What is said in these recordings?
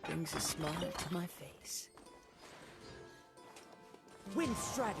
brings a smile to my face. Wind Strider!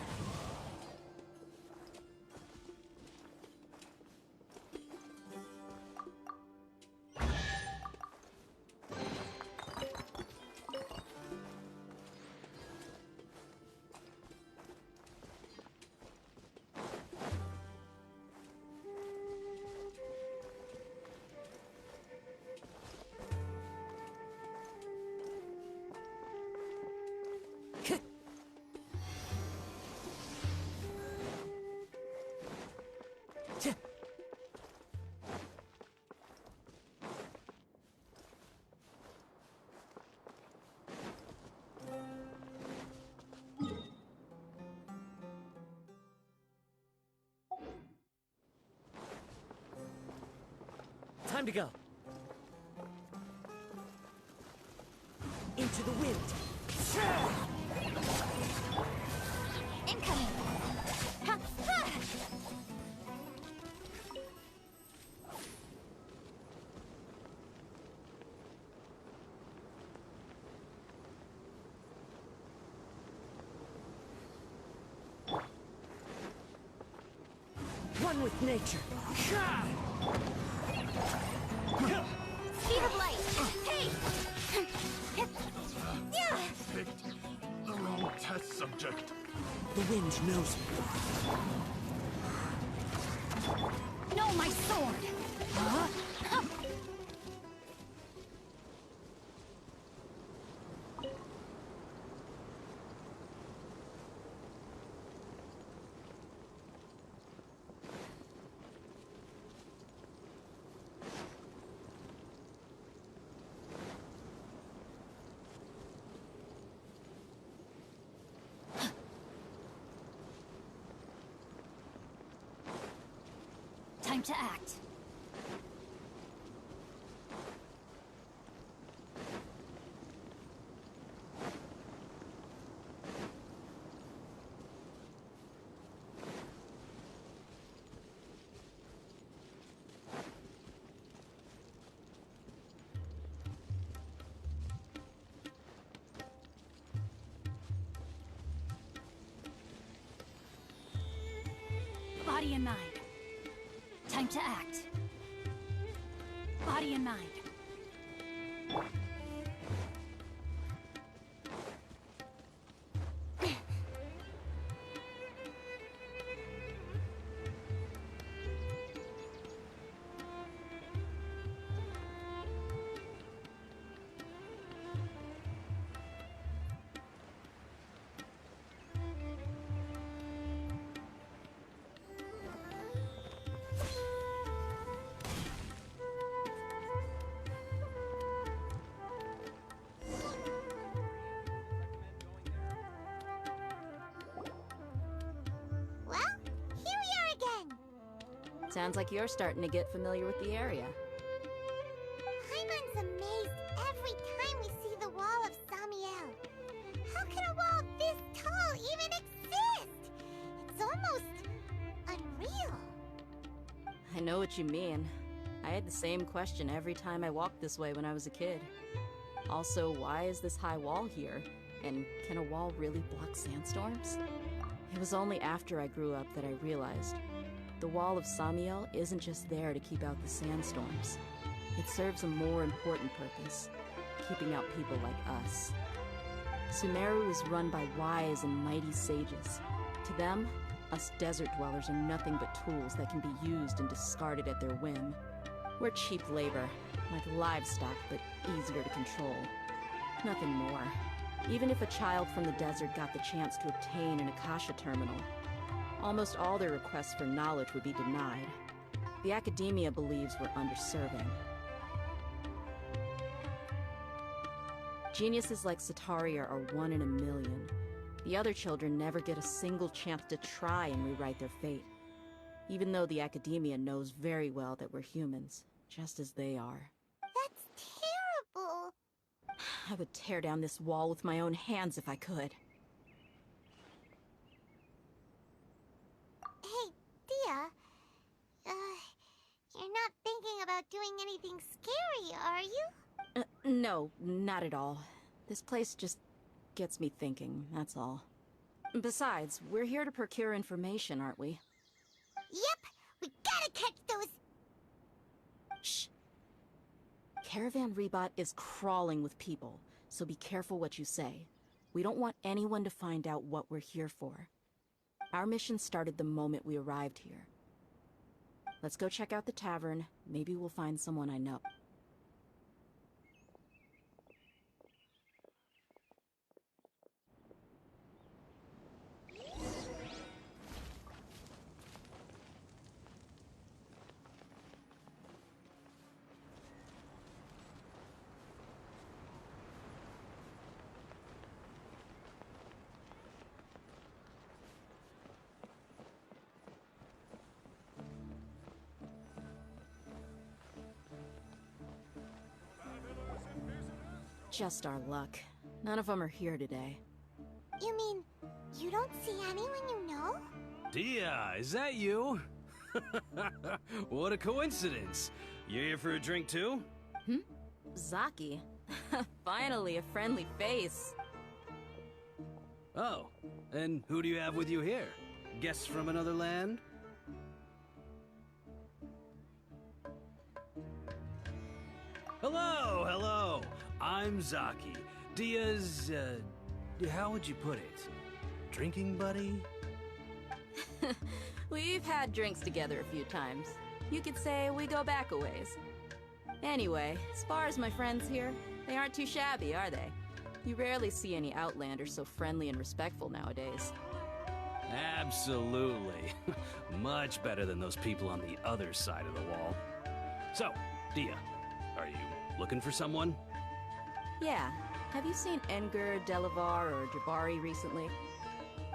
Time to go. Into the wind. Incoming. Ha, ha. One with nature. Speed of light. Hey! Yeah! Picked the wrong test subject. The wind knows me. No, my sword! Huh? Time to act. Body and mind. Time to act. Body and mind. Sounds like you're starting to get familiar with the area. Paimon's amazed every time we see the wall of Samiel. How can a wall this tall even exist? It's almost unreal. I know what you mean. I had the same question every time I walked this way when I was a kid. Also, why is this high wall here? And can a wall really block sandstorms? It was only after I grew up that I realized the Wall of Samiel isn't just there to keep out the sandstorms. It serves a more important purpose, keeping out people like us. Sumeru is run by wise and mighty sages. To them, us desert dwellers are nothing but tools that can be used and discarded at their whim. We're cheap labor, like livestock, but easier to control. Nothing more. Even if a child from the desert got the chance to obtain an Akasha terminal, almost all their requests for knowledge would be denied. The academia believes we're underserving. Geniuses like Sataria are 1 in a million. The other children never get a single chance to try and rewrite their fate, even though the academia knows very well that we're humans, just as they are. That's terrible. I would tear down this wall with my own hands if I could. Hey, Dia. You're not thinking about doing anything scary, are you? No, not at all. This place just gets me thinking, that's all. Besides, we're here to procure information, aren't we? Yep, we gotta catch those... Shh. Caravan Rebot is crawling with people, so be careful what you say. We don't want anyone to find out what we're here for. Our mission started the moment we arrived here. Let's go check out the tavern. Maybe we'll find someone I know. Just our luck. None of them are here today. You mean, you don't see anyone you know? Dia, is that you? What a coincidence. You here for a drink too? Zaki. Finally, a friendly face. Oh, and who do you have with you here? Guests from another land? Hello, hello. I'm Zaki. Dia's, how would you put it? Drinking buddy? We've had drinks together a few times. You could say we go back a ways. Anyway, as far as my friends here, they aren't too shabby, are they? You rarely see any Outlanders so friendly and respectful nowadays. Absolutely. Much better than those people on the other side of the wall. So, Dia, are you looking for someone? Yeah. Have you seen Enger, Delavar, or Jabari recently?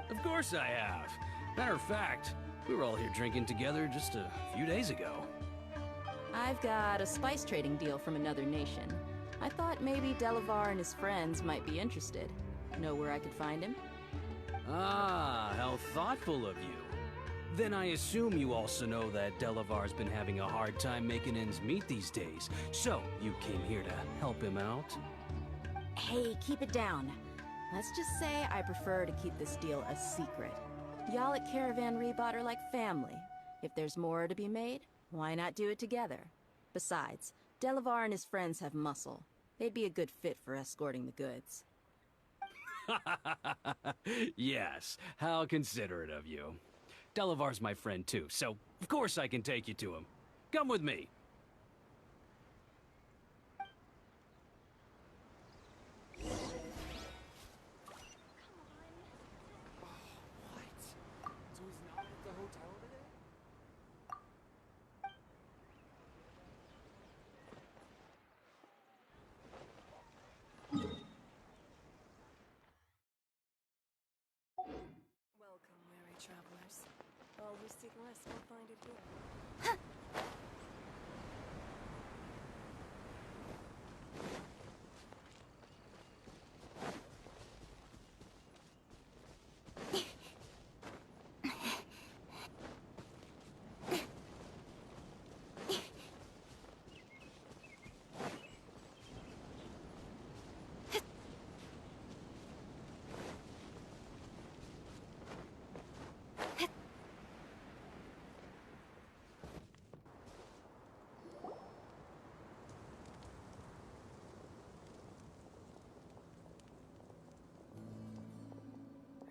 Of course I have. Matter of fact, we were all here drinking together just a few days ago. I've got a spice trading deal from another nation. I thought maybe Delavar and his friends might be interested. Know where I could find him? Ah, how thoughtful of you. Then I assume you also know that Delavar's been having a hard time making ends meet these days. So, you came here to help him out? Hey, keep it down. Let's just say I prefer to keep this deal a secret. Y'all at Caravan Rebot are like family. If there's more to be made, why not do it together? Besides, Delavar and his friends have muscle. They'd be a good fit for escorting the goods. Yes, how considerate of you. Delavar's my friend too, so of course I can take you to him. Come with me. Welcome, weary travelers. All who seek rest will find it here.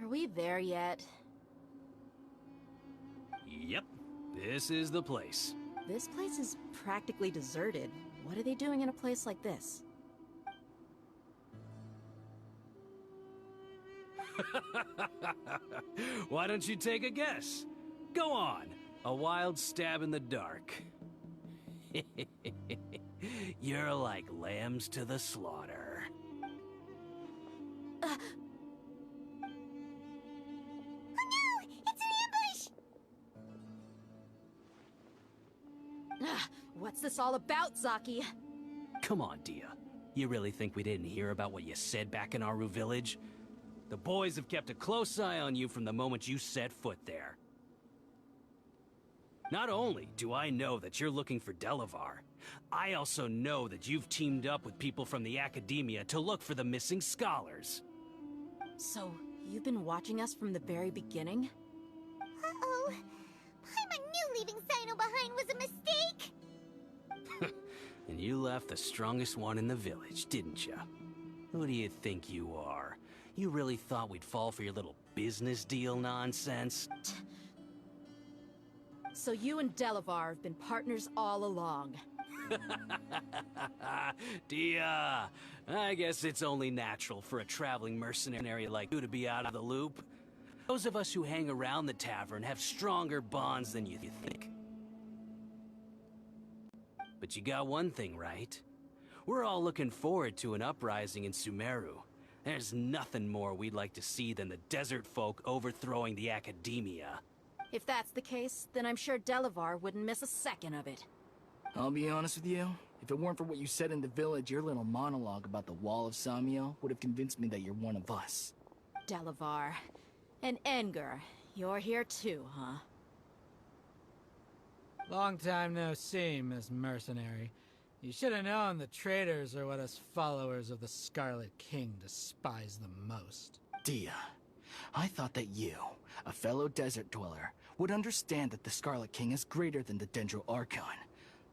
Are we there yet? Yep, this is the place. This place is practically deserted. What are they doing in a place like this? Why don't you take a guess? Go on, a wild stab in the dark. You're like lambs to the slaughter. What's this all about, Zaki? Come on, Dia. You really think we didn't hear about what you said back in Aru village? The boys have kept a close eye on you from the moment you set foot there. Not only do I know that you're looking for Delavar, I also know that you've teamed up with people from the Academia to look for the missing scholars. So, you've been watching us from the very beginning? Uh-oh. Paimon knew leaving Sino behind was a mistake! And you left the strongest one in the village, didn't you? Who do you think you are? You really thought we'd fall for your little business deal nonsense? So you and Delavar have been partners all along. Dia, I guess it's only natural for a traveling mercenary like you to be out of the loop. Those of us who hang around the tavern have stronger bonds than you think. But you got one thing right. We're all looking forward to an uprising in Sumeru. There's nothing more we'd like to see than the desert folk overthrowing the Academia. If that's the case, then I'm sure Delavar wouldn't miss a second of it. I'll be honest with you. If it weren't for what you said in the village, your little monologue about the Wall of Samiel would have convinced me that you're one of us. Delavar. And Engar, you're here too, huh? Long time no see, Miss Mercenary. You should have known the traitors are what us followers of the Scarlet King despise the most. Dia, I thought that you, a fellow desert dweller, would understand that the Scarlet King is greater than the Dendro Archon.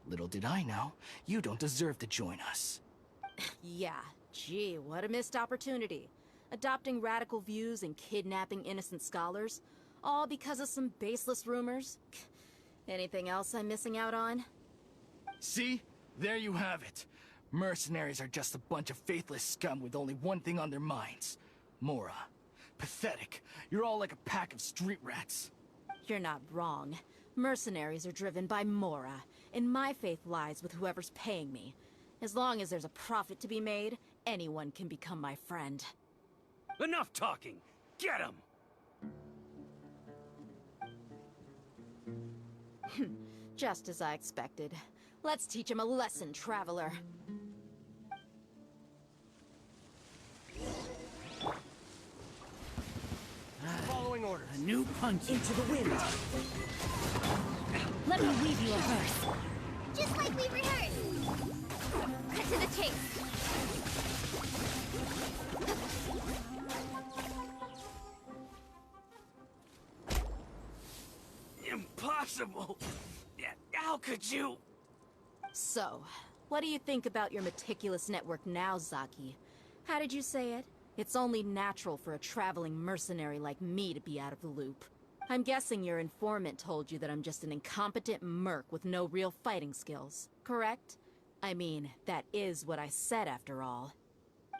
Little did I know, you don't deserve to join us. Yeah, gee, what a missed opportunity. Adopting radical views and kidnapping innocent scholars, all because of some baseless rumors. Anything else I'm missing out on? See? There you have it. Mercenaries are just a bunch of faithless scum with only one thing on their minds. Mora. Pathetic. You're all like a pack of street rats. You're not wrong. Mercenaries are driven by Mora, and my faith lies with whoever's paying me. As long as there's a profit to be made, anyone can become my friend. Enough talking! Get him! Just as I expected. Let's teach him a lesson, traveler. Following orders. A new punch. Into the wind. Let me weave you a verse. Just like we rehearsed! Cut to the chase! Impossible! How could you? So, what do you think about your meticulous network now, Zaki? How did you say it? It's only natural for a traveling mercenary like me to be out of the loop. I'm guessing your informant told you that I'm just an incompetent merc with no real fighting skills, correct? I mean, that is what I said after all.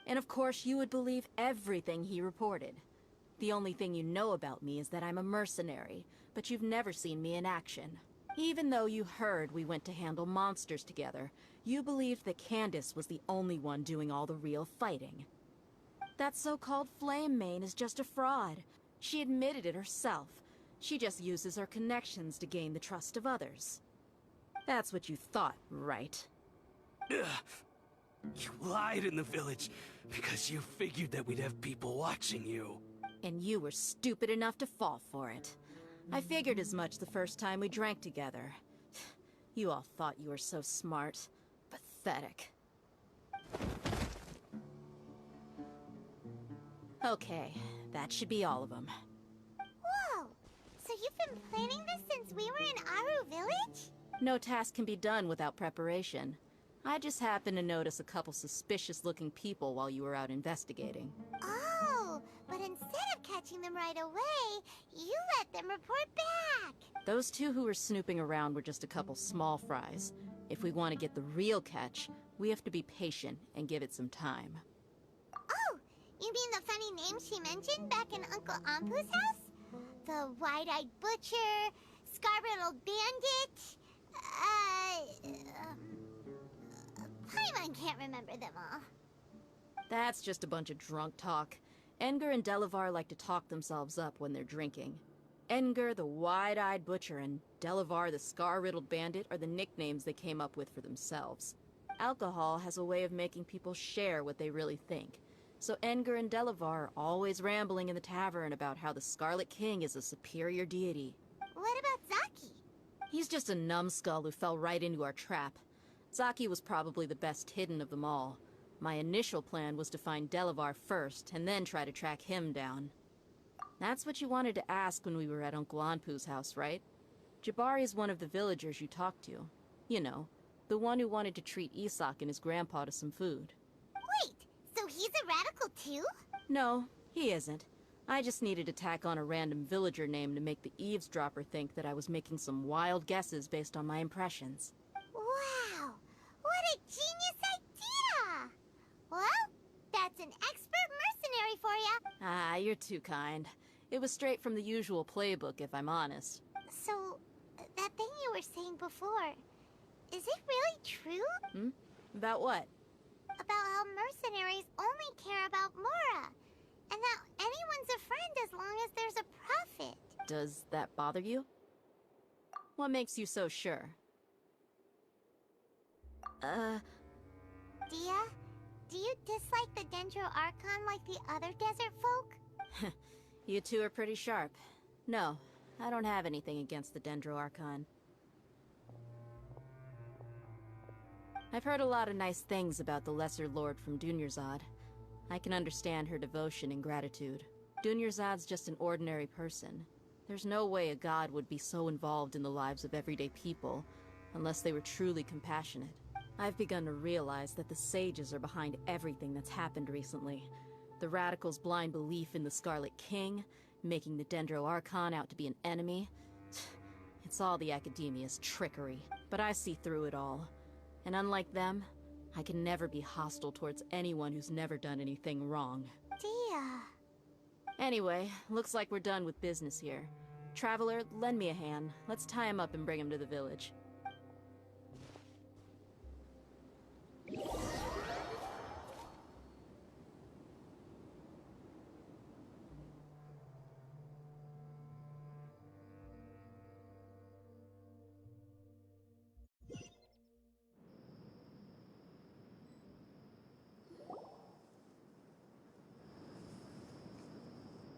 And of course you would believe everything he reported. The only thing you know about me is that I'm a mercenary, but you've never seen me in action. Even though you heard we went to handle monsters together, you believed that Candace was the only one doing all the real fighting. That so-called Flame Mane is just a fraud. She admitted it herself. She just uses her connections to gain the trust of others. That's what you thought, right? You lied in the village because you figured that we'd have people watching you. And you were stupid enough to fall for it. I figured as much the first time we drank together. You all thought you were so smart. Pathetic. Okay, that should be all of them. Whoa! So you've been planning this since we were in Aru Village? No task can be done without preparation. I just happened to notice a couple suspicious-looking people while you were out investigating. Oh, but instead of catching them right away, you let them report back! Those two who were snooping around were just a couple small fries. If we want to get the real catch, we have to be patient and give it some time. Oh, you mean the funny name she mentioned back in Uncle Ampu's house? The wide-eyed butcher, scar-riddled bandit, Paimon can't remember them all. That's just a bunch of drunk talk. Engar and Delavar like to talk themselves up when they're drinking. Engar, the wide-eyed butcher, and Delavar, the scar-riddled bandit, are the nicknames they came up with for themselves. Alcohol has a way of making people share what they really think. So Engar and Delavar are always rambling in the tavern about how the Scarlet King is a superior deity. What about Zaki? He's just a numbskull who fell right into our trap. Zaki was probably the best hidden of them all. My initial plan was to find Delavar first, and then try to track him down. That's what you wanted to ask when we were at Uncle Anpu's house, right? Jabari is one of the villagers you talked to. You know, the one who wanted to treat Isak and his grandpa to some food. Wait, so he's a radical too? No, he isn't. I just needed to tack on a random villager name to make the eavesdropper think that I was making some wild guesses based on my impressions. Wow, what a genius idea! Well, that's an expert mercenary for ya. Ah, you're too kind. It was straight from the usual playbook, if I'm honest. So, that thing you were saying before, is it really true? About what? About how mercenaries only care about Mora, and that anyone's a friend as long as there's a profit. Does that bother you? What makes you so sure? Dia, do you dislike the Dendro Archon like the other desert folk? You two are pretty sharp. No, I don't have anything against the Dendro Archon. I've heard a lot of nice things about the Lesser Lord from Dunyarzad. I can understand her devotion and gratitude. Dunyarzad's just an ordinary person. There's no way a god would be so involved in the lives of everyday people, unless they were truly compassionate. I've begun to realize that the sages are behind everything that's happened recently. The Radicals' blind belief in the Scarlet King, making the Dendro Archon out to be an enemy. It's all the Academia's trickery, but I see through it all. And unlike them, I can never be hostile towards anyone who's never done anything wrong. Dia. Anyway, looks like we're done with business here. Traveler, lend me a hand. Let's tie him up and bring him to the village.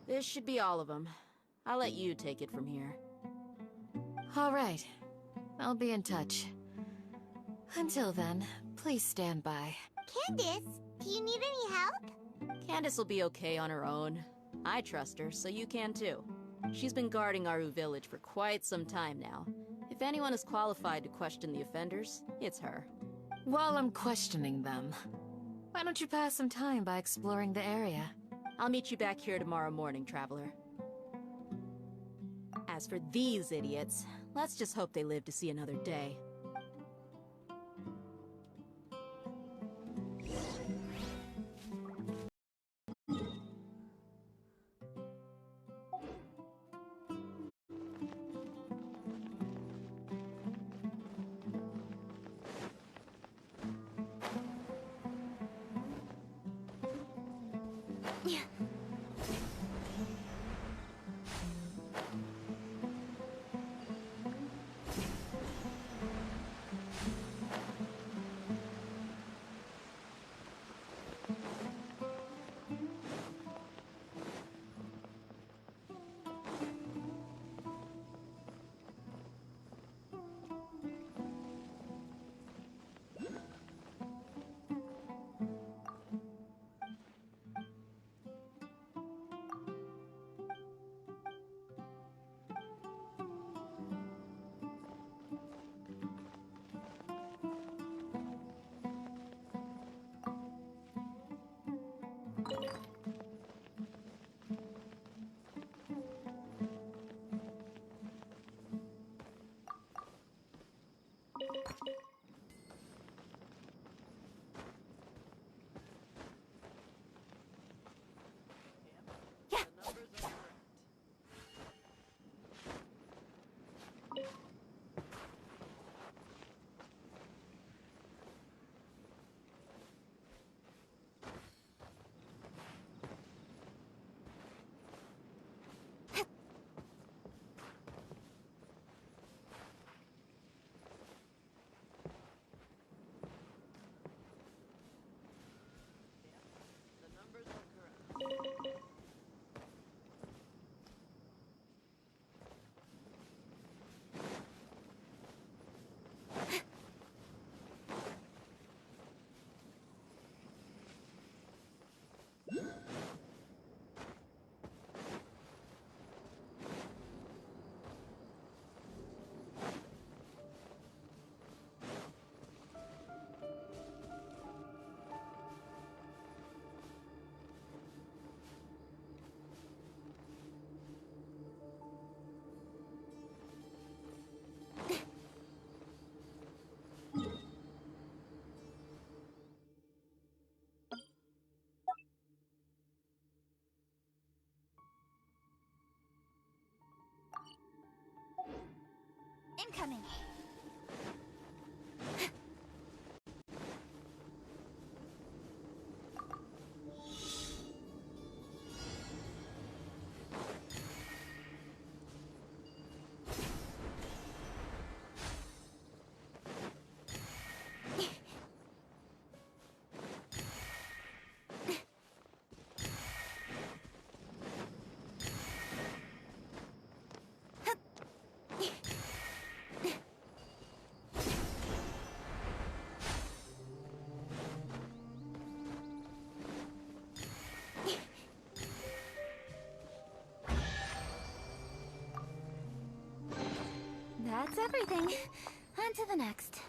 This should be all of them. I'll let you take it from here. All right. I'll be in touch. Until then, please stand by. Candace, do you need any help? Candace will be okay on her own. I trust her, so you can too. She's been guarding Aru village for quite some time now. If anyone is qualified to question the offenders, it's her. While I'm questioning them, why don't you pass some time by exploring the area? I'll meet you back here tomorrow morning, Traveler. As for these idiots, let's just hope they live to see another day. incoming. That's everything. On to the next.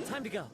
Time to go.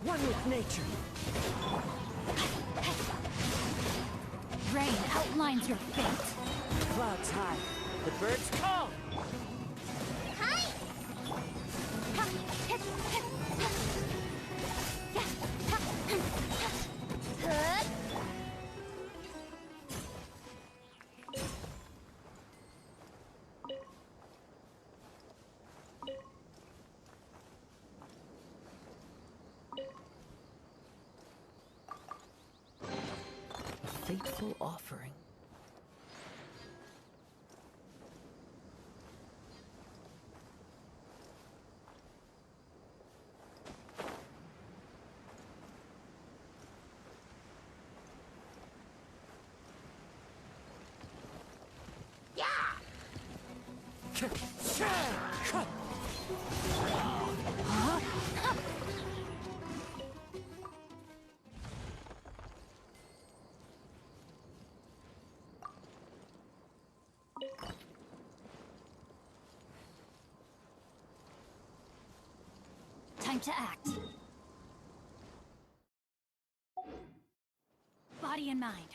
One with nature. Rain outlines your fate. Clouds high. The birds call. A fateful offering. Time to act. Body and mind.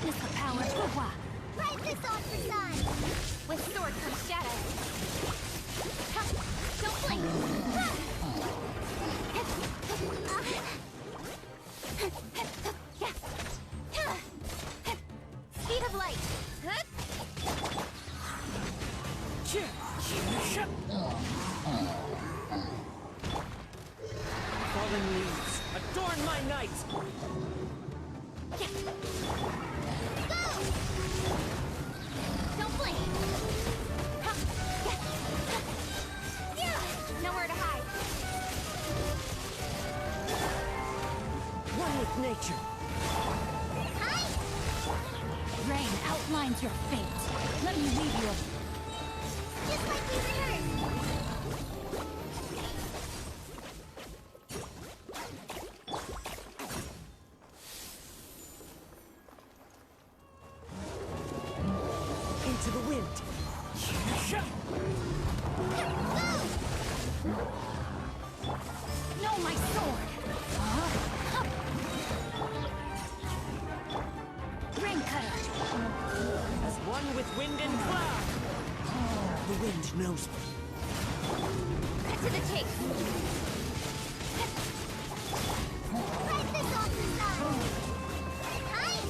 Witness the power of Hua. Ride this on for sun! With sword comes shadow. Ha! Don't blink! Ha! Speed of light! Fallen leaves, adorn my night! Go! Don't blink! Nowhere to hide. One with nature. Hide! Rain outlines your fate. Let me lead you. Just like we rehearsed. Into the wind. No, my sword. Ring cutter. As one with wind and cloud. The wind knows me. Cut to the chase. Ride this off the side. Hide!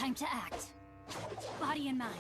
Time to act. Body and mind.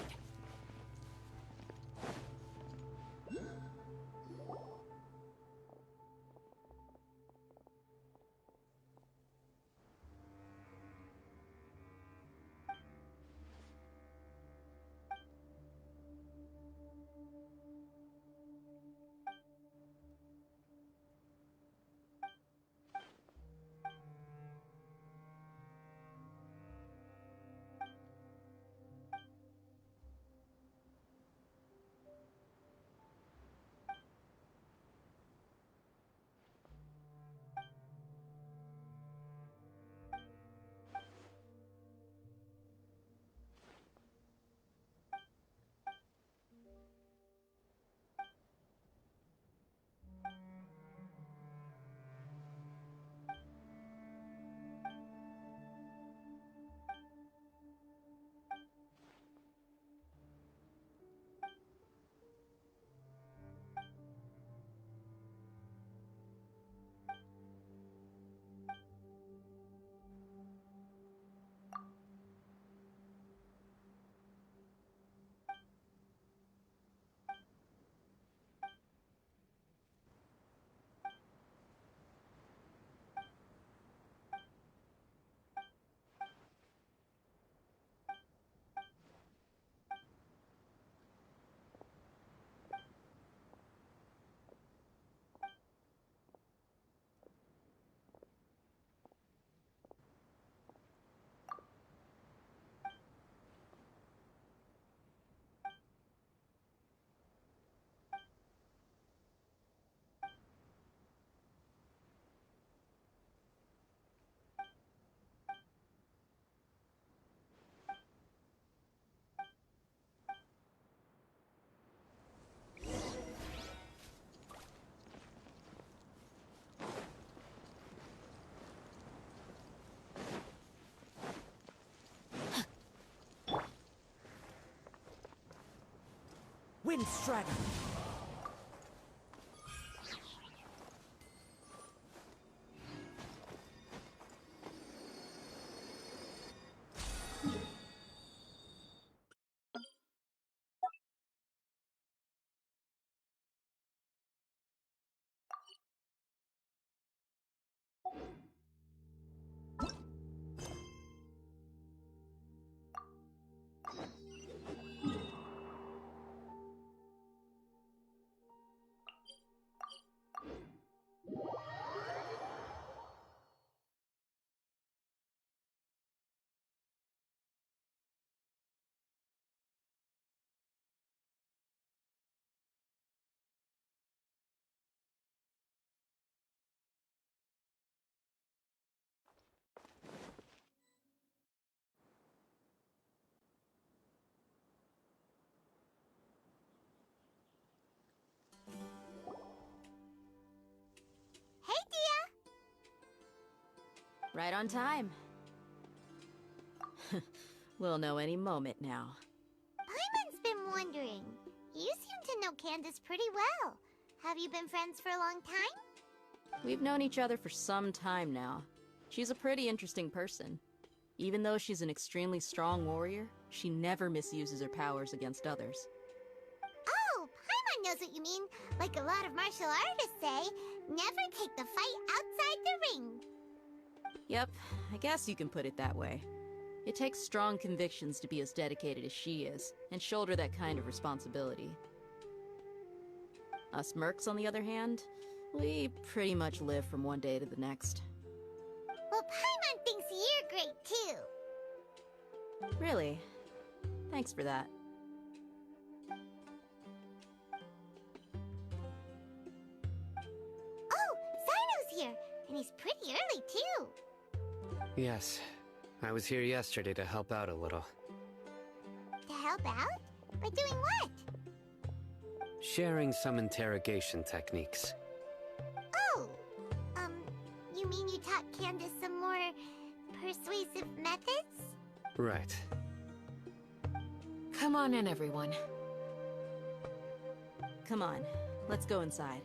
Wind Strider! Hey, Dia! Right on time. We'll know any moment now. Paimon's been wondering. You seem to know Candace pretty well. Have you been friends for a long time? We've known each other for some time now. She's a pretty interesting person. Even though she's an extremely strong warrior, she never misuses her powers against others. Oh, Paimon knows what you mean. Like a lot of martial artists say, never take the fight outside the ring. Yep, I guess you can put it that way. It takes strong convictions to be as dedicated as she is, and shoulder that kind of responsibility. Us mercs, on the other hand, we pretty much live from one day to the next. Well, Paimon thinks you're great, too. Really? Thanks for that. Oh, Cyno's here, and he's pretty early, too. Yes. I was here yesterday to help out a little. To help out? By doing what? Sharing some interrogation techniques. Oh, you mean you taught Candace some more persuasive methods? Right. Come on in, everyone. Come on, let's go inside.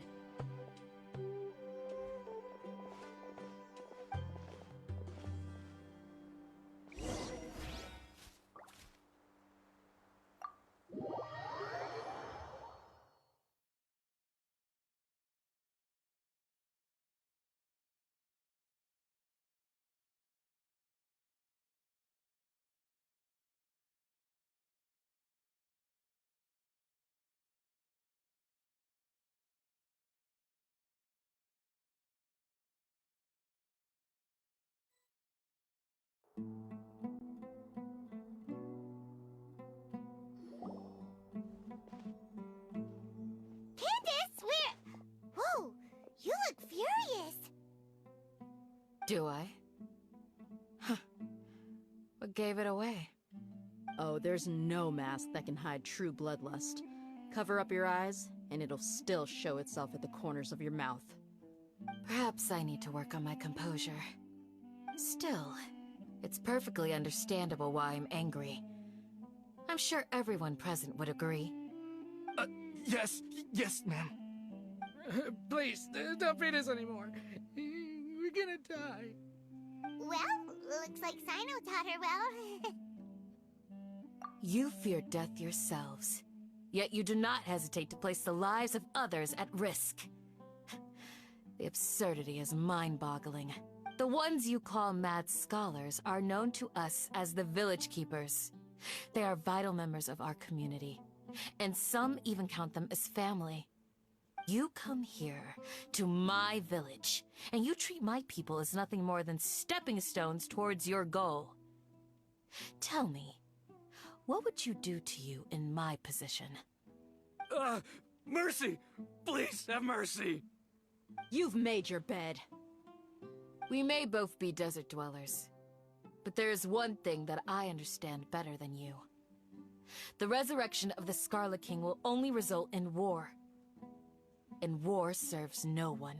Candace, whoa, you look furious. Do I? Huh. What gave it away? Oh, there's no mask that can hide true bloodlust. Cover up your eyes, and it'll still show itself at the corners of your mouth. Perhaps I need to work on my composure. Still, it's perfectly understandable why I'm angry. I'm sure everyone present would agree. Yes, ma'am. Please, don't beat us anymore. We're gonna die. Well, looks like Sino taught her well. You fear death yourselves, yet you do not hesitate to place the lives of others at risk. The absurdity is mind-boggling. The ones you call mad scholars are known to us as the Village Keepers. They are vital members of our community, and some even count them as family. You come here, to my village, and you treat my people as nothing more than stepping stones towards your goal. Tell me, what would you do to you in my position? Mercy! Please, have mercy! You've made your bed. We may both be desert dwellers, but there is one thing that I understand better than you. The resurrection of the Scarlet King will only result in war. And war serves no one.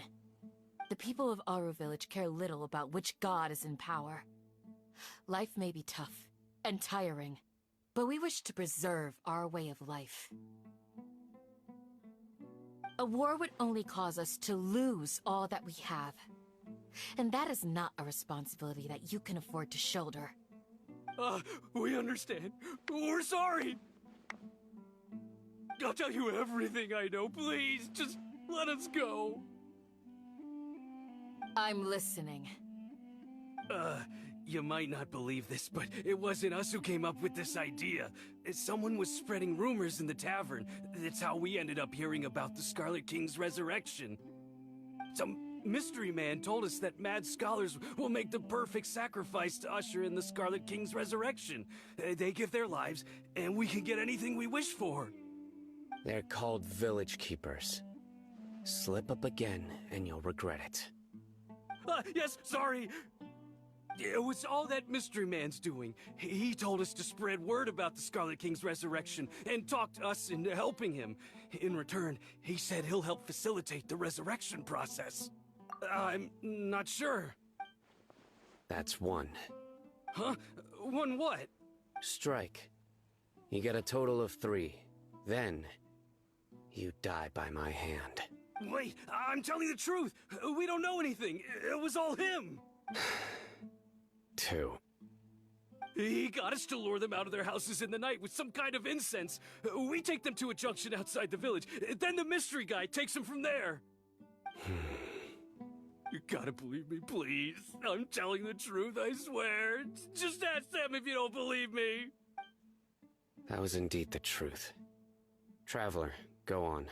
The people of Aru Village care little about which god is in power. Life may be tough and tiring, but we wish to preserve our way of life. A war would only cause us to lose all that we have. And that is not a responsibility that you can afford to shoulder. We understand. We're sorry! I'll tell you everything I know, please. Just let us go. I'm listening. You might not believe this, but it wasn't us who came up with this idea. Someone was spreading rumors in the tavern. That's how we ended up hearing about the Scarlet King's resurrection. Some mystery man told us that mad scholars will make the perfect sacrifice to usher in the Scarlet King's resurrection. They give their lives, and we can get anything we wish for. They're called Village Keepers. Slip up again, and you'll regret it. Yes, sorry! It was all that mystery man's doing. He told us to spread word about the Scarlet King's resurrection and talk to us into helping him. In return, he said he'll help facilitate the resurrection process. I'm not sure. That's one. Huh? One what? Strike. You get a total of 3. Then, you die by my hand. Wait, I'm telling the truth. We don't know anything. It was all him. 2. He got us to lure them out of their houses in the night with some kind of incense. We take them to a junction outside the village. Then the mystery guy takes them from there. You gotta believe me, please. I'm telling the truth, I swear. Just ask them if you don't believe me. That was indeed the truth. Traveler, go on.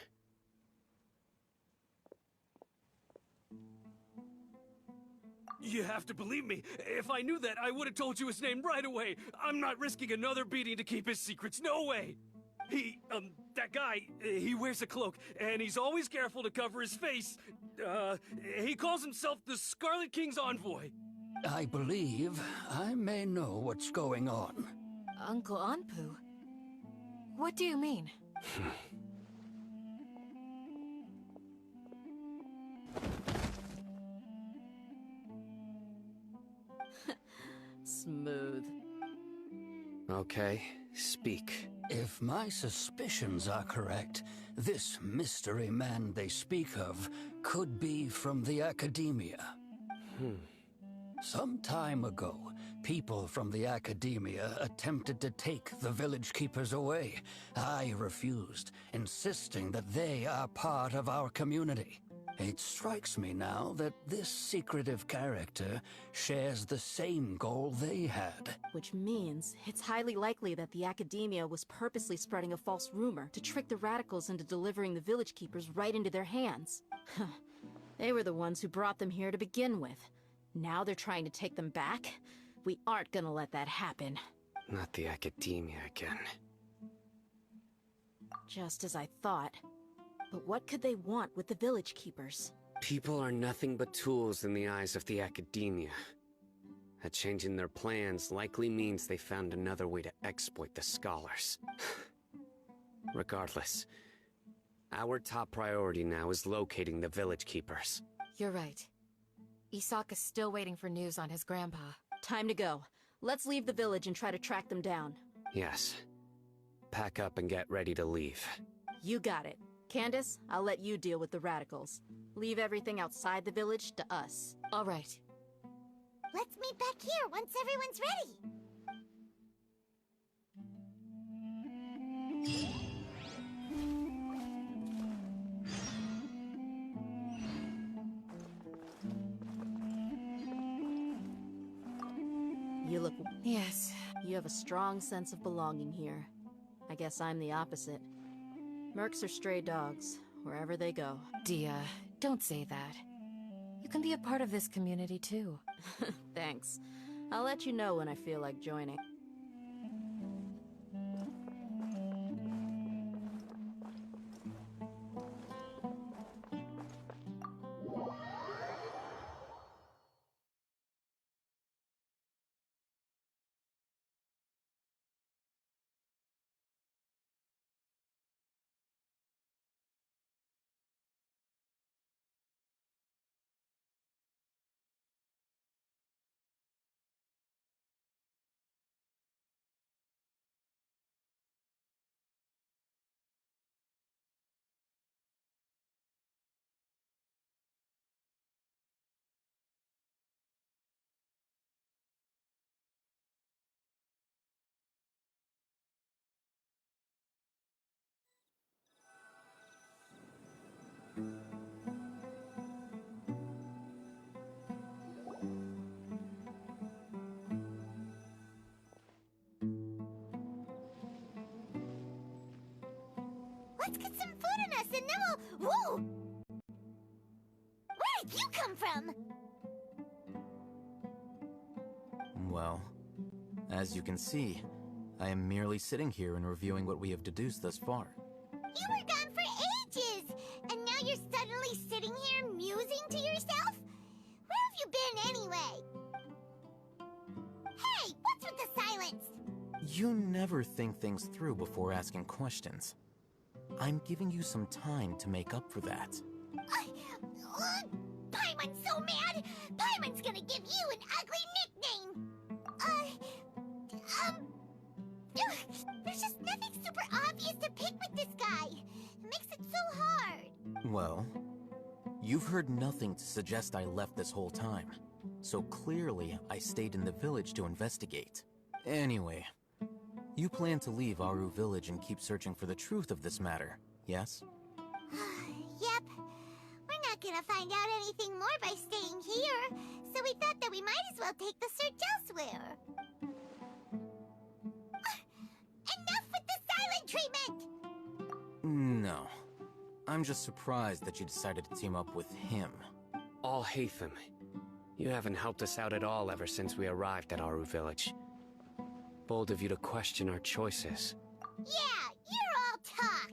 You have to believe me. If I knew that, I would have told you his name right away. I'm not risking another beating to keep his secrets. No way. That guy, he wears a cloak, and he's always careful to cover his face. He calls himself the Scarlet King's envoy. I believe I may know what's going on. Uncle Anpu? What do you mean? Smooth. Okay, speak. If my suspicions are correct, this mystery man they speak of could be from the Academia. Some time ago, people from the Academia attempted to take the Village Keepers away. I refused, insisting that they are part of our community. It strikes me now that this secretive character shares the same goal they had. Which means it's highly likely that the Academia was purposely spreading a false rumor to trick the radicals into delivering the Village Keepers right into their hands. They were the ones who brought them here to begin with. Now they're trying to take them back? We aren't gonna let that happen. Not the academia again. Just as I thought. But what could they want with the village keepers? People are nothing but tools in the eyes of the academia. A change in their plans likely means they found another way to exploit the scholars. Regardless, our top priority now is locating the village keepers. You're right. Isaka's still waiting for news on his grandpa. Time to go. Let's leave the village and try to track them down. Yes. Pack up and get ready to leave. You got it. Candace, I'll let you deal with the radicals. Leave everything outside the village to us. All right. Let's meet back here once everyone's ready. You look... Yes. You have a strong sense of belonging here. I guess I'm the opposite. Mercs are stray dogs, wherever they go. Dia, don't say that. You can be a part of this community too. Thanks. I'll let you know when I feel like joining. Let's get some food in us and then we'll... Whoa! Where did you come from? Well, as you can see, I am merely sitting here and reviewing what we have deduced thus far. You were gone for ages! And now you're suddenly sitting here musing to yourself? Where have you been anyway? Hey, what's with the silence? You never think things through before asking questions. I'm giving you some time to make up for that. Paimon's so mad! Paimon's gonna give you an ugly nickname! There's just nothing super obvious to pick with this guy. It makes it so hard. Well, you've heard nothing to suggest I left this whole time. So clearly, I stayed in the village to investigate. Anyway, you plan to leave Aru Village and keep searching for the truth of this matter, yes? Yep. We're not gonna find out anything more by staying here, so we thought that we might as well take the search elsewhere. Enough with the silent treatment! No. I'm just surprised that you decided to team up with him. Alhaitham, you haven't helped us out at all ever since we arrived at Aru Village. Bold of you to question our choices. Yeah, you're all talk!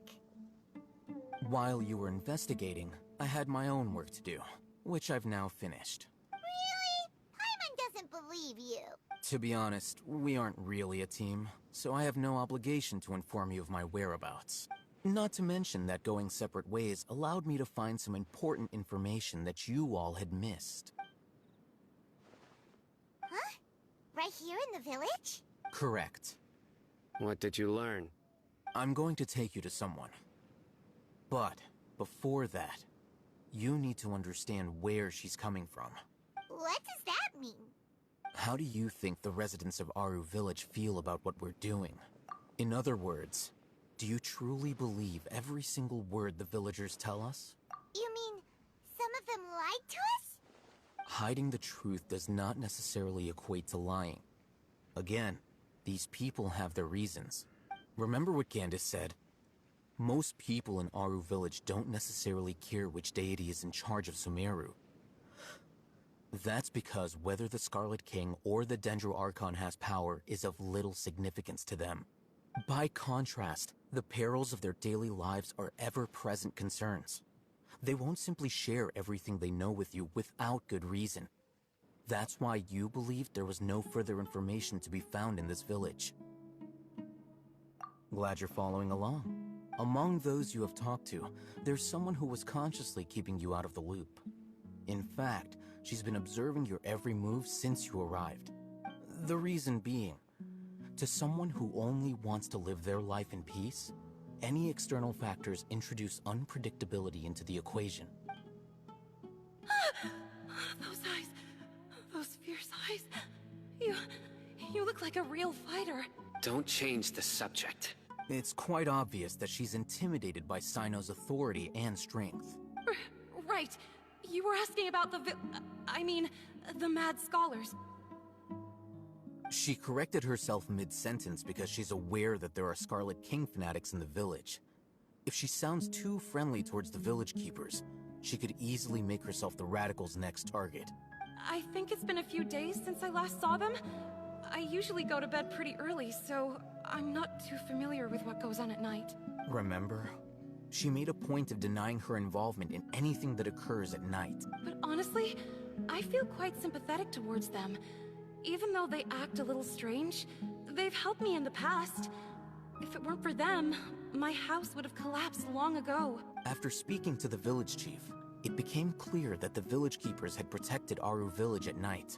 While you were investigating, I had my own work to do, which I've now finished. Really? Paimon doesn't believe you. To be honest, we aren't really a team, so I have no obligation to inform you of my whereabouts. Not to mention that going separate ways allowed me to find some important information that you all had missed. Huh? Right here in the village? Correct. What did you learn? I'm going to take you to someone. But, before that, you need to understand where she's coming from. What does that mean? How do you think the residents of Aru Village feel about what we're doing? In other words, do you truly believe every single word the villagers tell us? You mean, some of them lied to us? Hiding the truth does not necessarily equate to lying. Again, these people have their reasons. Remember what Candace said? Most people in Aru Village don't necessarily care which deity is in charge of Sumeru. That's because whether the Scarlet King or the Dendro Archon has power is of little significance to them. By contrast, the perils of their daily lives are ever-present concerns. They won't simply share everything they know with you without good reason. That's why you believed there was no further information to be found in this village. Glad you're following along. Among those you have talked to, there's someone who was consciously keeping you out of the loop. In fact, she's been observing your every move since you arrived. The reason being, to someone who only wants to live their life in peace, any external factors introduce unpredictability into the equation. Those eyes. Those fierce eyes. You look like a real fighter. Don't change the subject. It's quite obvious that she's intimidated by Sino's authority and strength. Right. You were asking about the Mad Scholars. She corrected herself mid-sentence because she's aware that there are Scarlet King fanatics in the village. If she sounds too friendly towards the village keepers, she could easily make herself the Radicals' next target. I think it's been a few days since I last saw them. I usually go to bed pretty early, so I'm not too familiar with what goes on at night. Remember? She made a point of denying her involvement in anything that occurs at night. But honestly, I feel quite sympathetic towards them. Even though they act a little strange, they've helped me in the past. If it weren't for them, my house would have collapsed long ago. After speaking to the village chief, it became clear that the village keepers had protected Aru village at night.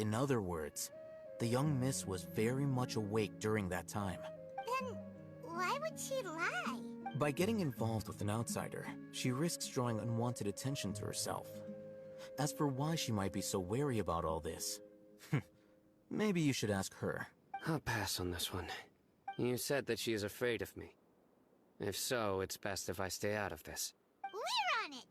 In other words, the young miss was very much awake during that time. Then why would she lie? By getting involved with an outsider, she risks drawing unwanted attention to herself. As for why she might be so wary about all this, maybe you should ask her. I'll pass on this one. You said that she is afraid of me. If so, it's best if I stay out of this. We're on it!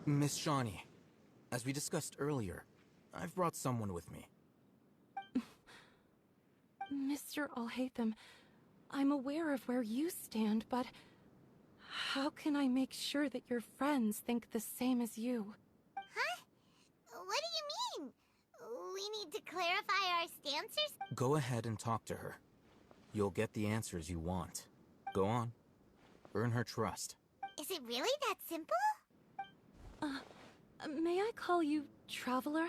Miss Shawnee, as we discussed earlier, I've brought someone with me. Mr. Alhaitham, I'm aware of where you stand, but how can I make sure that your friends think the same as you? Huh? What do you mean? We need to clarify our stances? Go ahead and talk to her. You'll get the answers you want. Go on. Earn her trust. Is it really that simple? May I call you Traveler?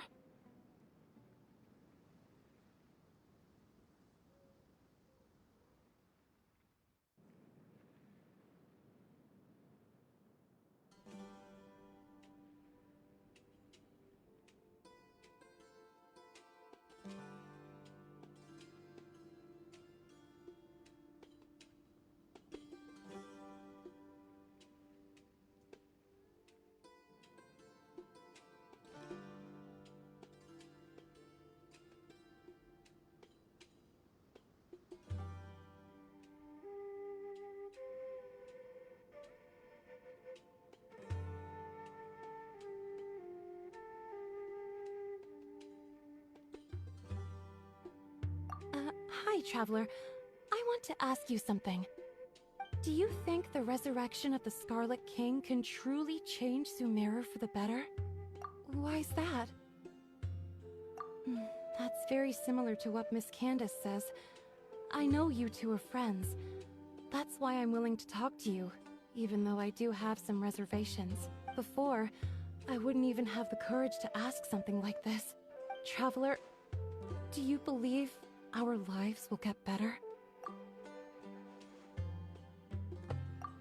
Hi, Traveler. I want to ask you something. Do you think the resurrection of the Scarlet King can truly change Sumeru for the better? Why's that? That's very similar to what Miss Candace says. I know you two are friends. That's why I'm willing to talk to you, even though I do have some reservations. Before, I wouldn't even have the courage to ask something like this. Traveler, do you believe our lives will get better?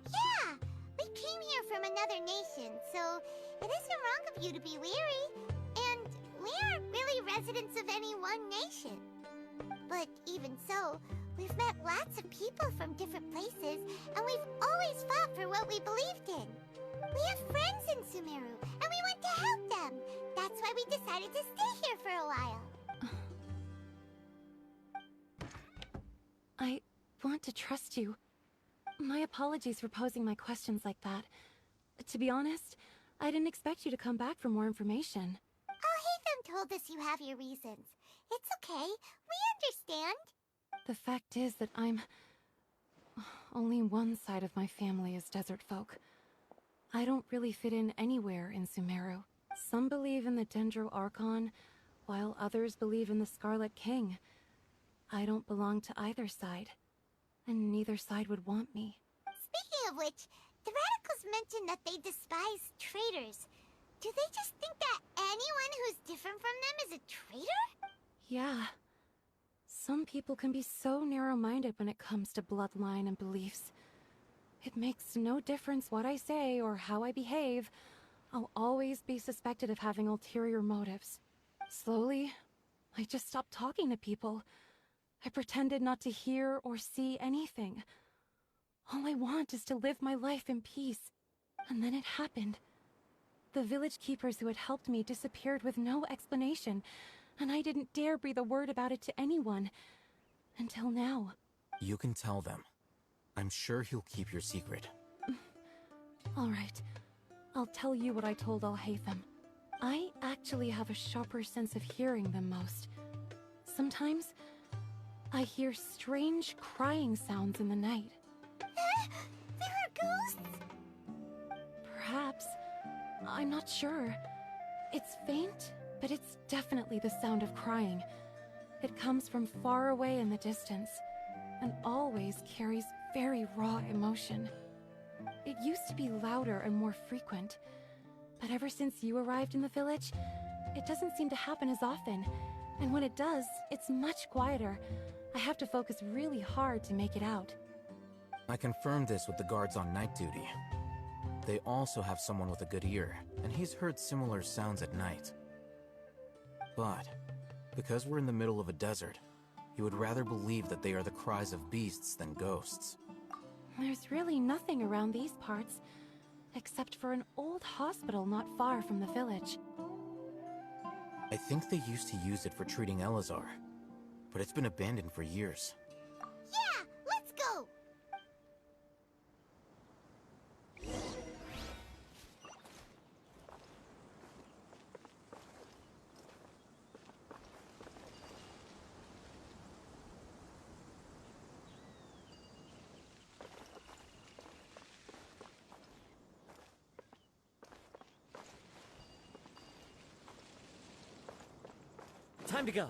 Yeah! We came here from another nation, so it isn't wrong of you to be weary. And we aren't really residents of any one nation. But even so, We've met lots of people from different places, and we've always fought for what we believed in. We have friends in Sumeru, and we want to help them. That's why we decided to stay here for a while. I want to trust you. My apologies for posing my questions like that. To be honest, I didn't expect you to come back for more information. Alhaitham told us you have your reasons. It's okay. We understand. The fact is that only one side of my family is desert folk. I don't really fit in anywhere in Sumeru. Some believe in the Dendro Archon, while others believe in the Scarlet King. I don't belong to either side, and neither side would want me. Speaking of which, the Radicals mentioned that they despise traitors. Do they just think that anyone who's different from them is a traitor? Yeah. Some people can be so narrow-minded when it comes to bloodline and beliefs. It makes no difference what I say or how I behave. I'll always be suspected of having ulterior motives. Slowly, I just stopped talking to people. I pretended not to hear or see anything. All I want is to live my life in peace. And then it happened. The village keepers who had helped me disappeared with no explanation, and I didn't dare breathe a word about it to anyone. Until now. You can tell them. I'm sure he'll keep your secret. All right. I'll tell you what I told Alhaitham. I actually have a sharper sense of hearing than most. Sometimes, I hear strange crying sounds in the night. There are ghosts? Perhaps. I'm not sure. It's faint, but it's definitely the sound of crying. It comes from far away in the distance, and always carries very raw emotion. It used to be louder and more frequent, but ever since you arrived in the village, it doesn't seem to happen as often, and when it does, it's much quieter. I have to focus really hard to make it out. I confirmed this with the guards on night duty. They also have someone with a good ear, and he's heard similar sounds at night. But, because we're in the middle of a desert, he would rather believe that they are the cries of beasts than ghosts. There's really nothing around these parts, except for an old hospital not far from the village. I think they used to use it for treating Elazar, but it's been abandoned for years. Yeah, let's go! Time to go.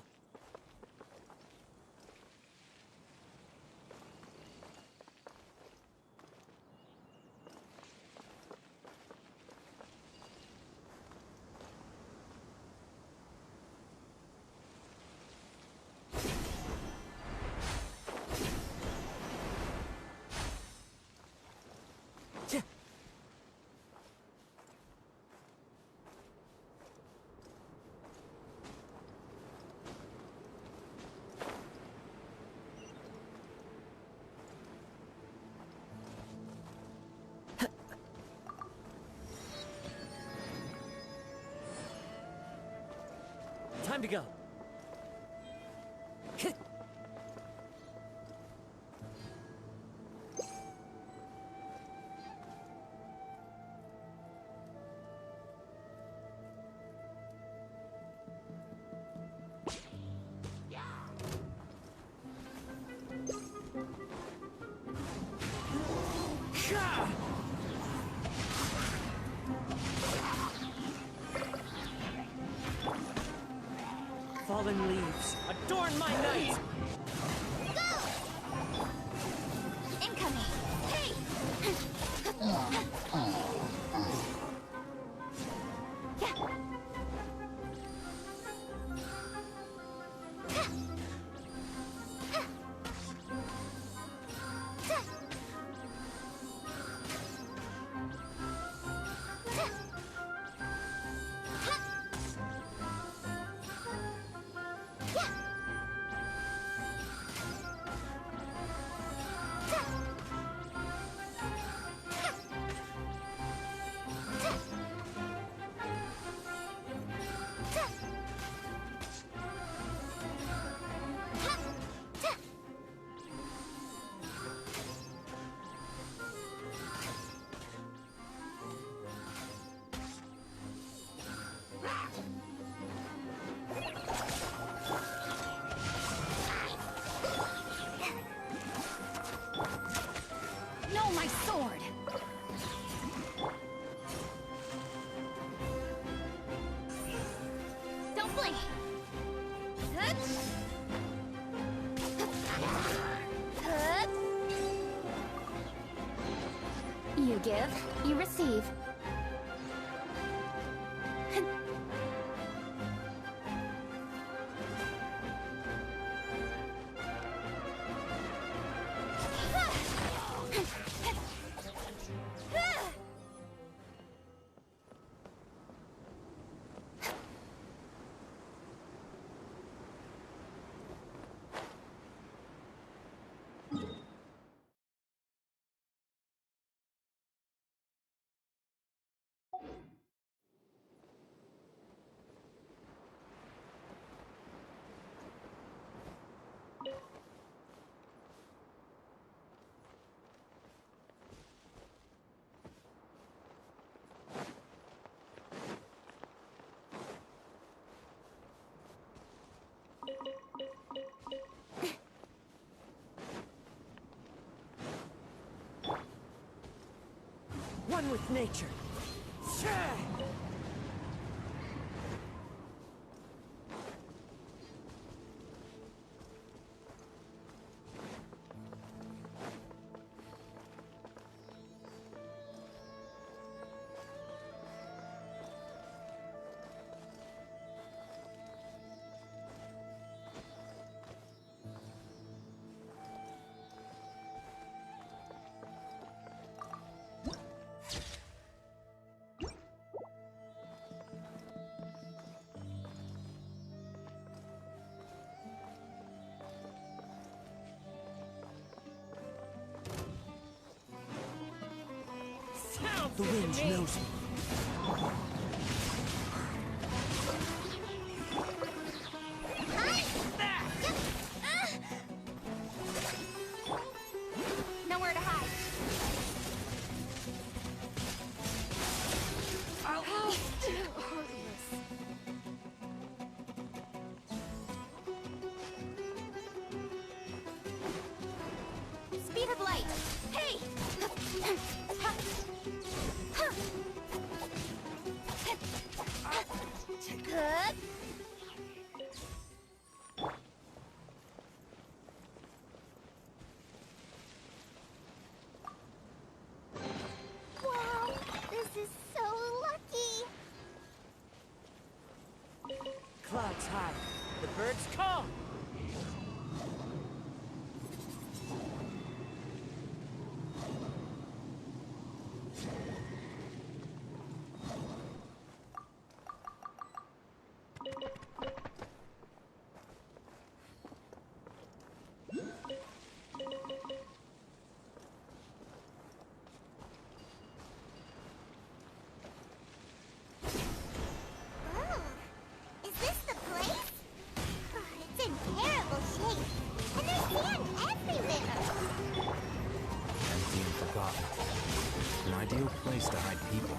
Time to go. Fallen leaves, adorn my night! Go! Incoming! Hey! You give, you receive. One with nature. The wind knows me. Nowhere to hide. Speed of light. Hey! Good. Wow, this is so lucky. Clouds high. The birds call. Whoa, is this the place? It's in terrible shape, and there's sand everywhere. Empty and forgotten. An ideal place to hide people.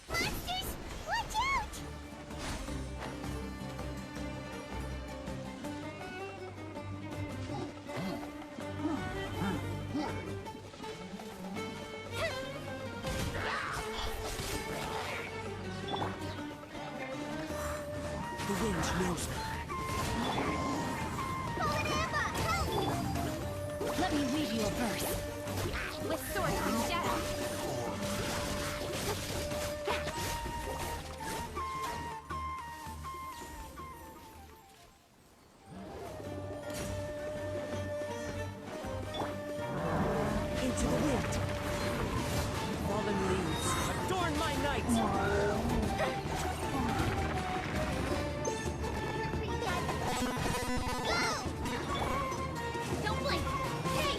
Monsters, watch out! The wind knows me. Fallen Emma, help! Let me weave you a verse. With swords and shadow. Into the wind. Fallen leaves, adorn my night. Don't blink. Hey!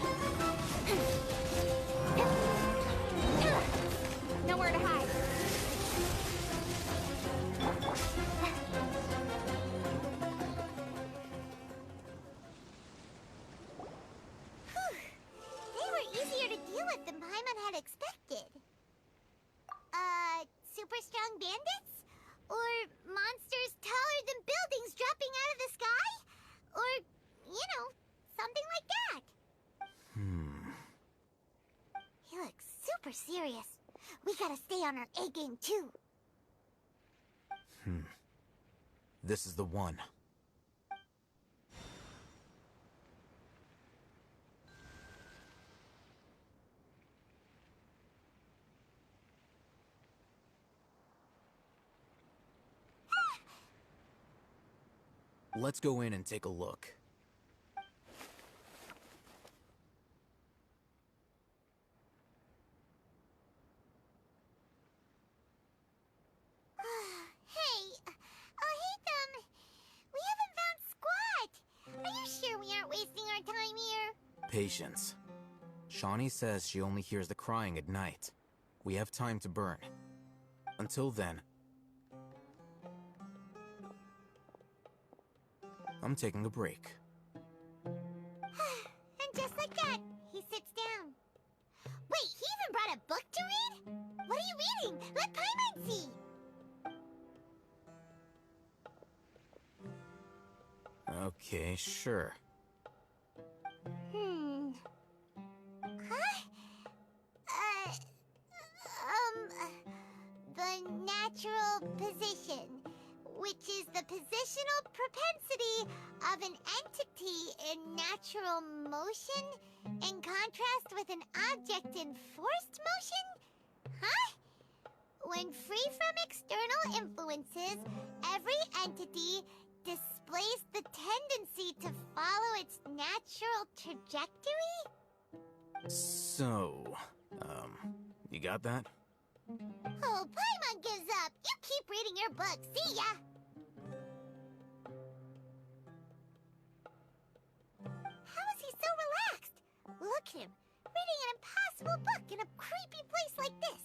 super serious. We gotta stay on our A game too. This is the one. Let's go in and take a look. We haven't found squat. Are you sure we aren't wasting our time here? Patience. Shawnee says she only hears the crying at night. We have time to burn. Until then, I'm taking a break. And just like that, he sits down. Wait, he even brought a book to read? What are you reading? Let Paimon see. Okay, sure. The natural position, which is the positional propensity of an entity in natural motion in contrast with an object in forced motion? Huh? When free from external influences, every entity displays the tendency to follow its natural trajectory? So, you got that? Oh, Paimon gives up! You keep reading your book, see ya! How is he so relaxed? Look at him, reading an impossible book in a creepy place like this.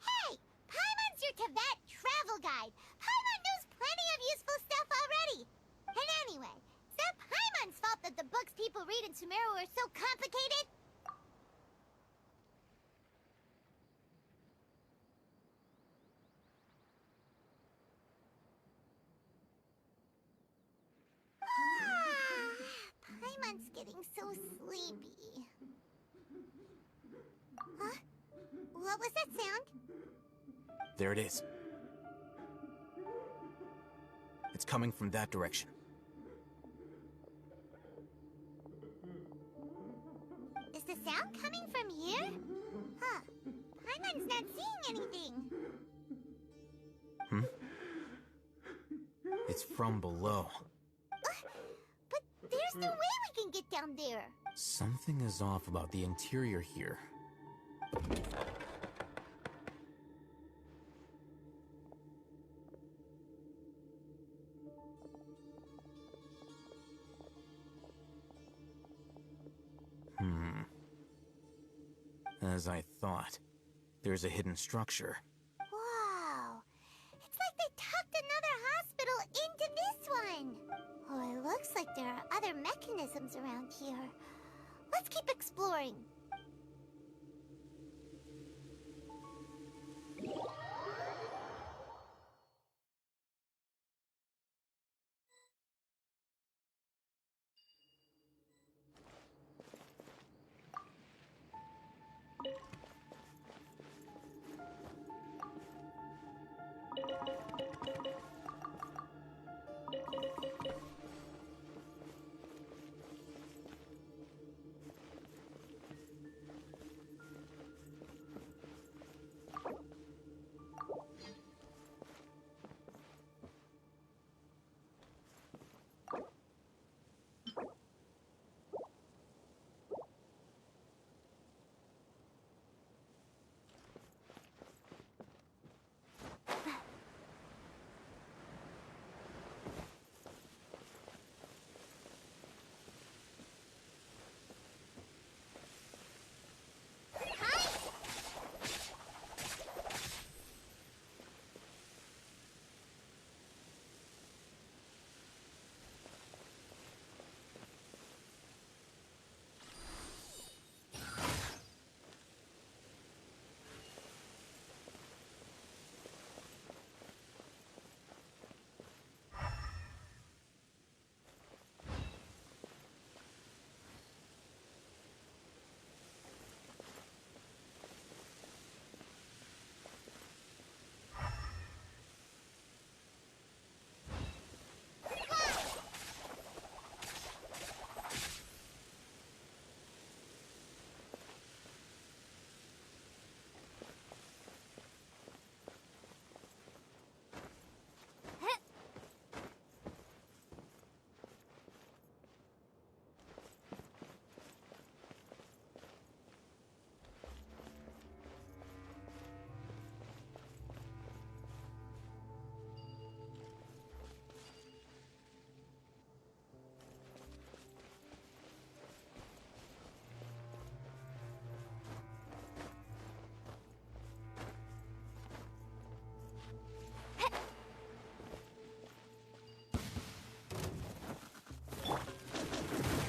Hey! Paimon's your Tibet travel guide! Paimon knows plenty of useful stuff already! And anyway, is that Paimon's fault that the books people read in Sumeru are so complicated? Paimon's getting so sleepy. Huh? What was that sound? There it is. It's coming from that direction. Is the sound coming from here? Huh. Paimon's not seeing anything. It's from below. But there's no way we can get down there. Something is off about the interior here. As I thought, there's a hidden structure. Wow. It's like they tucked another hospital into this one. Oh, it looks like there are other mechanisms around here. Let's keep exploring.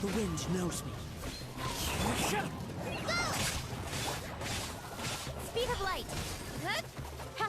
The wind knows me. Go! Speed of light. Huh? Ha!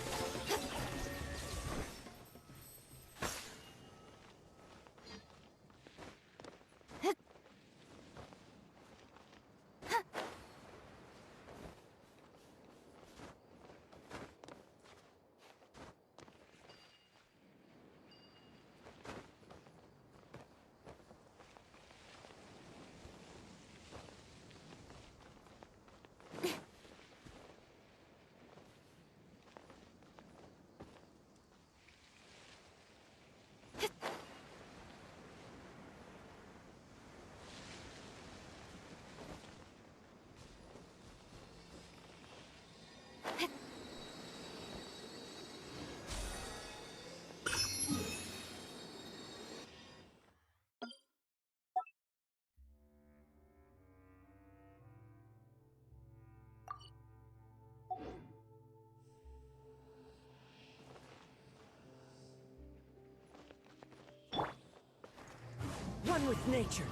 One with nature.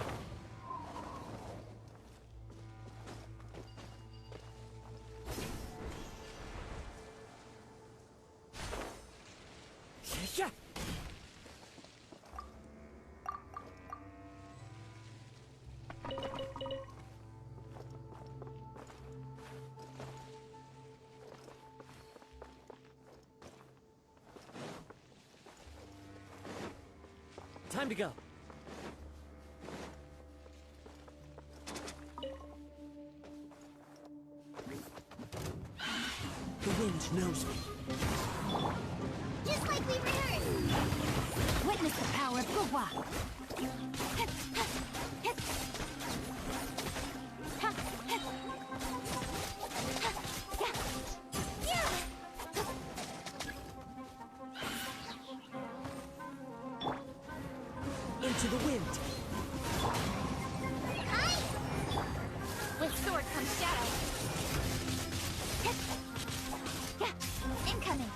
Yeah. Time to go. The wind knows me. Just like we rehearsed! Witness the power of Gugwa! Into the wind. Hi! With sword comes shadow. Incoming!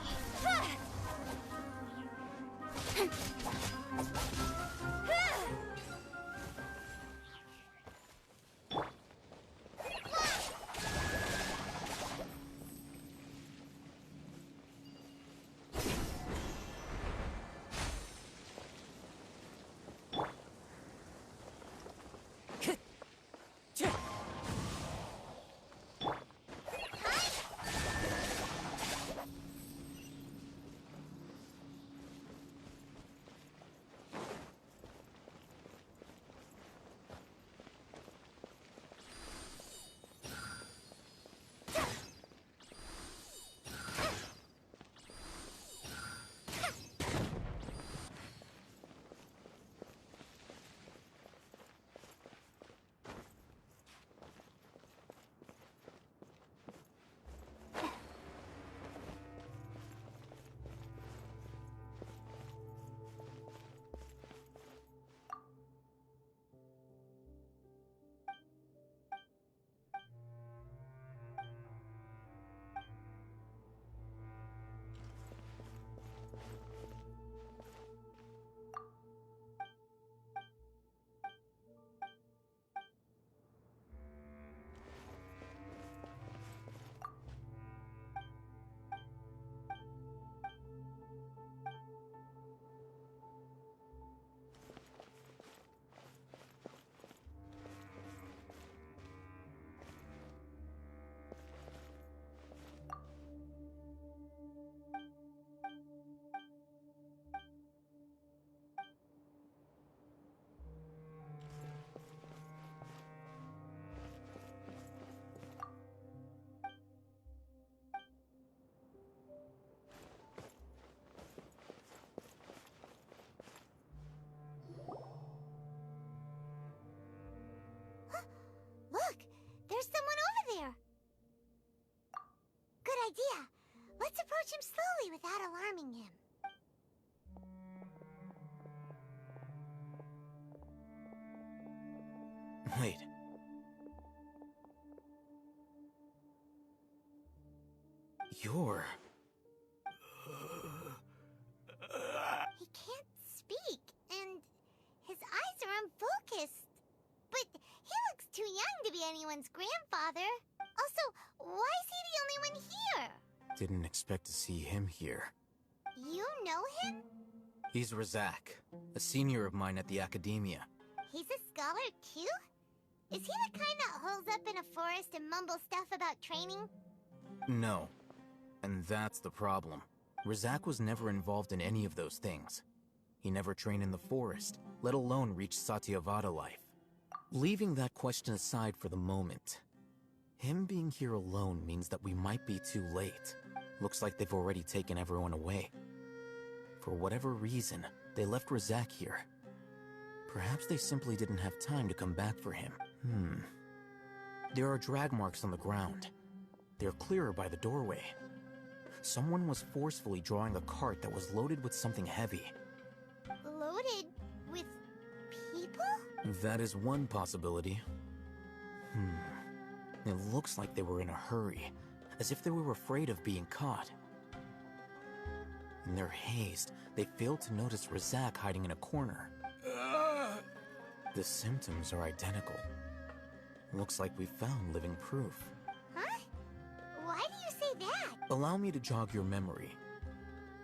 Look! There's someone over there! Good idea! Let's approach him slowly without alarming him. Wait. You're... He can't speak, and his eyes are unfocused. But be anyone's grandfather. Also, why is he the only one here? Didn't expect to see him here. You know him? He's Razak, a senior of mine at the Academia. He's a scholar too? Is he the kind that holes up in a forest and mumbles stuff about training? No. And that's the problem. Razak was never involved in any of those things. He never trained in the forest, let alone reach Satyavada life. Leaving that question aside for the moment, him being here alone means that we might be too late. Looks like they've already taken everyone away. For whatever reason, they left Razak here. Perhaps they simply didn't have time to come back for him. There are drag marks on the ground. They're clearer by the doorway. Someone was forcefully drawing a cart that was loaded with something heavy. Loaded with people? That is one possibility. It looks like they were in a hurry, as if they were afraid of being caught. In their haste, they failed to notice Razak hiding in a corner. The symptoms are identical. Looks like we found living proof. Huh? Why do you say that? Allow me to jog your memory.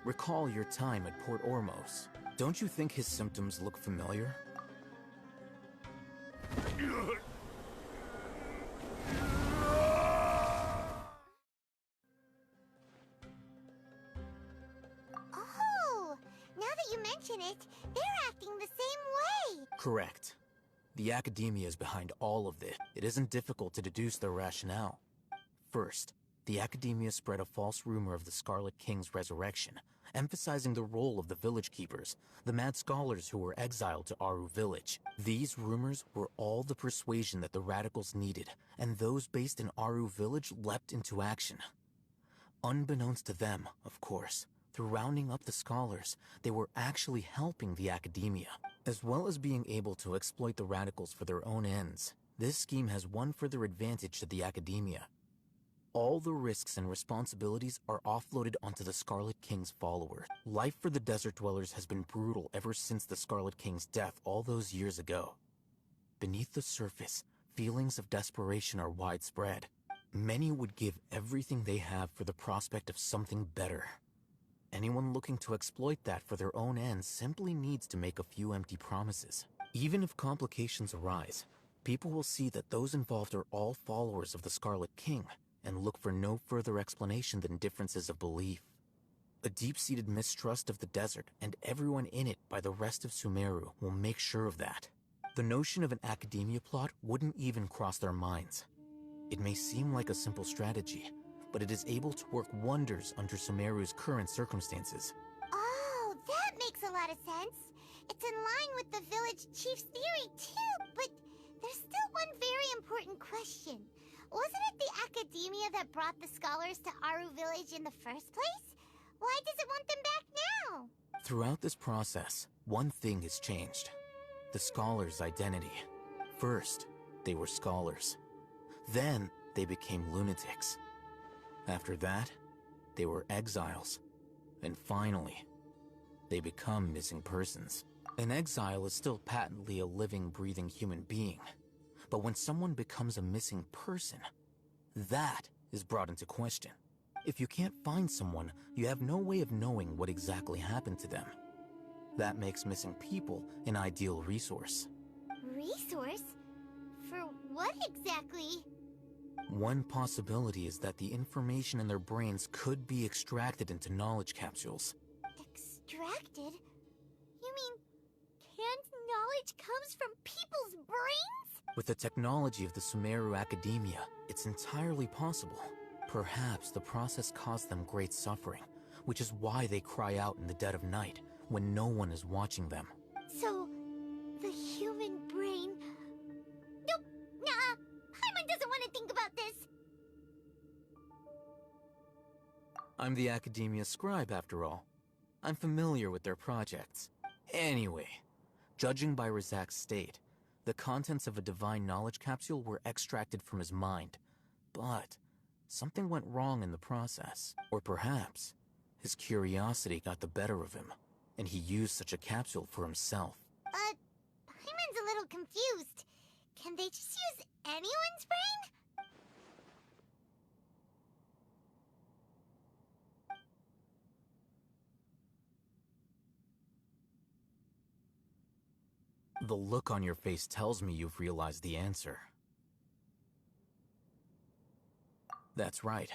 Recall your time at Port Ormos. Don't you think his symptoms look familiar? Oh, now that you mention it, they're acting the same way. Correct. The Academia is behind all of this. It isn't difficult to deduce their rationale. First, the Academia spread a false rumor of the Scarlet King's resurrection, emphasizing the role of the village keepers, the mad scholars who were exiled to Aru village. These rumors were all the persuasion that the radicals needed, and those based in Aru village leapt into action. Unbeknownst to them, of course, through rounding up the scholars, they were actually helping the Academia. As well as being able to exploit the radicals for their own ends, this scheme has one further advantage to the Academia. All the risks and responsibilities are offloaded onto the Scarlet King's followers. Life for the Desert Dwellers has been brutal ever since the Scarlet King's death all those years ago. Beneath the surface, feelings of desperation are widespread. Many would give everything they have for the prospect of something better. Anyone looking to exploit that for their own ends simply needs to make a few empty promises. Even if complications arise, people will see that those involved are all followers of the Scarlet King, and look for no further explanation than differences of belief. A deep-seated mistrust of the desert and everyone in it by the rest of Sumeru will make sure of that. The notion of an Academia plot wouldn't even cross their minds. It may seem like a simple strategy, but it is able to work wonders under Sumeru's current circumstances. Oh, that makes a lot of sense. It's in line with the village chief's theory too, but there's still one very important question. Wasn't it the Academia that brought the scholars to Aru village in the first place? Why does it want them back now? Throughout this process, one thing has changed. The scholars' identity. First, they were scholars. Then, they became lunatics. After that, they were exiles. And finally, they become missing persons. An exile is still patently a living, breathing human being. But when someone becomes a missing person, that is brought into question. If you can't find someone, you have no way of knowing what exactly happened to them. That makes missing people an ideal resource. Resource? For what exactly? One possibility is that the information in their brains could be extracted into knowledge capsules. Extracted? You mean canned knowledge comes from people's brains? With the technology of the Sumeru Academia, it's entirely possible. Perhaps the process caused them great suffering, which is why they cry out in the dead of night, when no one is watching them. So, the human brain... Nope, nah, Paimon doesn't want to think about this. I'm the Academia scribe, after all. I'm familiar with their projects. Anyway, judging by Razak's state, the contents of a divine knowledge capsule were extracted from his mind. But something went wrong in the process. Or perhaps his curiosity got the better of him, and he used such a capsule for himself. Paimon's a little confused. Can they just use anyone's brain? The look on your face tells me you've realized the answer. That's right.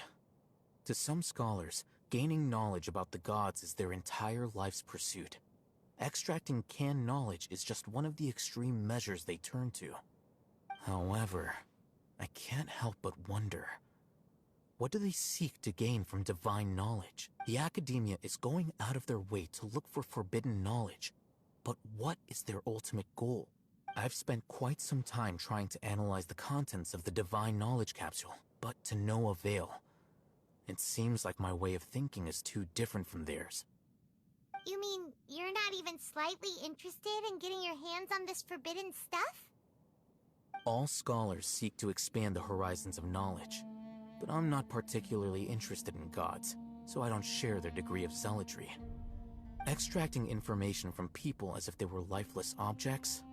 To some scholars, gaining knowledge about the gods is their entire life's pursuit. Extracting canned knowledge is just one of the extreme measures they turn to. However, I can't help but wonder, what do they seek to gain from divine knowledge? The academia is going out of their way to look for forbidden knowledge. But what is their ultimate goal? I've spent quite some time trying to analyze the contents of the divine knowledge capsule, but to no avail. It seems like my way of thinking is too different from theirs. You mean you're not even slightly interested in getting your hands on this forbidden stuff? All scholars seek to expand the horizons of knowledge, but I'm not particularly interested in gods, so I don't share their degree of zealotry. Extracting information from people as if they were lifeless objects?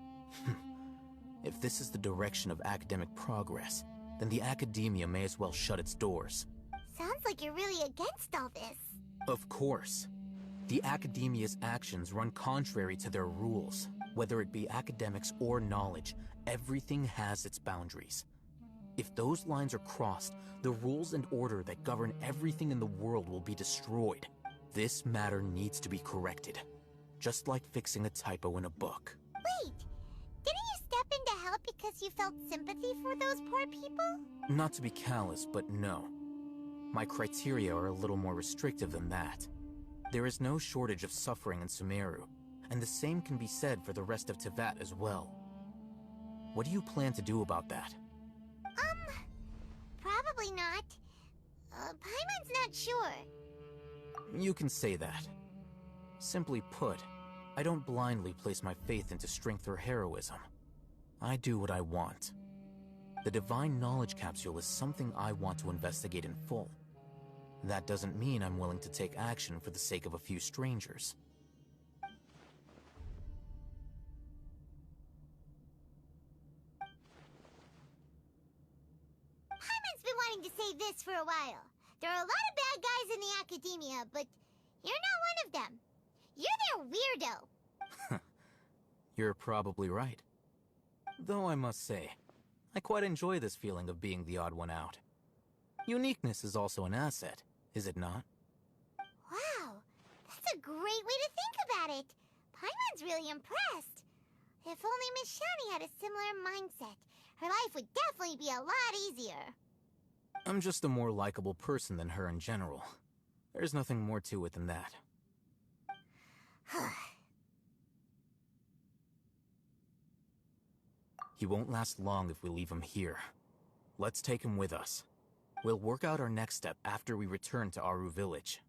If this is the direction of academic progress, then the academia may as well shut its doors. Sounds like you're really against all this. Of course. The academia's actions run contrary to their rules. Whether it be academics or knowledge, everything has its boundaries. If those lines are crossed, the rules and order that govern everything in the world will be destroyed. This matter needs to be corrected, just like fixing a typo in a book. Wait, didn't you step in to help because you felt sympathy for those poor people? Not to be callous, but no. My criteria are a little more restrictive than that. There is no shortage of suffering in Sumeru, and the same can be said for the rest of Teyvat as well. What do you plan to do about that? Probably not. Paimon's not sure. You can say that. Simply put, I don't blindly place my faith into strength or heroism. I do what I want. The divine knowledge capsule is something I want to investigate in full. That doesn't mean I'm willing to take action for the sake of a few strangers. Paimon's been wanting to say this for a while. There are a lot of bad guys in the academia, but you're not one of them. You're their weirdo. You're probably right. Though I must say, I quite enjoy this feeling of being the odd one out. Uniqueness is also an asset, is it not? Wow, that's a great way to think about it. Paimon's really impressed. If only Miss Shani had a similar mindset, her life would definitely be a lot easier. I'm just a more likable person than her in general. There's nothing more to it than that. He won't last long if we leave him here. Let's take him with us. We'll work out our next step after we return to Aru Village.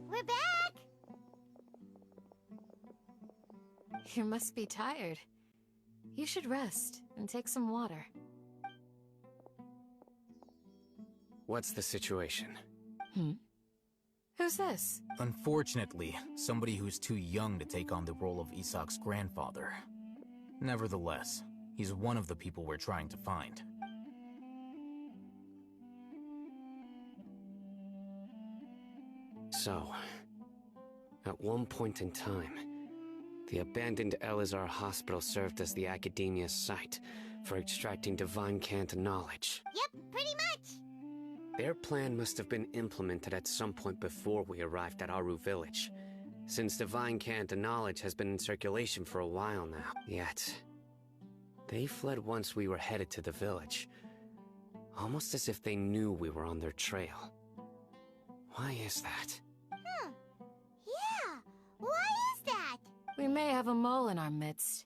We're back! You must be tired. You should rest and take some water. What's the situation? Who's this? Unfortunately, somebody who's too young to take on the role of Isak's grandfather. Nevertheless, he's one of the people we're trying to find. So, at one point in time, the abandoned Elazar Hospital served as the Academia's site for extracting Divine Cant knowledge. Yep, pretty much! Their plan must have been implemented at some point before we arrived at Aru Village, since Divine Cant knowledge has been in circulation for a while now. Yet, they fled once we were headed to the village, almost as if they knew we were on their trail. Why is that? Yeah, why is that? We may have a mole in our midst.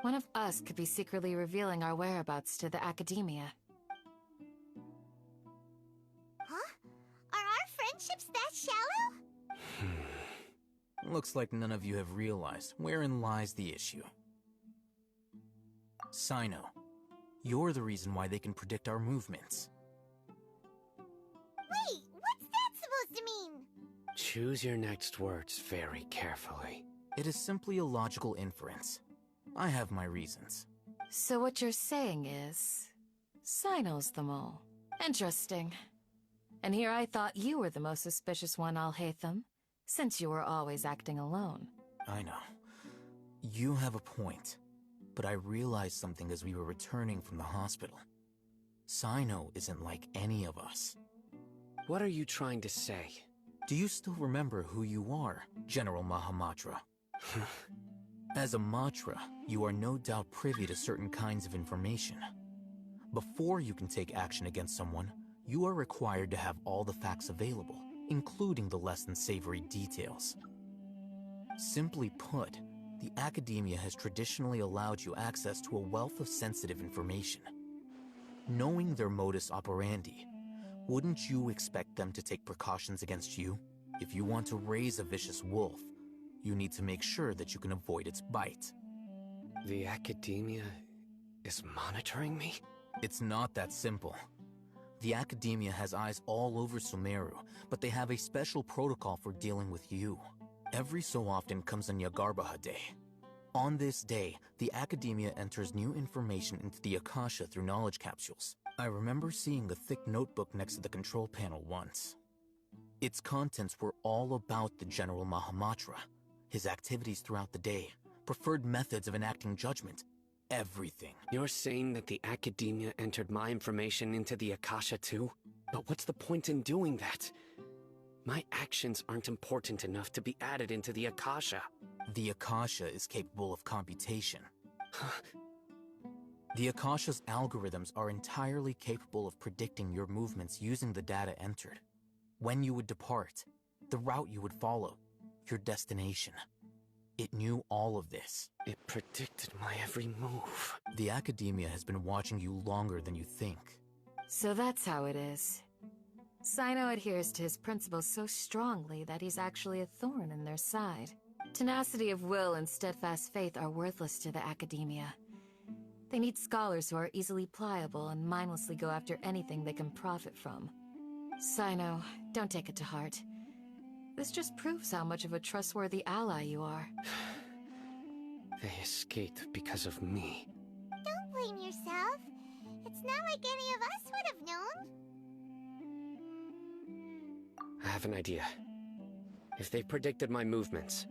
One of us could be secretly revealing our whereabouts to the Academia. Huh? Are our friendships that shallow? Looks like none of you have realized wherein lies the issue. Sino, you're the reason why they can predict our movements. Wait, what's that supposed to mean? Choose your next words very carefully. It is simply a logical inference. I have my reasons. So what you're saying is... Sino's the mole. Interesting. And here I thought you were the most suspicious one, Alhaitham, since you were always acting alone. I know. You have a point. But I realized something as we were returning from the hospital. Sino isn't like any of us. What are you trying to say? Do you still remember who you are, General Mahamatra? As a Matra, you are no doubt privy to certain kinds of information. Before you can take action against someone, you are required to have all the facts available, including the less than savory details. Simply put, the Academia has traditionally allowed you access to a wealth of sensitive information. Knowing their modus operandi, wouldn't you expect them to take precautions against you? If you want to raise a vicious wolf, you need to make sure that you can avoid its bite. The Academia is monitoring me? It's not that simple. The Academia has eyes all over Sumeru, but they have a special protocol for dealing with you. Every so often comes a Nyagarbaha Day. On this day, the Academia enters new information into the Akasha through knowledge capsules. I remember seeing a thick notebook next to the control panel once. Its contents were all about the General Mahamatra, his activities throughout the day, preferred methods of enacting judgment, everything. You're saying that the Academia entered my information into the Akasha too? But what's the point in doing that? My actions aren't important enough to be added into the Akasha. The Akasha is capable of computation. The Akasha's algorithms are entirely capable of predicting your movements using the data entered. When you would depart, the route you would follow, your destination. It knew all of this. It predicted my every move. The Academia has been watching you longer than you think. So that's how it is. Sino adheres to his principles so strongly that he's actually a thorn in their side. Tenacity of will and steadfast faith are worthless to the Academia. They need scholars who are easily pliable and mindlessly go after anything they can profit from. Sino, don't take it to heart. This just proves how much of a trustworthy ally you are. They escaped because of me. Don't blame yourself. It's not like any of us would have known. I have an idea. If they predicted my movements,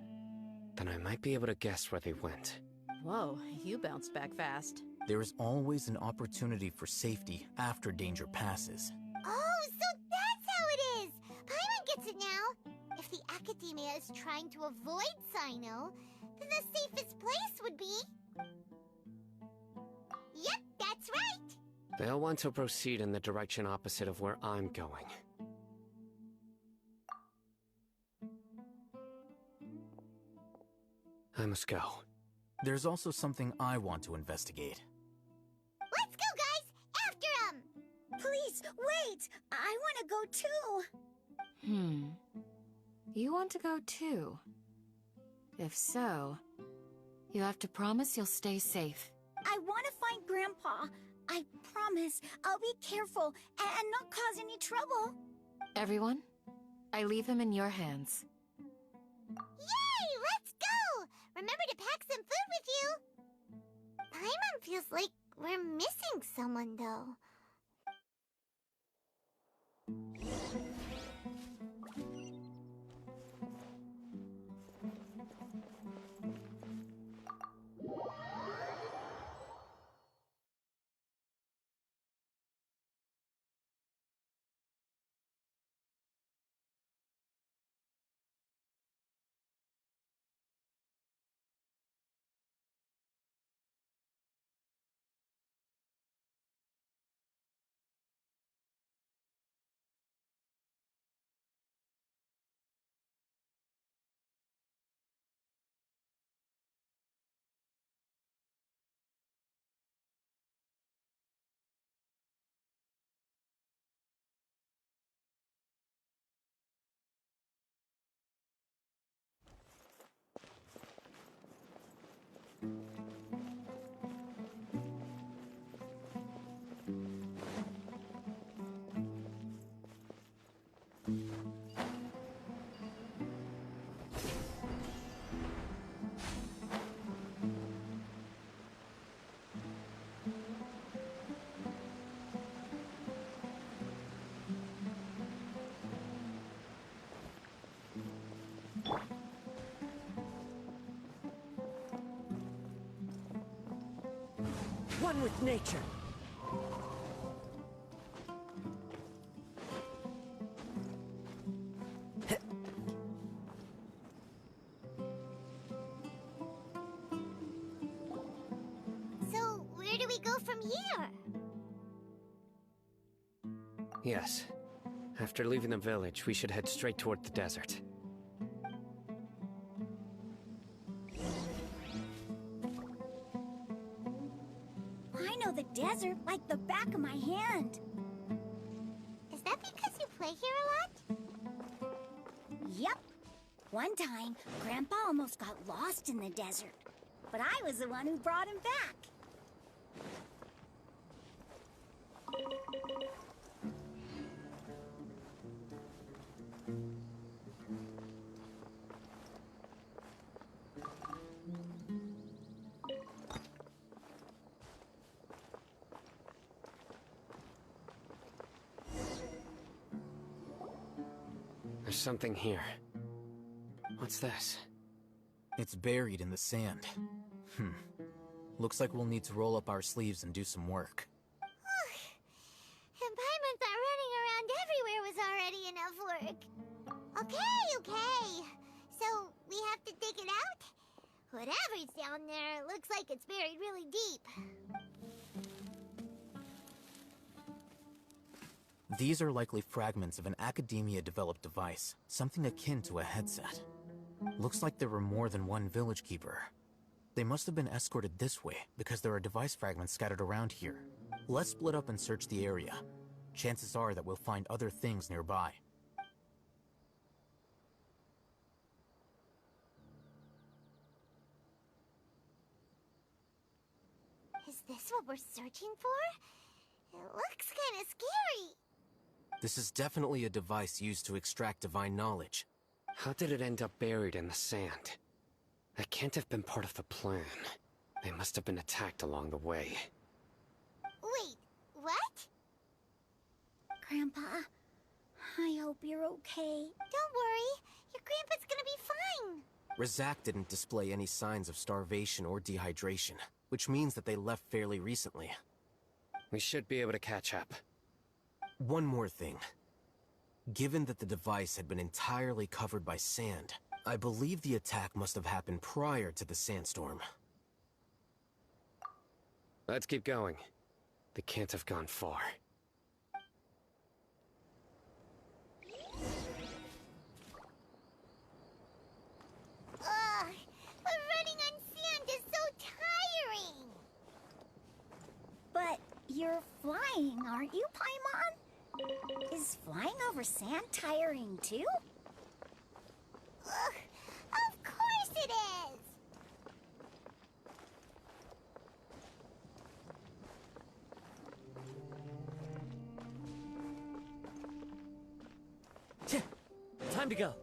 then I might be able to guess where they went. Whoa, you bounced back fast. There is always an opportunity for safety after danger passes. Oh, so that's how it is! Paimon gets it now! If the Academia is trying to avoid Sino, then the safest place would be... Yep, that's right! They'll want to proceed in the direction opposite of where I'm going. I must go. There's also something I want to investigate. Let's go, guys! After him! Please, wait! go too. You want to go too? If so, you have to promise you'll stay safe. I want to find Grandpa. I promise I'll be careful and not cause any trouble. Everyone, I leave him in your hands. Yay! Let's go! Remember to pack some food with you. Paimon feels like we're missing someone, though. One with nature. So, where do we go from here? Yes. After leaving the village, we should head straight toward the desert. I know the desert like the back of my hand. Is that because you play here a lot? Yep. One time, Grandpa almost got lost in the desert. But I was the one who brought him back. There's something here. What's this? It's buried in the sand. Looks like we'll need to roll up our sleeves and do some work. And Paimon thought running around everywhere was already enough work. Okay. So, we have to dig it out? Whatever's down there, looks like it's buried really deep. These are likely fragments of an Academia-developed device, something akin to a headset. Looks like there were more than one village keeper. They must have been escorted this way because there are device fragments scattered around here. Let's split up and search the area. Chances are that we'll find other things nearby. Is this what we're searching for? It looks kind of scary. This is definitely a device used to extract divine knowledge. How did it end up buried in the sand? That can't have been part of the plan. They must have been attacked along the way. Wait, what? Grandpa, I hope you're okay. Don't worry, your grandpa's gonna be fine. Razak didn't display any signs of starvation or dehydration, which means that they left fairly recently. We should be able to catch up. One more thing. Given that the device had been entirely covered by sand, I believe the attack must have happened prior to the sandstorm. Let's keep going. They can't have gone far. Ugh, but running on sand is so tiring. But you're flying, aren't you, Paimon? Is Is flying over sand tiring too? Ugh, of course it is! Time to go.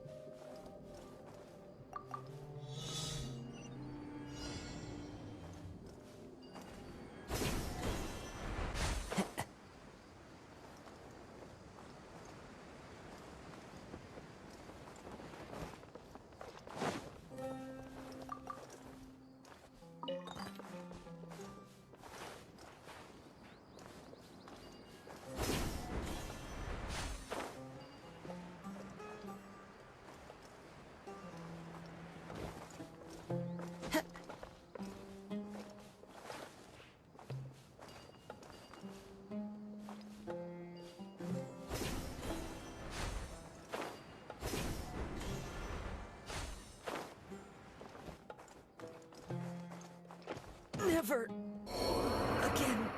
Never again.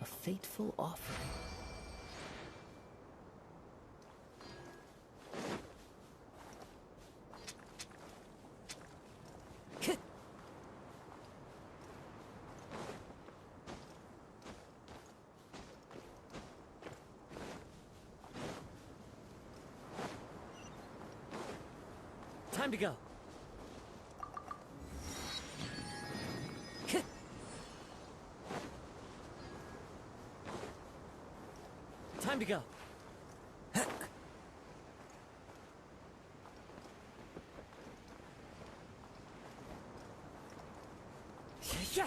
A fateful offering. Time to go. Time to go. Yeah.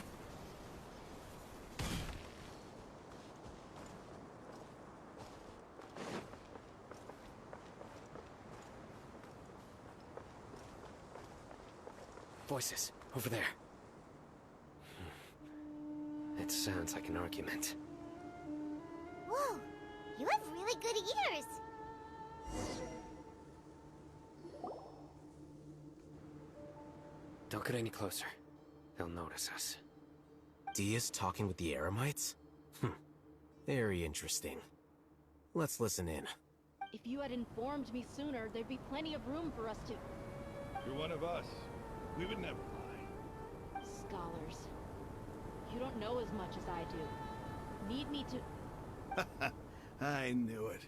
Voices, over there. It sounds like an argument. Whoa, you have really good ears. Don't get any closer. They'll notice us. Dia's talking with the Eremites? Very interesting. Let's listen in. If you had informed me sooner, there'd be plenty of room for us to... You're one of us. We would never lie. Scholars. You don't know as much as I do. Need me to... I knew it.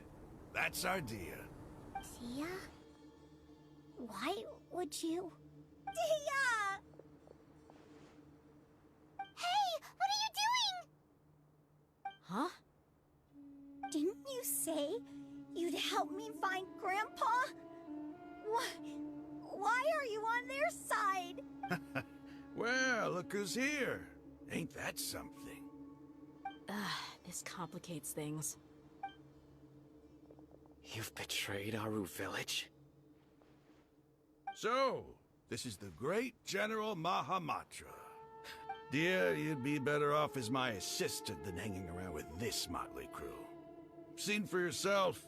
That's our Dia. Dia? Why would you... Dia! Hey, what are you doing? Huh? Didn't you say you'd help me find Grandpa? Why are you on their side? Well, look who's here. Ain't that something? This complicates things. You've betrayed Aru Village? So, this is the great General Mahamatra. Dear, you'd be better off as my assistant than hanging around with this motley crew. Seen for yourself.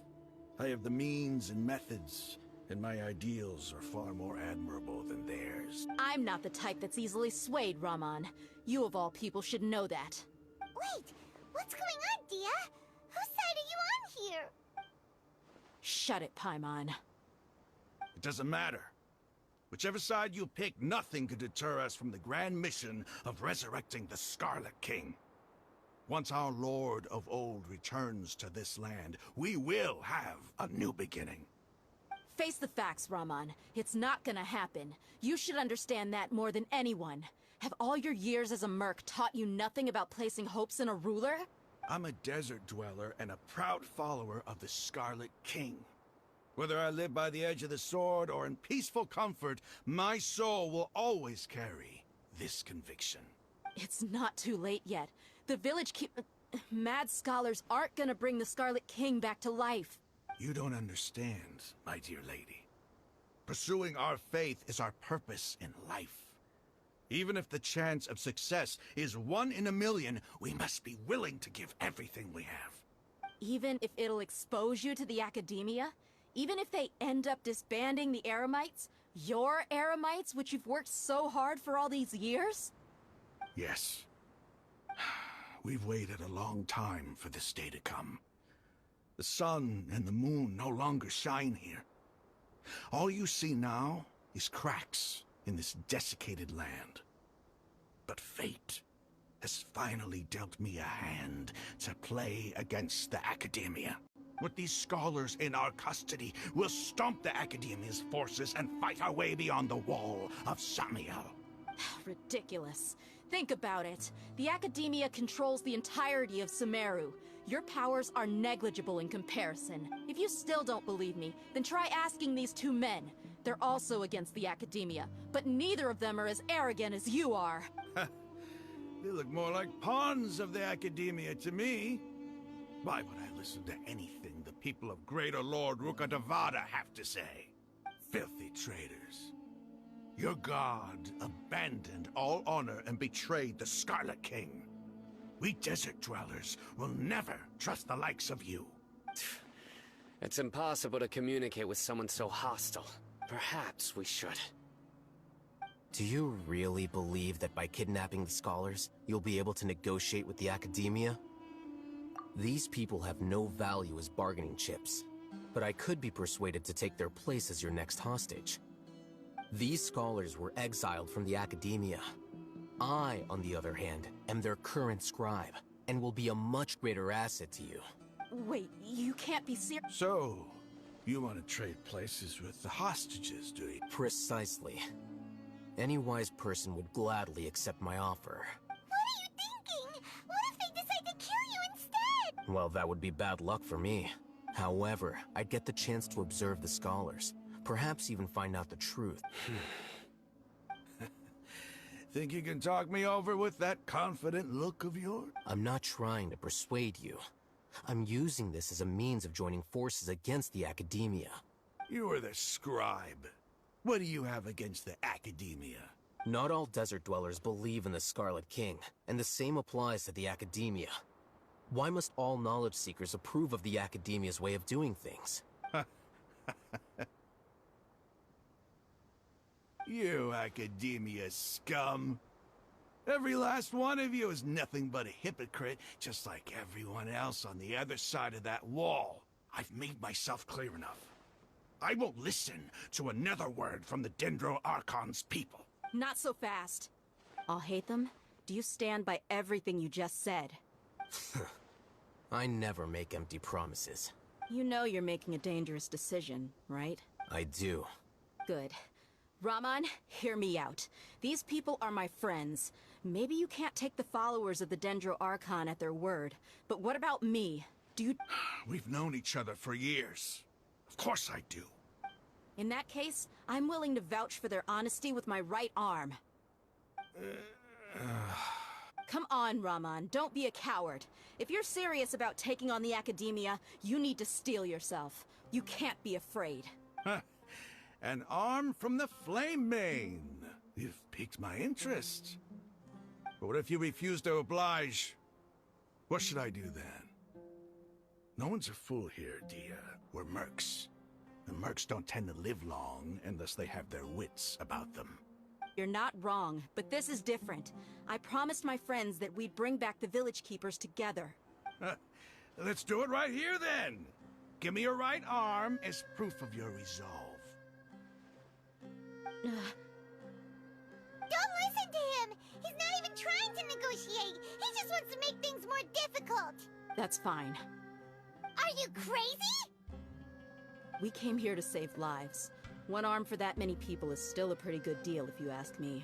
I have the means and methods, and my ideals are far more admirable than theirs. I'm not the type that's easily swayed, Raman. You of all people should know that. Wait, what's going on, Dia? Whose side are you on here? Shut it, Paimon. It doesn't matter. Whichever side you pick, nothing could deter us from the grand mission of resurrecting the Scarlet King. Once our Lord of Old returns to this land, we will have a new beginning. Face the facts, Raman. It's not gonna happen. You should understand that more than anyone. Have all your years as a merc taught you nothing about placing hopes in a ruler? I'm a desert dweller and a proud follower of the Scarlet King. Whether I live by the edge of the sword or in peaceful comfort, my soul will always carry this conviction. It's not too late yet. The village mad scholars aren't gonna bring the Scarlet King back to life. You don't understand, my dear lady. Pursuing our faith is our purpose in life. Even if the chance of success is 1 in a million, we must be willing to give everything we have. Even if it'll expose you to the academia? Even if they end up disbanding the Eremites? Your Eremites, which you've worked so hard for all these years? Yes. We've waited a long time for this day to come. The sun and the moon no longer shine here. All you see now is cracks in this desiccated land. But fate has finally dealt me a hand to play against the academia. With these scholars in our custody, we'll stomp the academia's forces and fight our way beyond the wall of Samiel. Ridiculous. Think about it. The academia controls the entirety of Sumeru. Your powers are negligible in comparison. If you still don't believe me, then try asking these 2 men. They're also against the academia, but neither of them are as arrogant as you are. They look more like pawns of the academia to me. Why would I listen to anything the people of Greater Lord Rukkhadevada have to say? Filthy traitors. Your god abandoned all honor and betrayed the Scarlet King. We desert dwellers will never trust the likes of you. It's impossible to communicate with someone so hostile. Perhaps we should. Do you really believe that by kidnapping the scholars, you'll be able to negotiate with the academia? These people have no value as bargaining chips, but I could be persuaded to take their place as your next hostage. These scholars were exiled from the academia. I, on the other hand, am their current scribe, and will be a much greater asset to you. Wait, you can't be serious. So, you want to trade places with the hostages, do you? Precisely. Any wise person would gladly accept my offer. What are you thinking? What if they decide to kill you instead? Well, that would be bad luck for me. However, I'd get the chance to observe the scholars. Perhaps even find out the truth. Think you can talk me over with that confident look of yours? I'm not trying to persuade you. I'm using this as a means of joining forces against the academia. You are the scribe. What do you have against the academia? Not all desert dwellers believe in the Scarlet King, and the same applies to the academia. Why must all knowledge seekers approve of the academia's way of doing things? You academia scum. Every last one of you is nothing but a hypocrite, just like everyone else on the other side of that wall. I've made myself clear enough. I won't listen to another word from the Dendro Archon's people. Not so fast. I'll hate them. Do you stand by everything you just said? I never make empty promises. You know you're making a dangerous decision, right? I do. Good. Raman, hear me out. These people are my friends. Maybe you can't take the followers of the Dendro Archon at their word, but what about me? Do you... We've known each other for years. Of course I do. In that case, I'm willing to vouch for their honesty with my right arm. Come on, Raman, don't be a coward. If you're serious about taking on the academia, you need to steel yourself. You can't be afraid. An arm from the Flame Mane. You've piqued my interest. But what if you refuse to oblige? What should I do then? No one's a fool here, Dia. We're mercs. And mercs don't tend to live long unless they have their wits about them. You're not wrong, but this is different. I promised my friends that we'd bring back the village keepers together. Let's do it right here then. Give me your right arm as proof of your resolve. Don't listen to him! He's not even trying to negotiate! He just wants to make things more difficult! That's fine. Are you crazy? We came here to save lives. One arm for that many people is still a pretty good deal, if you ask me.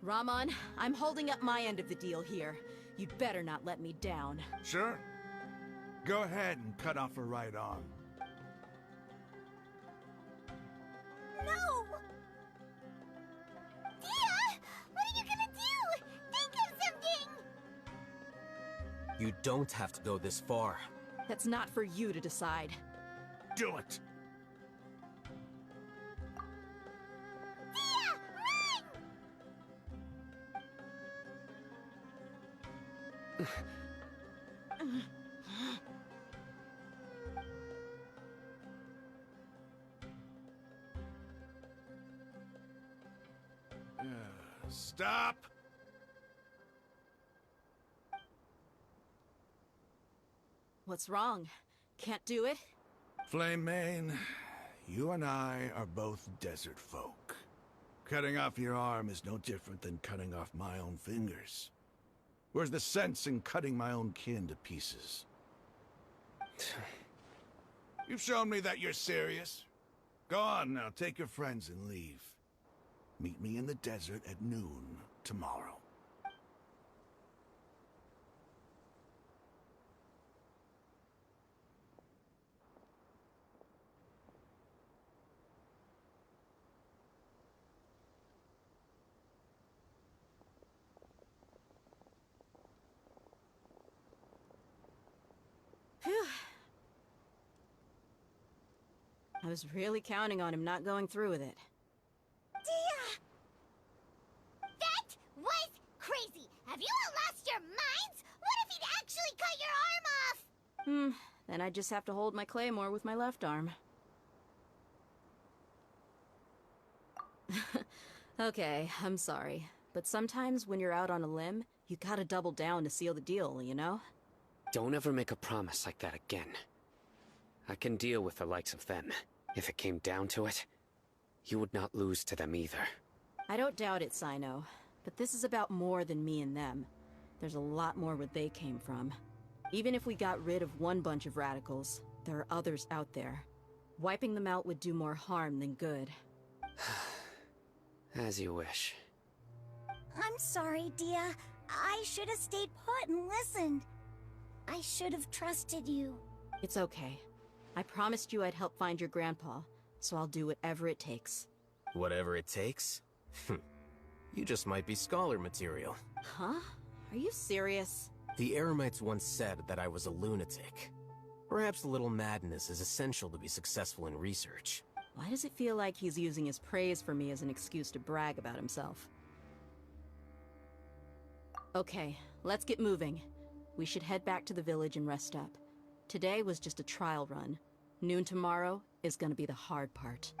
Ramon, I'm holding up my end of the deal here. You'd better not let me down. Sure. Go ahead and cut off her right arm. No! Dia! What are you gonna do? Think of something! You don't have to go this far. That's not for you to decide. Do it! Dia! Run! Stop! What's wrong? Can't do it? Flame Mane, you and I are both desert folk. Cutting off your arm is no different than cutting off my own fingers. Where's the sense in cutting my own kin to pieces? You've shown me that you're serious. Go on now, take your friends and leave. Meet me in the desert at noon tomorrow. I was really counting on him not going through with it. Dia! That was crazy! Have you all lost your minds? What if he'd actually cut your arm off? Then I just have to hold my claymore with my left arm. Okay, I'm sorry. But sometimes when you're out on a limb, you gotta double down to seal the deal, you know? Don't ever make a promise like that again. I can deal with the likes of them. If it came down to it, you would not lose to them either. I don't doubt it, Sino. But this is about more than me and them. There's a lot more where they came from. Even if we got rid of one bunch of radicals, there are others out there. Wiping them out would do more harm than good. As you wish. I'm sorry, Dia. I should have stayed put and listened. I should have trusted you. It's okay. I promised you I'd help find your grandpa, so I'll do whatever it takes. Whatever it takes? You just might be scholar material. Huh? Are you serious? The Eremites once said that I was a lunatic. Perhaps a little madness is essential to be successful in research. Why does it feel like he's using his praise for me as an excuse to brag about himself? Okay, let's get moving. We should head back to the village and rest up. Today was just a trial run. Noon tomorrow is gonna be the hard part.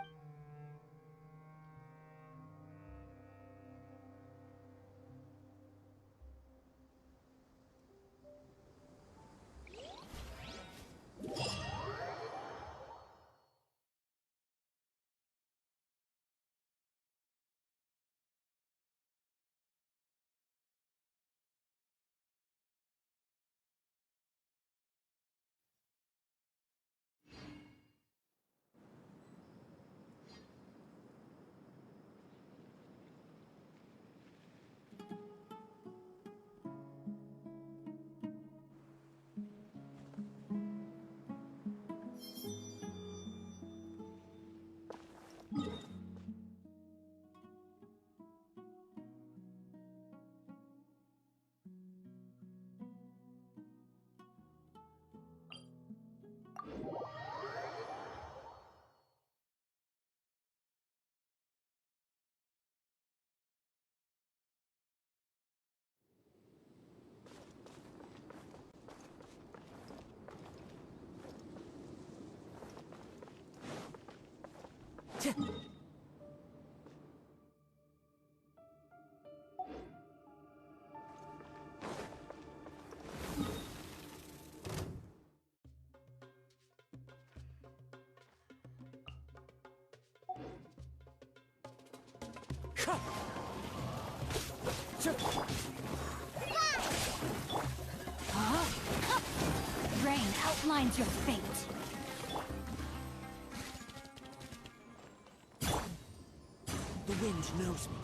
Rain outlines your fate. The wind knows me.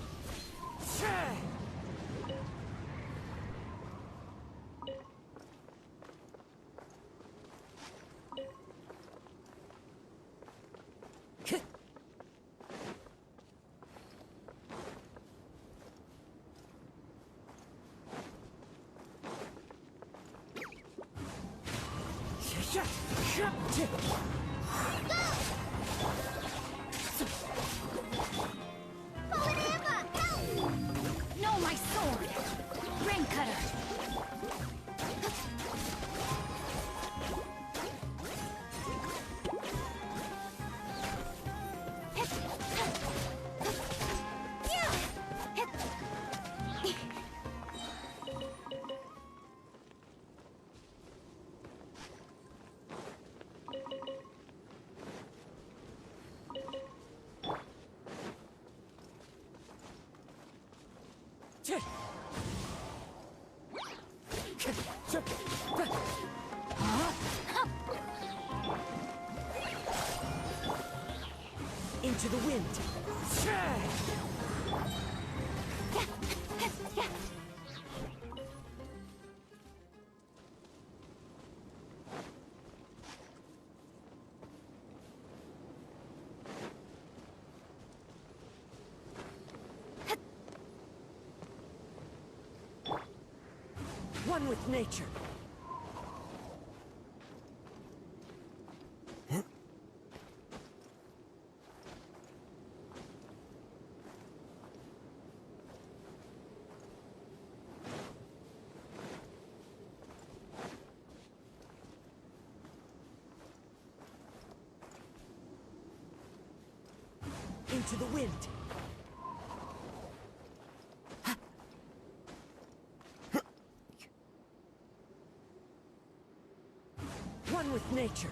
No, my sword! Rain cutter! Into the wind. One with nature. Into the wind. One with nature.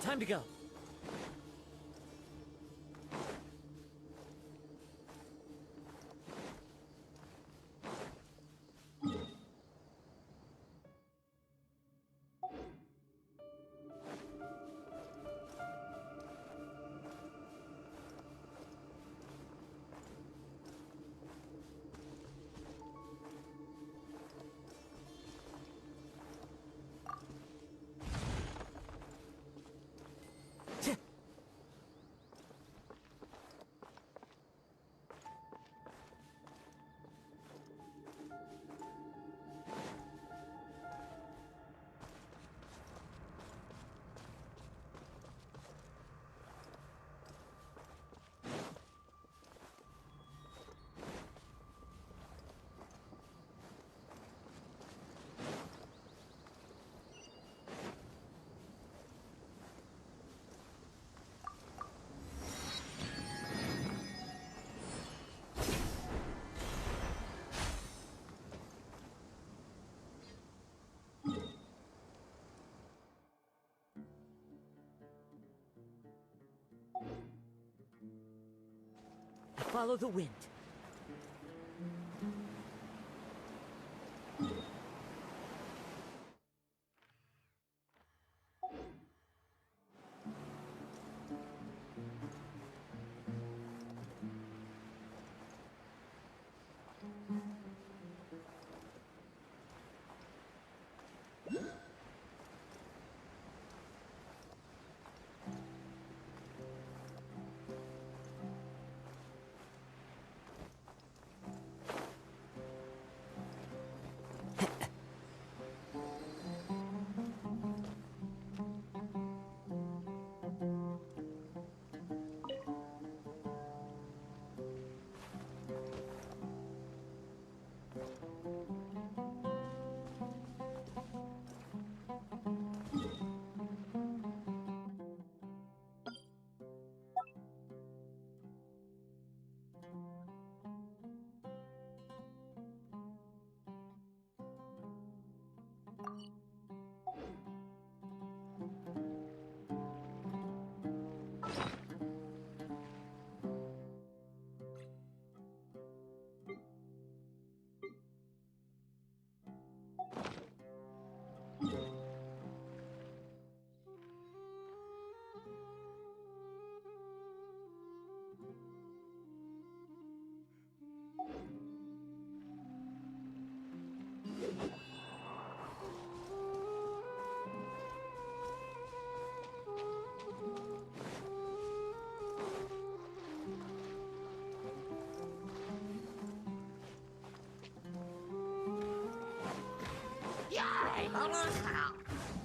Time to go. Follow the wind.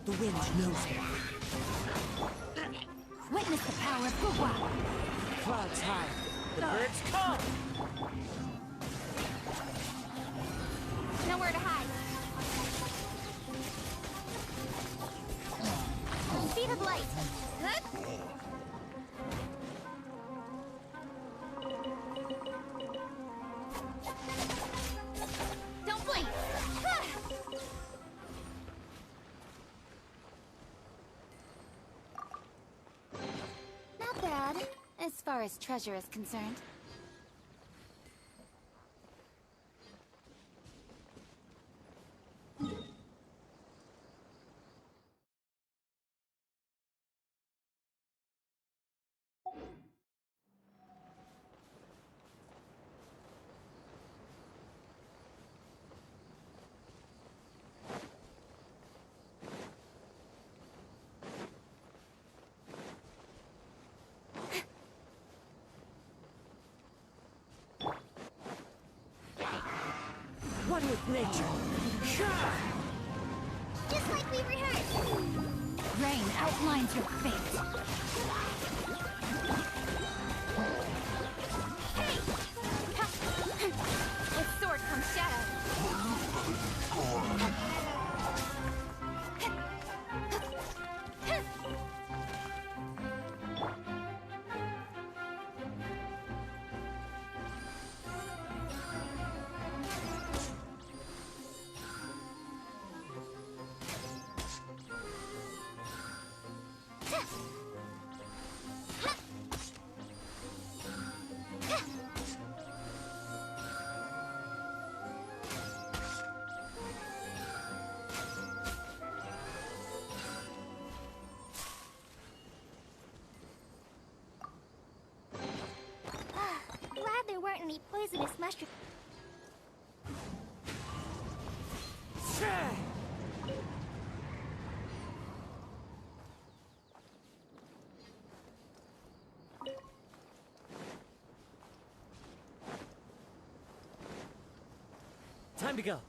The wind knows him. Witness the power of Gugwa. Clouds high. The birds come! Nowhere to hide. Speed of light. Huh? Don't blink. Not bad, as far as treasure is concerned. One with nature. Just like we rehearsed. Rain outlines your fate. Hey! With sword comes shadow. Glad there weren't any poisonous mushrooms. Time to go.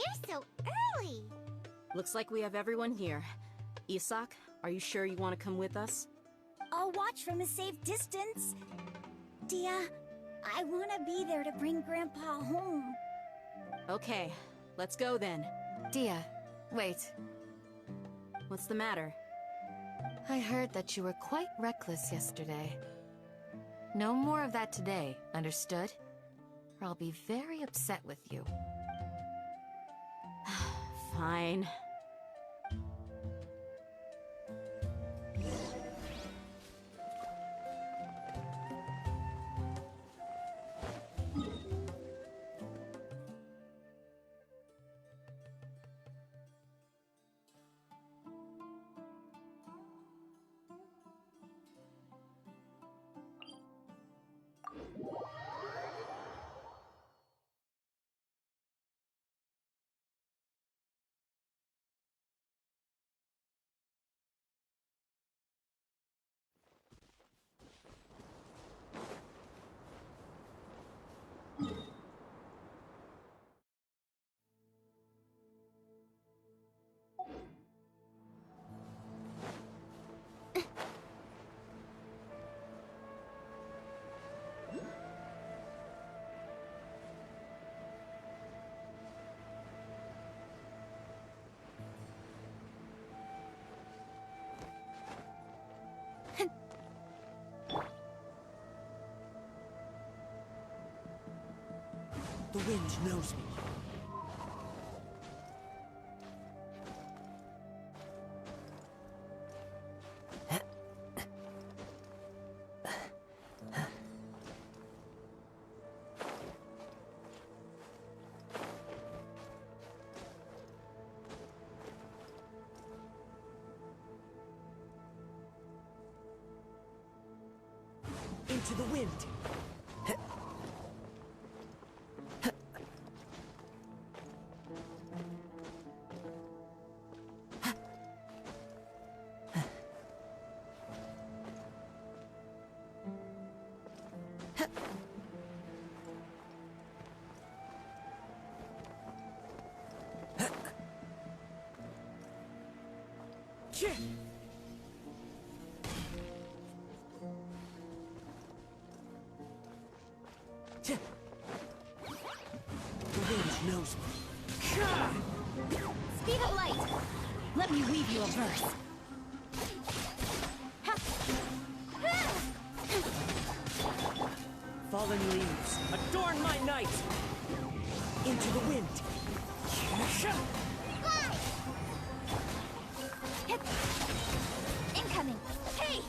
here so early? Looks like we have everyone here. Isak, are you sure you want to come with us? I'll watch from a safe distance. Dia, I want to be there to bring Grandpa home. Okay, let's go then. Dia, wait. What's the matter? I heard that you were quite reckless yesterday. No more of that today, understood? Or I'll be very upset with you. Fine. The wind knows me. Into the wind. The wind knows me. Speed of light! Let me weave you a verse. Fallen leaves, adorn my night! Into the wind. Incoming! Hey!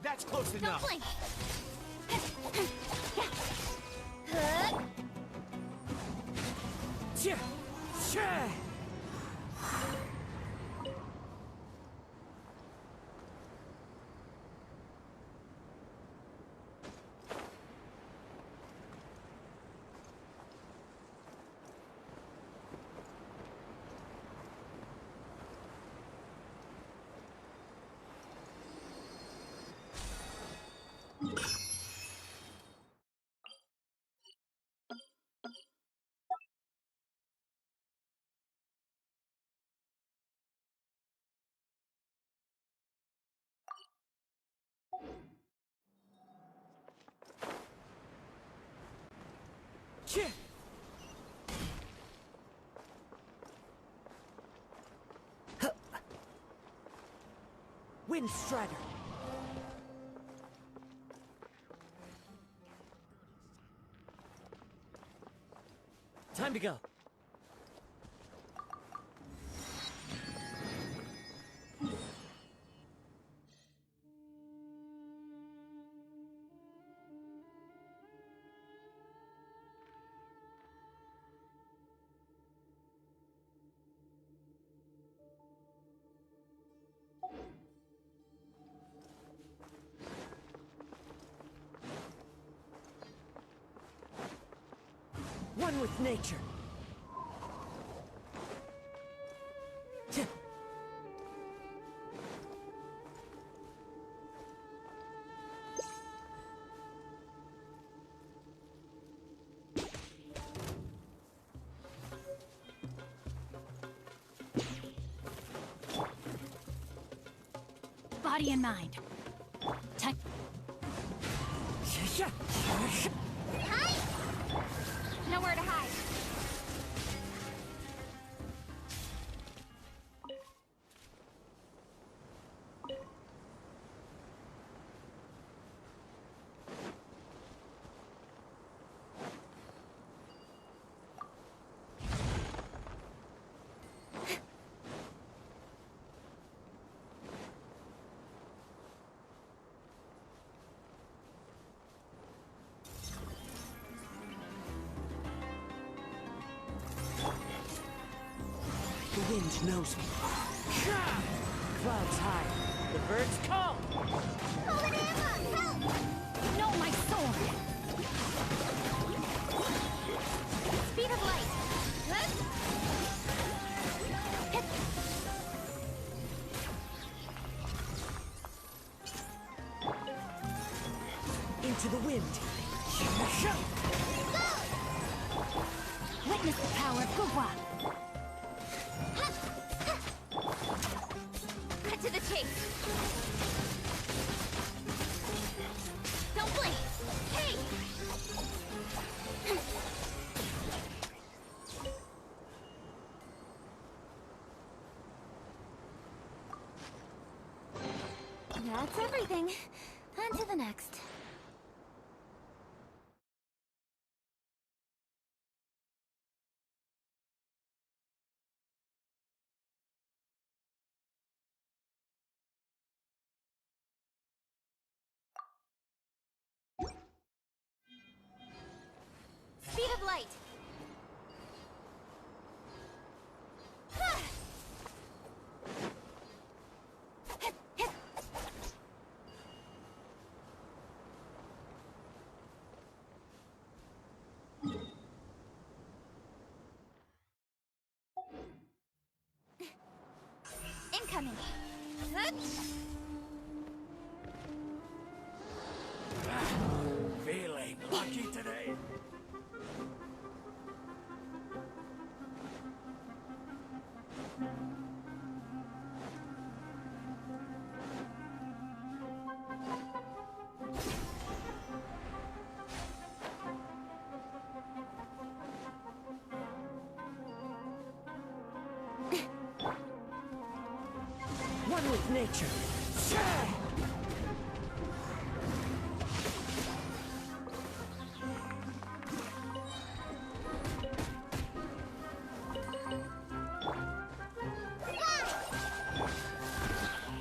That's close enough. Don't blink! Wind Strider. Time to go. One with nature. Body and mind. Time. Hide! Nowhere to hide. The wind knows me. Clouds high. The birds call. Fallen Emma, help! No, my sword! Speed of light. Into the wind. Witness the power of Gugwa! Cut to the chase. Don't blink. Hey! That's everything. On to the next. Speed of light. Incoming! Feeling lucky today. One with nature.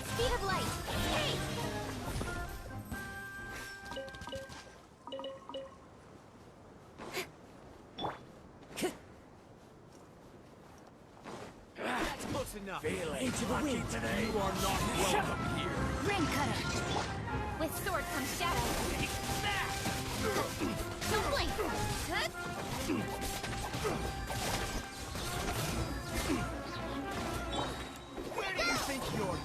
Speed of light. Hey! That's close enough. Feeling Into the lucky wind. today. You are not welcome here. Ring cutter! With sword comes shadow. Don't blink. Where do you think you're going?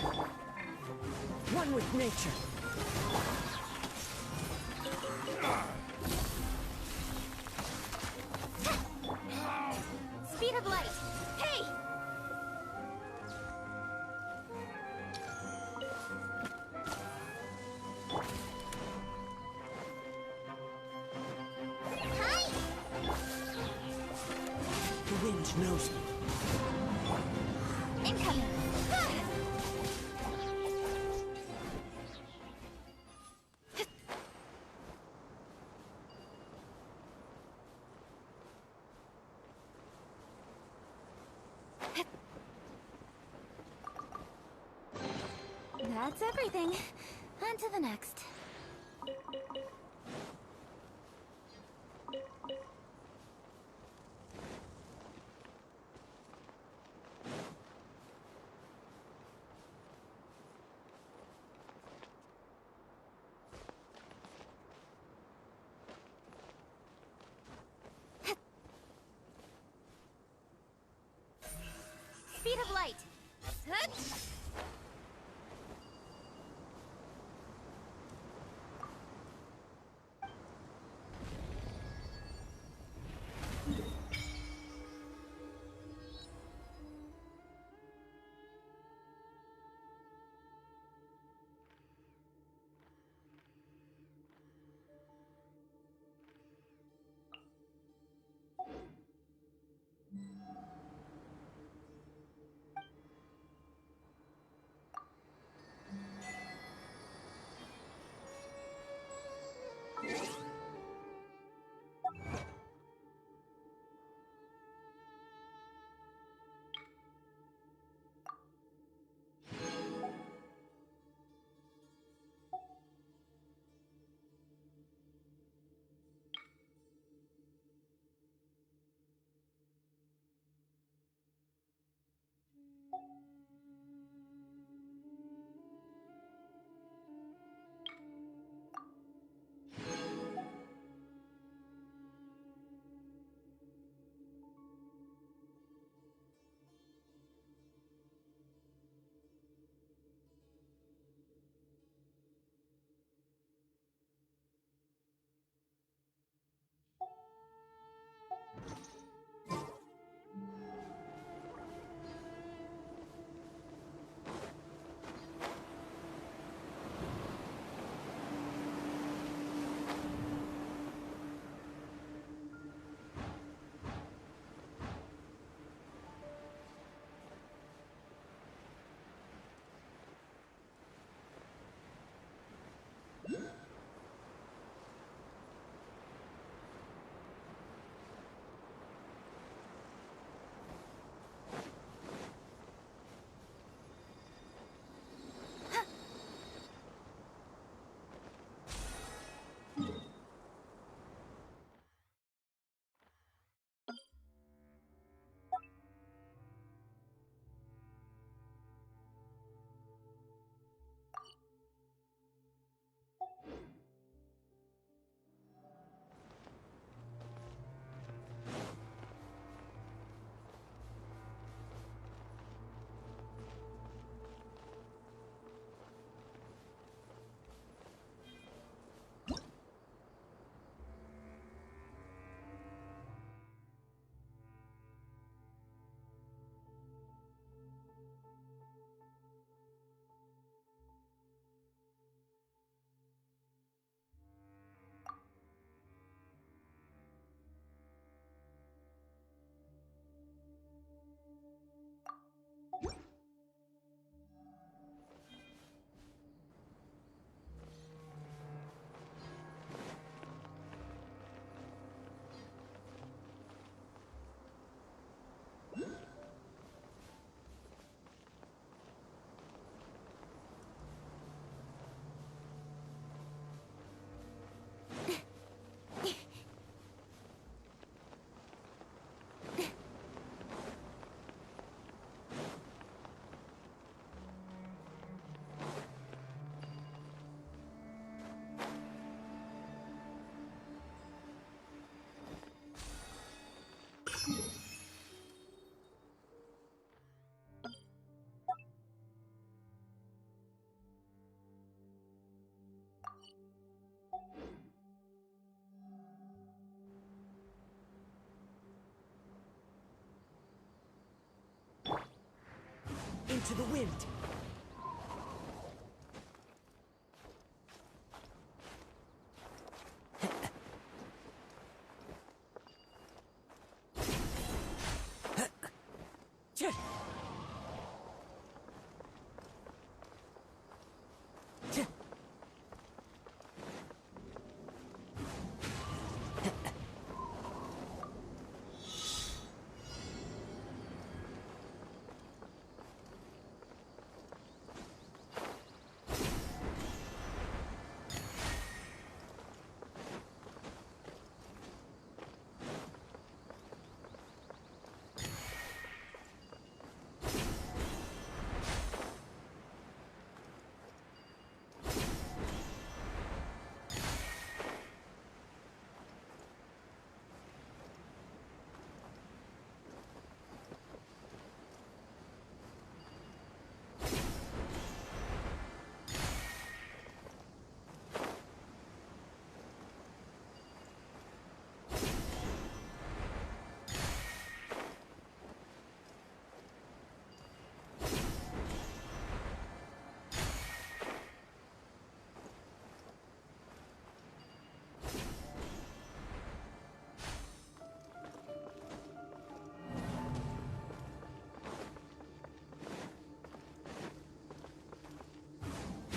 One with nature. That's everything. On to the next. Speed of light. Into the wind.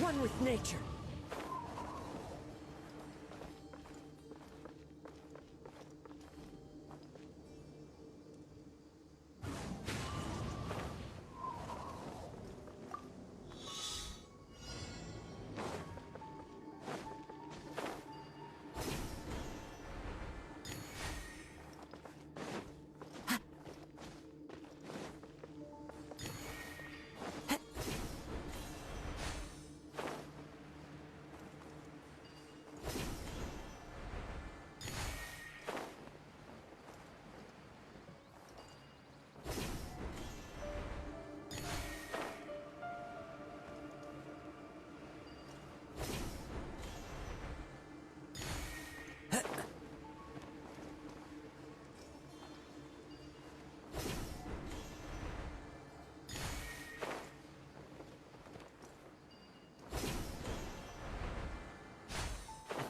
One with nature.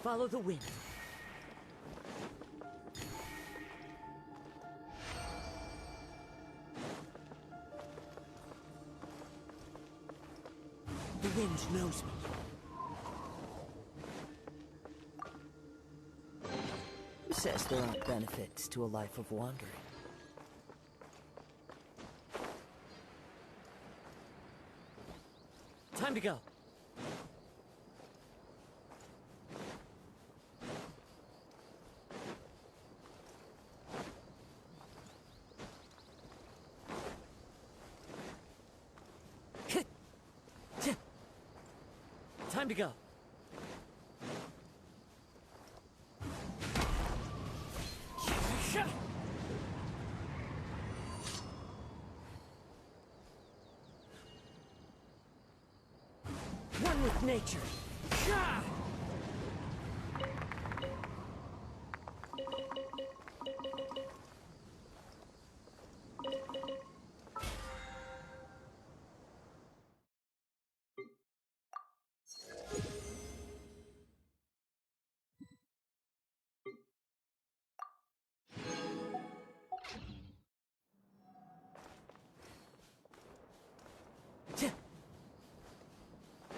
Follow the wind. The wind knows me. Who says there aren't benefits to a life of wandering? Time to go. Time to go. One with nature.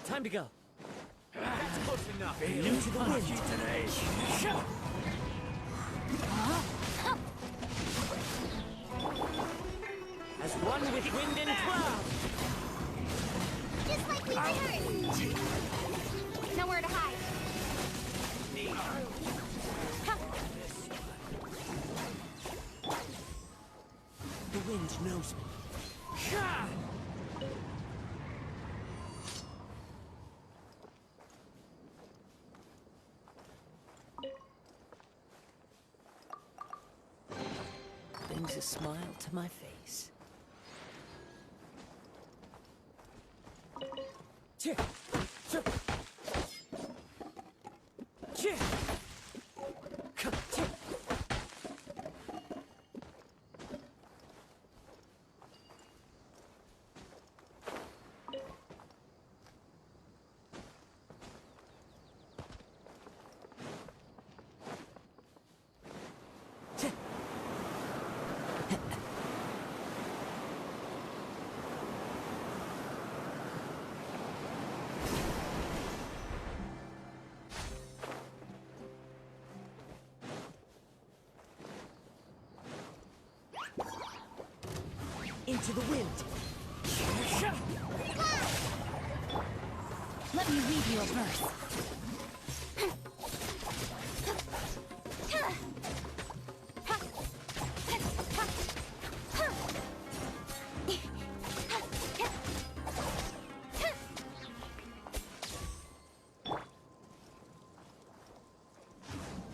Time to go. That's close enough. Into the wind. Today. As one with wind and cloud. Just like we rehearsed. Nowhere to hide. The wind knows me. Brings a smile to my face. Into the wind. Let me read your verse.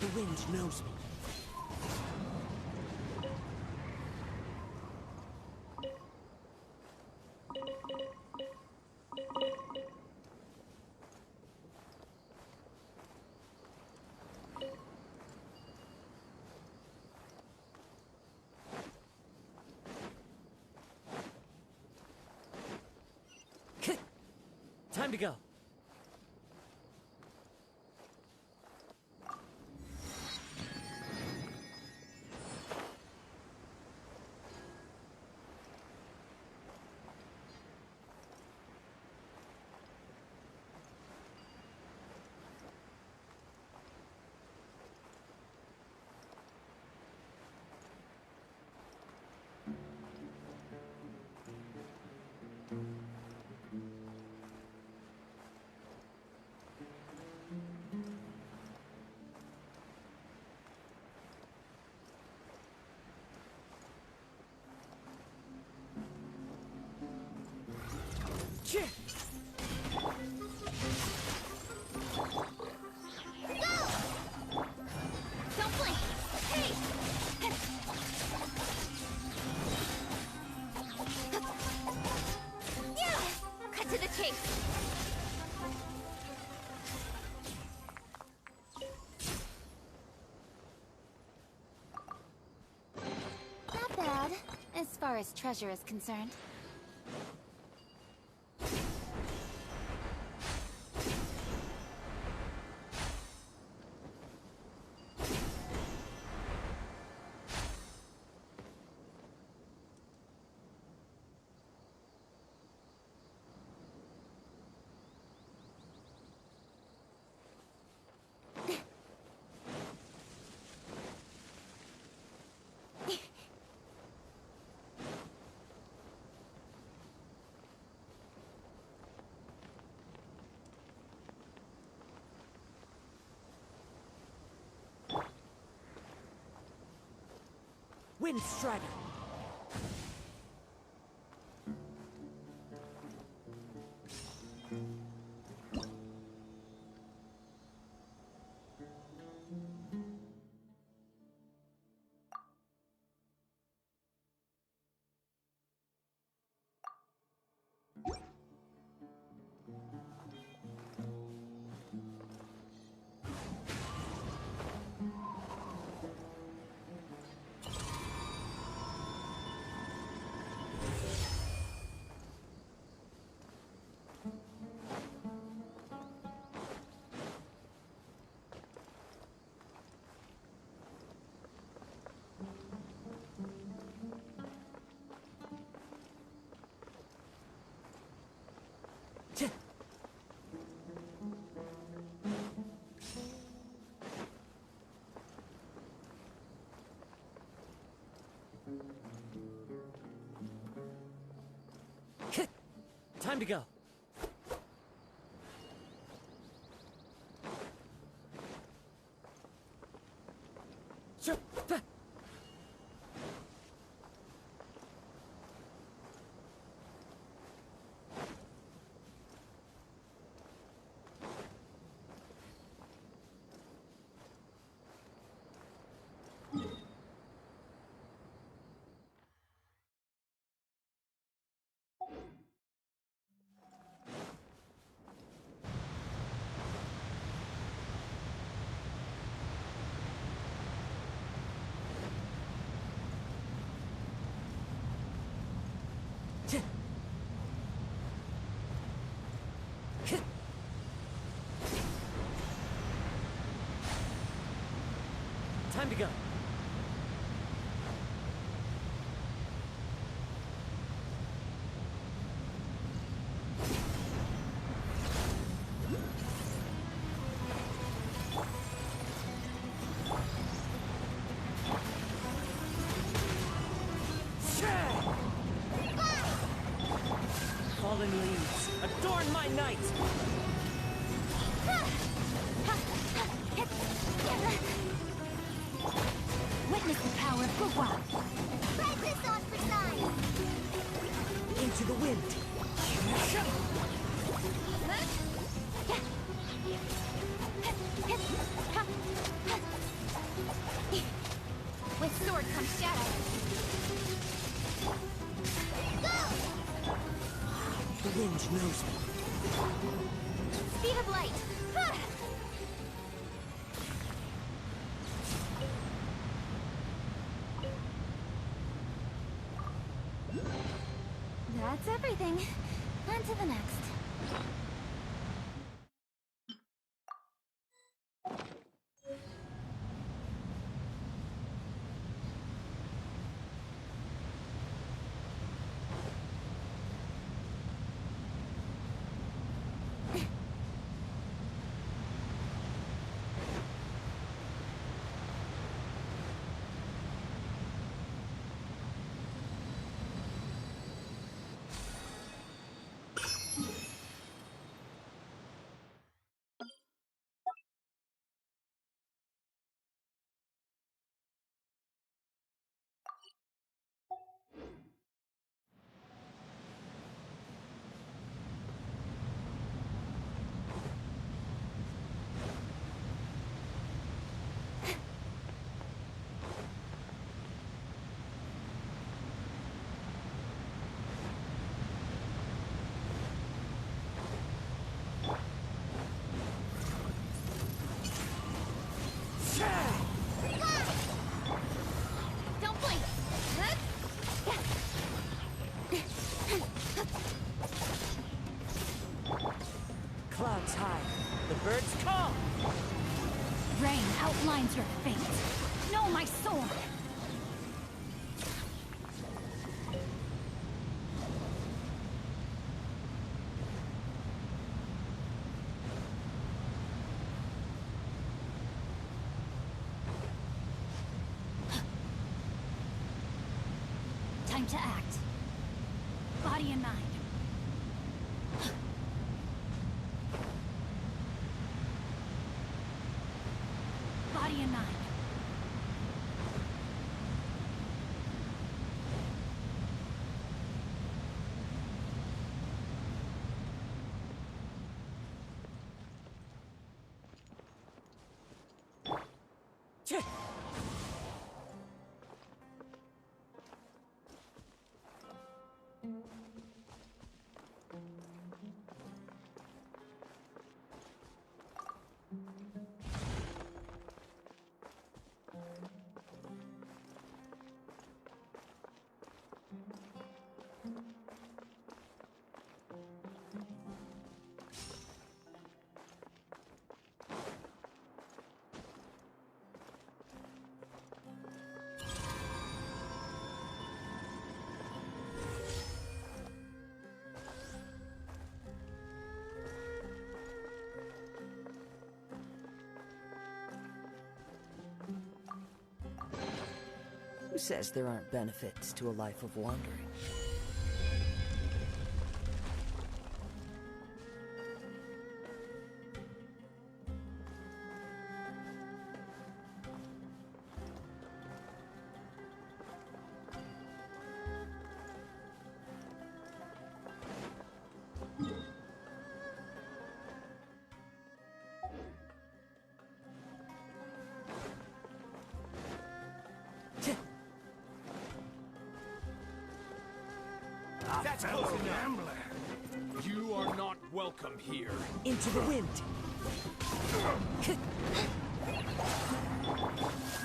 The wind knows me. Time to go. far as treasure is concerned. Wind Strider. Time to go. Time to go. Fallen leaves, adorn my night! Witness the power of Gua. Spread this on for size. Into the wind. With sword comes shadow. Go! The wind knows me. Speed of light. That's everything. On to the next. birds come! Rain outlines your fate. Know my sword! Time to act. Body and mind. Body and mind. Who says there aren't benefits to a life of wandering? That's close enough. You are not welcome here. Into the wind!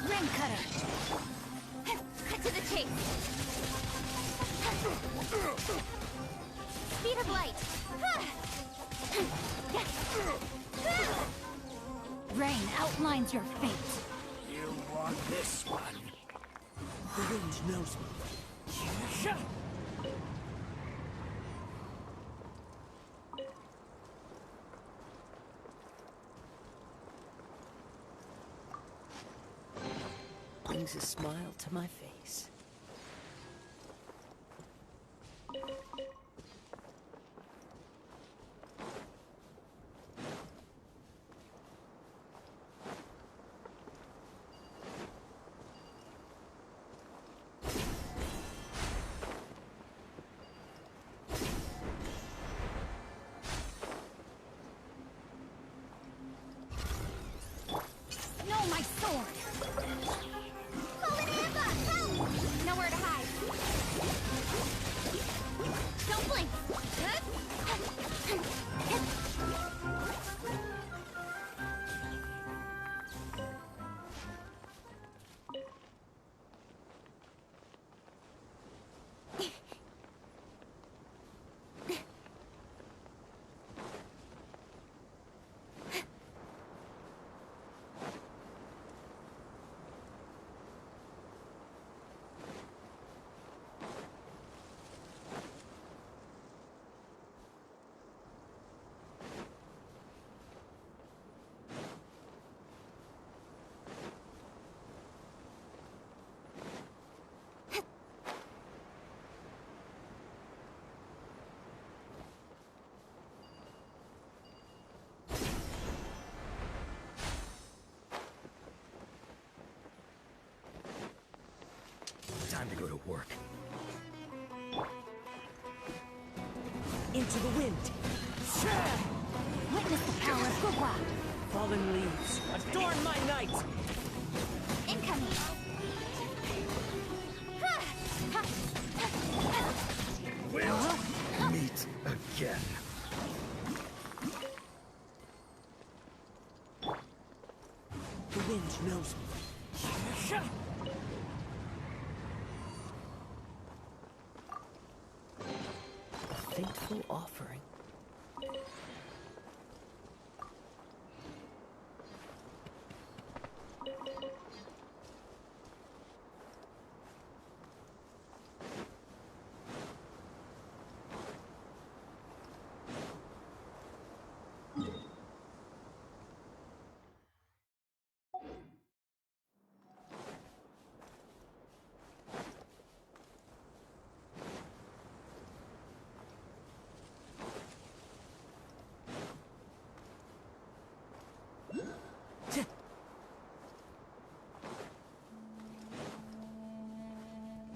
Rim cutter! Cut to the chase. Speed of light. Rain outlines your fate. You want this one? The wind knows me. Brings a smile to my face. Know my sword! Nowhere to hide. Don't blink. Time to go to work. Into the wind. Witness the power of Gugwa! Fallen leaves, adorn my night! Incoming. We'll meet again. The wind knows me. A fateful offering.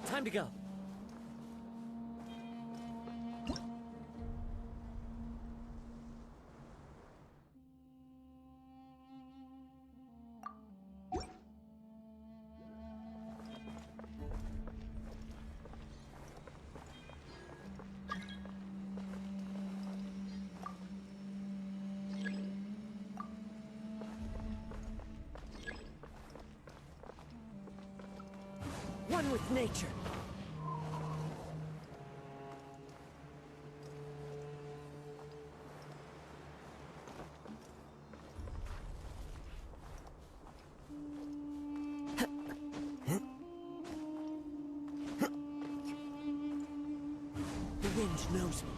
Time to go. One with nature. The wind knows me.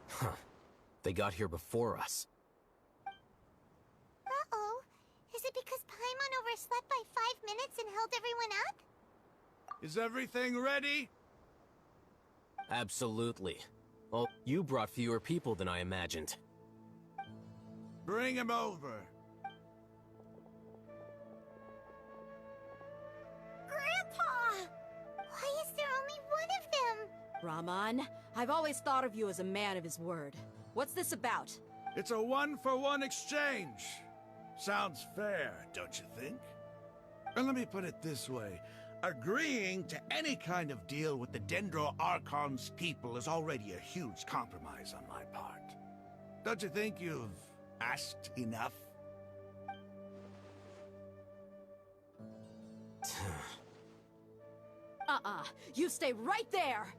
Huh. They got here before us. Uh-oh. Is it because Paimon overslept by 5 minutes and held everyone up? Is everything ready? Absolutely. Well, you brought fewer people than I imagined. Bring him over. Grandpa! Why is there only one of them? Rahman, I've always thought of you as a man of his word. What's this about? It's a one-for-one exchange. Sounds fair, don't you think? And let me put it this way. Agreeing to any kind of deal with the Dendro Archon's people is already a huge compromise on my part. Don't you think you've asked enough? You stay right there!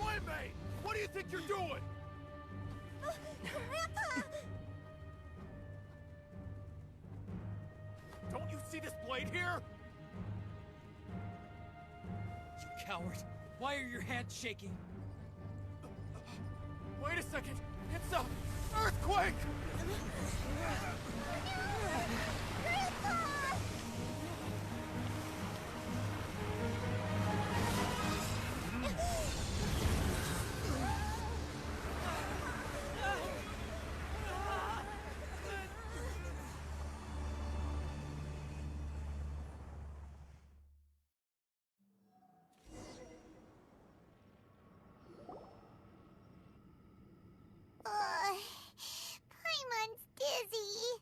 Wait, what do you think you're doing? Grandpa! Don't you see this blade here? You coward. Why are your hands shaking? Wait a second. It's a earthquake! Paimon's dizzy.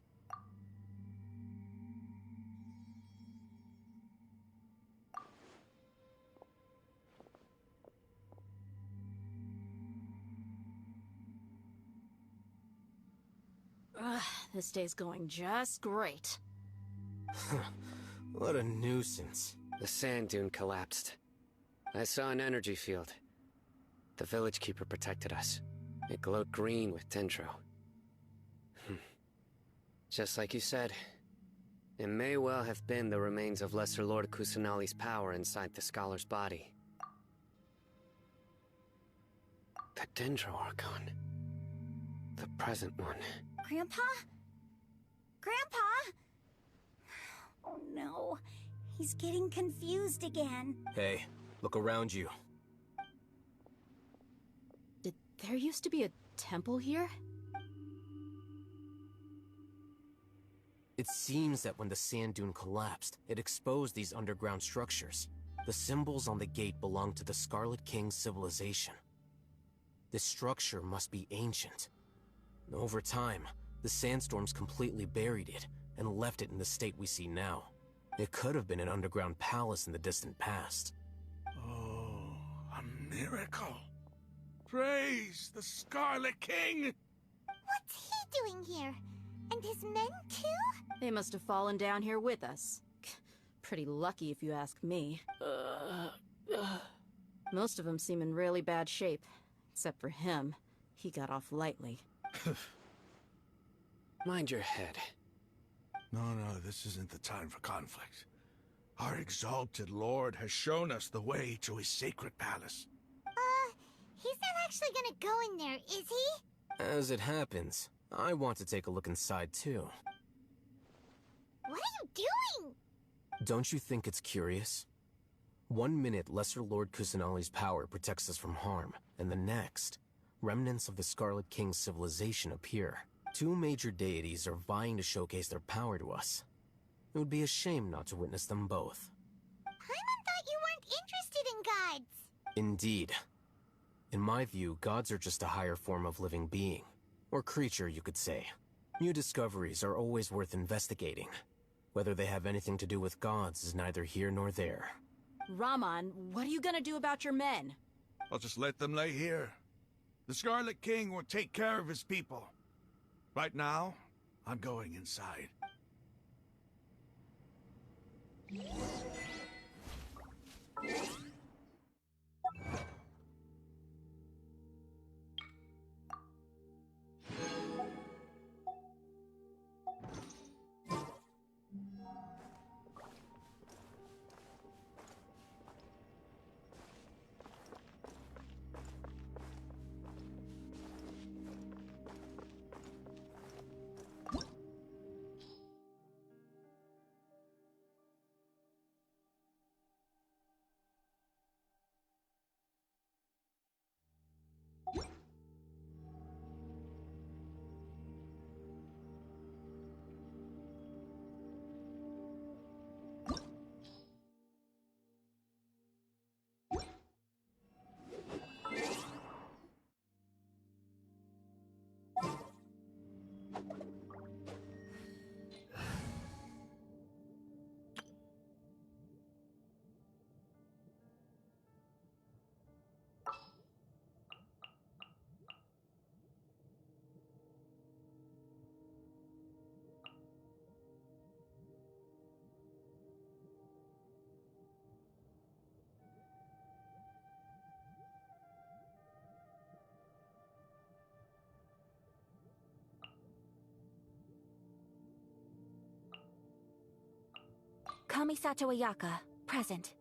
This day's going just great. What a nuisance. The sand dune collapsed. I saw an energy field. The village keeper protected us. It glowed green with dendro. Just like you said, it may well have been the remains of Lesser Lord Kusanali's power inside the scholar's body. The Dendro Archon. The present one. Grandpa? Grandpa? Oh no, he's getting confused again. Hey, look around you. Did there used to be a temple here? It seems that when the sand dune collapsed, it exposed these underground structures. The symbols on the gate belong to the Scarlet King's civilization. This structure must be ancient. Over time, the sandstorms completely buried it and left it in the state we see now. It could have been an underground palace in the distant past. Oh, a miracle. Praise the Scarlet King! What's he doing here? And his men too? They must have fallen down here with us. Pretty lucky if you ask me. Most of them seem in really bad shape. Except for him. He got off lightly. Mind your head. No, this isn't the time for conflict. Our exalted lord has shown us the way to his sacred palace. He's not actually gonna go in there, is he? As it happens, I want to take a look inside too. What are you doing? Don't you think it's curious? 1 minute, Lesser Lord Kusanali's power protects us from harm, and the next, remnants of the Scarlet King's civilization appear. Two major deities are vying to showcase their power to us. It would be a shame not to witness them both. Paimon thought you weren't interested in gods. Indeed. In my view, gods are just a higher form of living being. Or creature, you could say. New discoveries are always worth investigating. Whether they have anything to do with gods is neither here nor there. Raman, what are you gonna do about your men? I'll just let them lay here. The Scarlet King will take care of his people. Right now, I'm going inside. Kamisato Ayaka, present.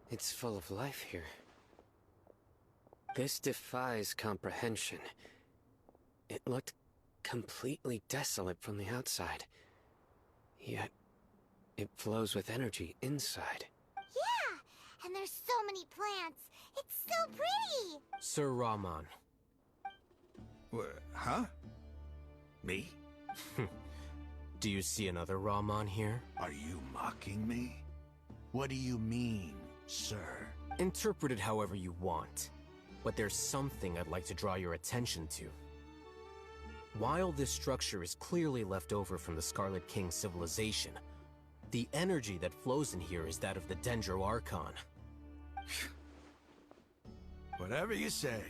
It's full of life here. This defies comprehension. It looked completely desolate from the outside. Yet, it flows with energy inside. Yeah, and there's so many plants. It's so pretty. Sir Rahman. Huh? Me? Do you see another Rahman here? Are you mocking me? What do you mean, sir? Interpret it however you want, but there's something I'd like to draw your attention to. While this structure is clearly left over from the Scarlet King civilization, the energy that flows in here is that of the Dendro Archon. Whatever you say.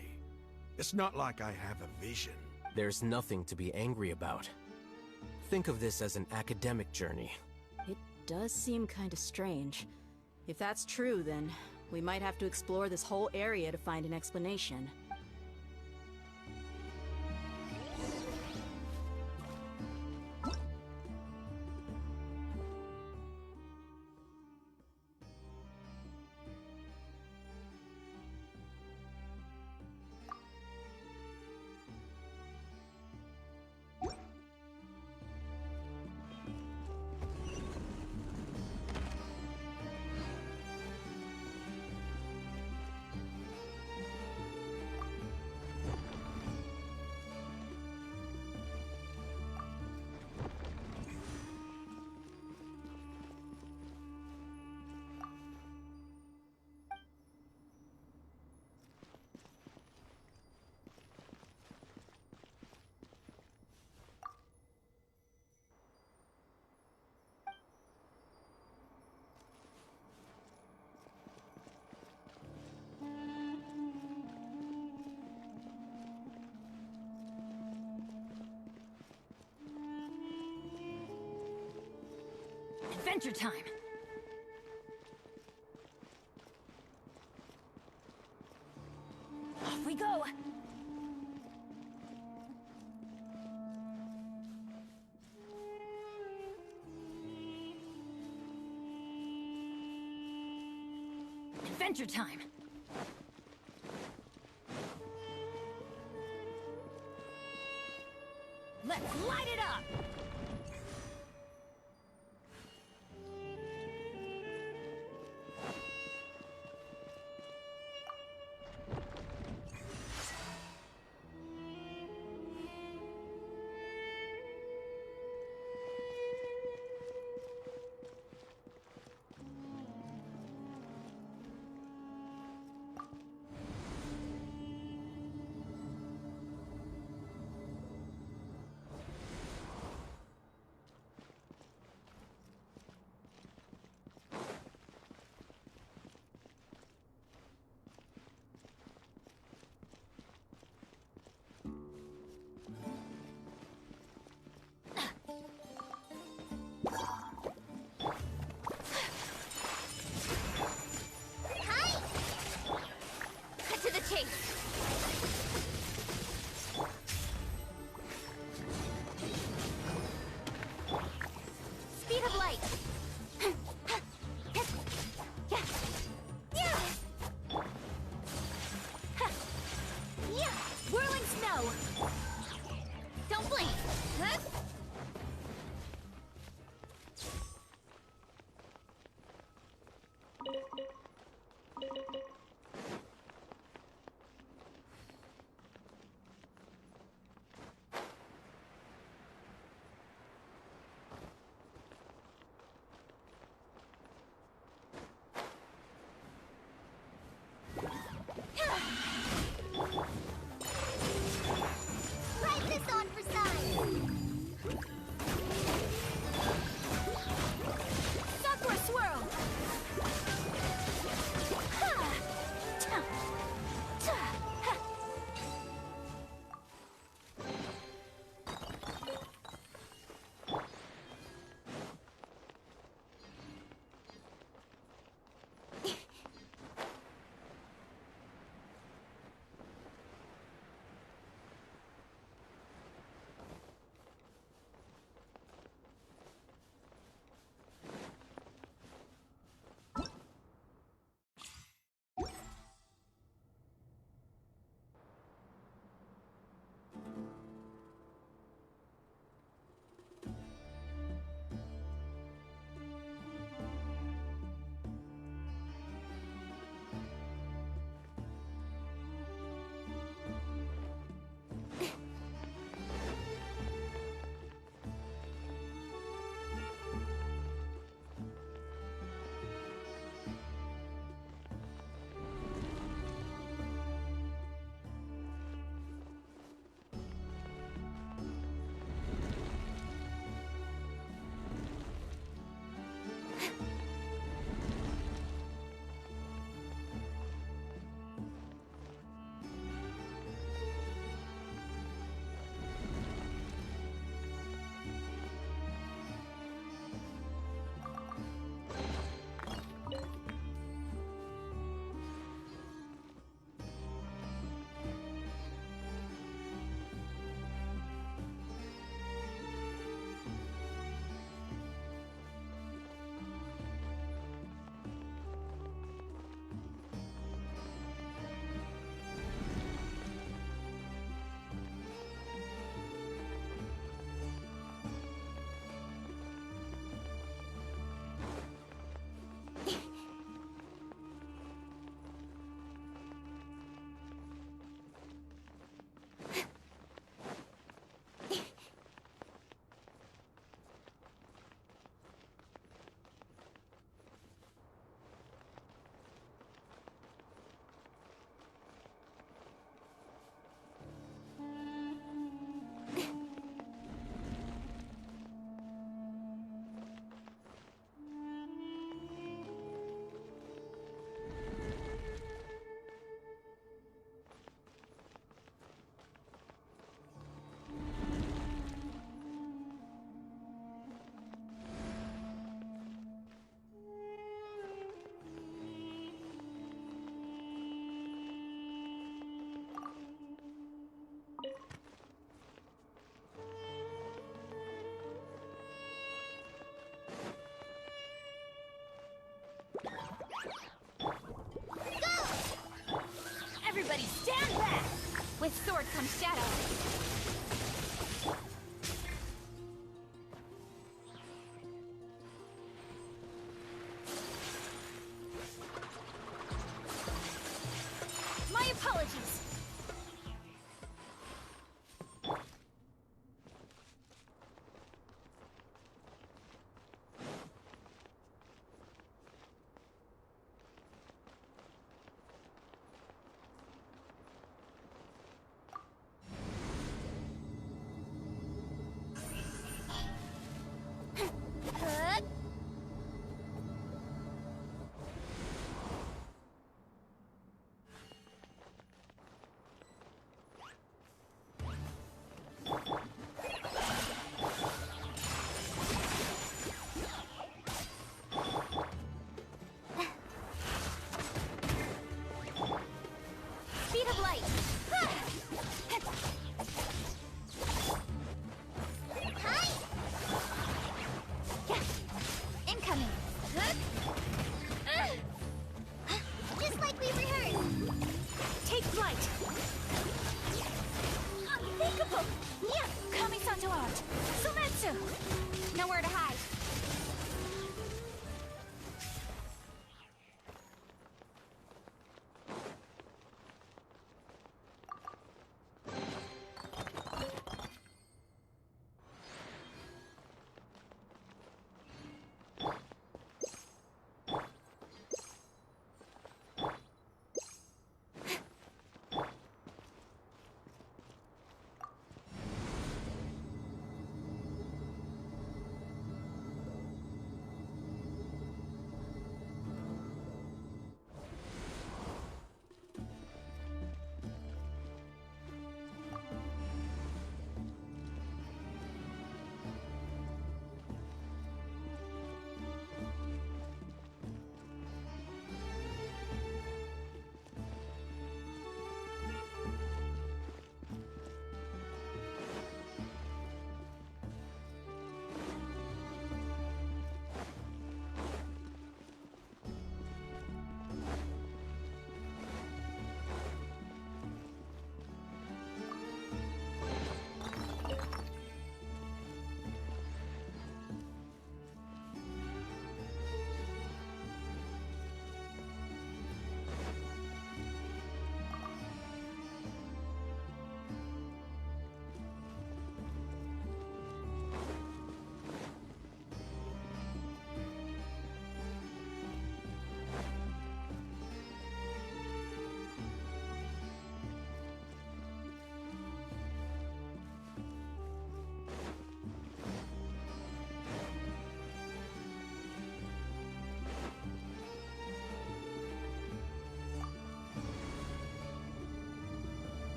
It's not like I have a vision. There's nothing to be angry about. Think of this as an academic journey. It does seem kinda strange. If that's true, then we might have to explore this whole area to find an explanation. Adventure time! Off we go! Adventure time! Let's light it up! Speed of light! Whirling snow! Don't blink! Write this on for size! Onward comes Shadow! My apologies!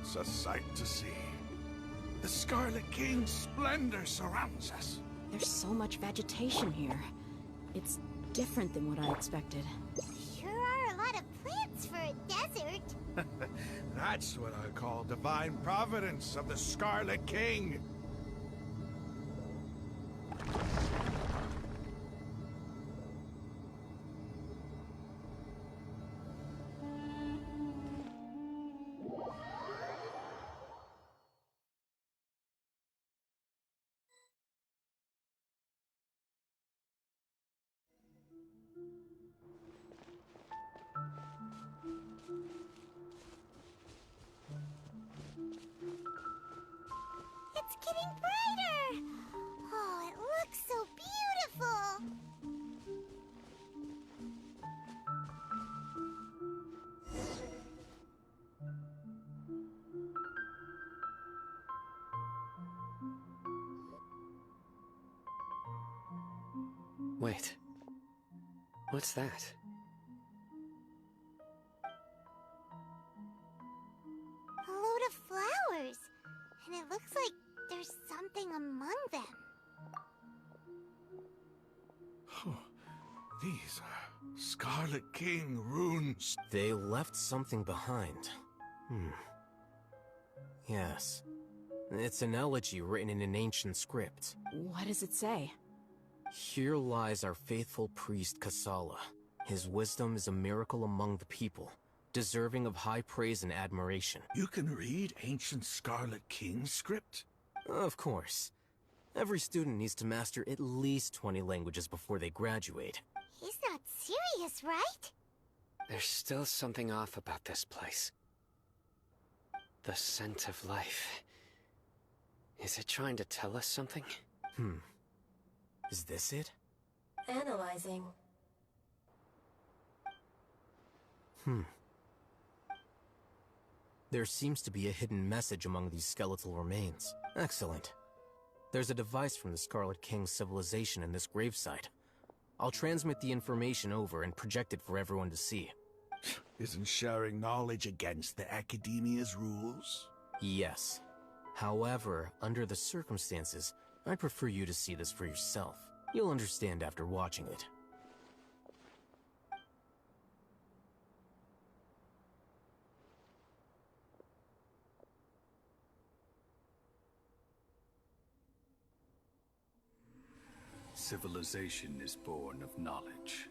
It's a sight to see. The Scarlet King's splendor surrounds us. There's so much vegetation here. It's different than what I expected. Sure are a lot of plants for a desert. That's what I call divine providence of the Scarlet King. It's getting brighter! Oh, it looks so beautiful! Wait. What's that? A load of flowers. And it looks like there's something among them. These are Scarlet King runes. They left something behind. Yes. It's an elegy written in an ancient script. What does it say? Here lies our faithful priest Kasala. His wisdom is a miracle among the people, deserving of high praise and admiration. You can read ancient Scarlet King script? Of course. Every student needs to master at least 20 languages before they graduate. He's not serious, right? There's still something off about this place. The scent of life. Is it trying to tell us something? Is this it? Analyzing. There seems to be a hidden message among these skeletal remains. Excellent. There's a device from the Scarlet King's civilization in this gravesite. I'll transmit the information over and project it for everyone to see. Isn't sharing knowledge against the Academia's rules? Yes. However, under the circumstances, I'd prefer you to see this for yourself. You'll understand after watching it. Civilization is born of knowledge,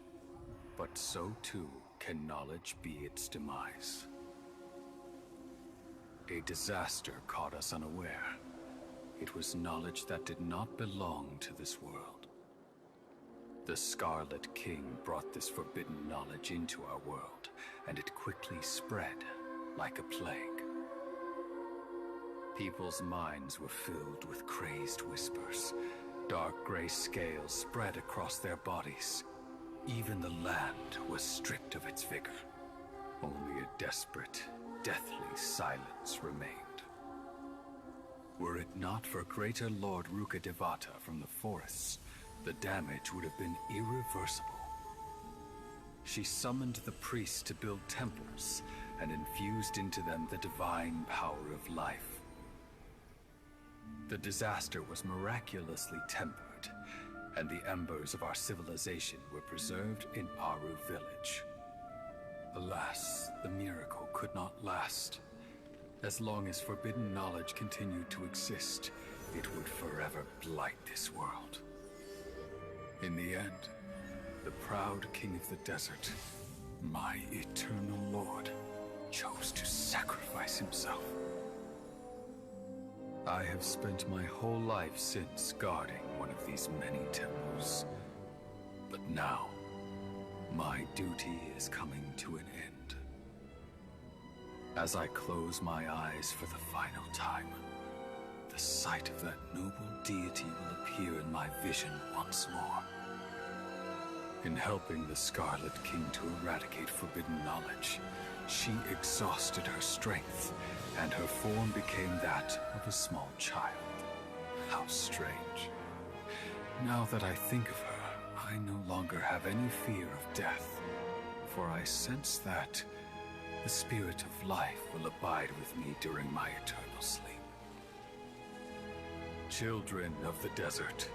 but so too can knowledge be its demise. A disaster caught us unaware. It was knowledge that did not belong to this world. The Scarlet King brought this forbidden knowledge into our world, and it quickly spread like a plague. People's minds were filled with crazed whispers. Dark gray scales spread across their bodies. Even the land was stripped of its vigor. Only a desperate, deathly silence remained. Were it not for greater Lord Rukkhadevata from the forests, the damage would have been irreversible. She summoned the priests to build temples and infused into them the divine power of life. The disaster was miraculously tempered, and the embers of our civilization were preserved in Aru village. Alas, the miracle could not last. As long as forbidden knowledge continued to exist, it would forever blight this world. In the end, the proud king of the desert, my eternal lord, chose to sacrifice himself. I have spent my whole life since guarding one of these many temples. But now, my duty is coming to an end. As I close my eyes for the final time, the sight of that noble deity will appear in my vision once more. In helping the Scarlet King to eradicate forbidden knowledge, she exhausted her strength, and her form became that of a small child. How strange. Now that I think of her, I no longer have any fear of death, for I sense that The spirit of life will abide with me during my eternal sleep. Children of the desert,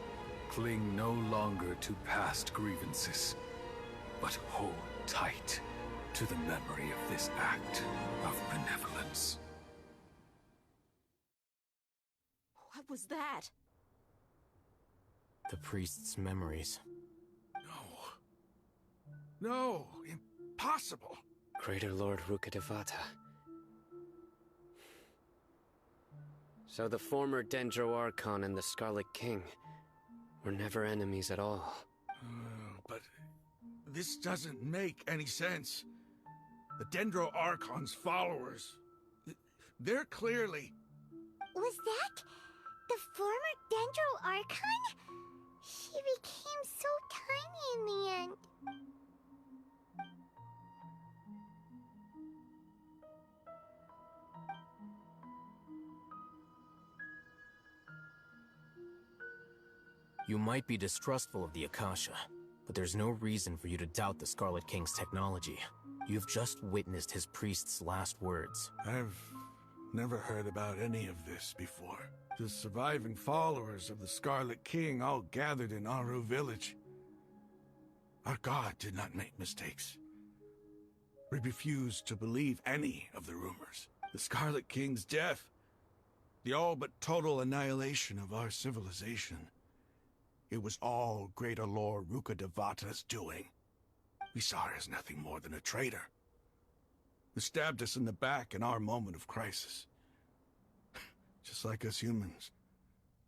cling no longer to past grievances, but hold tight to the memory of this act of benevolence. What was that? The priest's memories. No, impossible. Greater Lord Rukkhadevata. So the former Dendro Archon and the Scarlet King were never enemies at all. But this doesn't make any sense. The Dendro Archon's followers, they're clearly... Was that the former Dendro Archon? She became so tiny in the end. You might be distrustful of the Akasha, but there's no reason for you to doubt the Scarlet King's technology. You've just witnessed his priest's last words. I've never heard about any of this before. The surviving followers of the Scarlet King all gathered in Aru village. Our god did not make mistakes. We refused to believe any of the rumors. The Scarlet King's death, the all but total annihilation of our civilization. It was all Greater Lord Rukkhadevata's doing. We saw her as nothing more than a traitor, who stabbed us in the back in our moment of crisis. Just like us humans.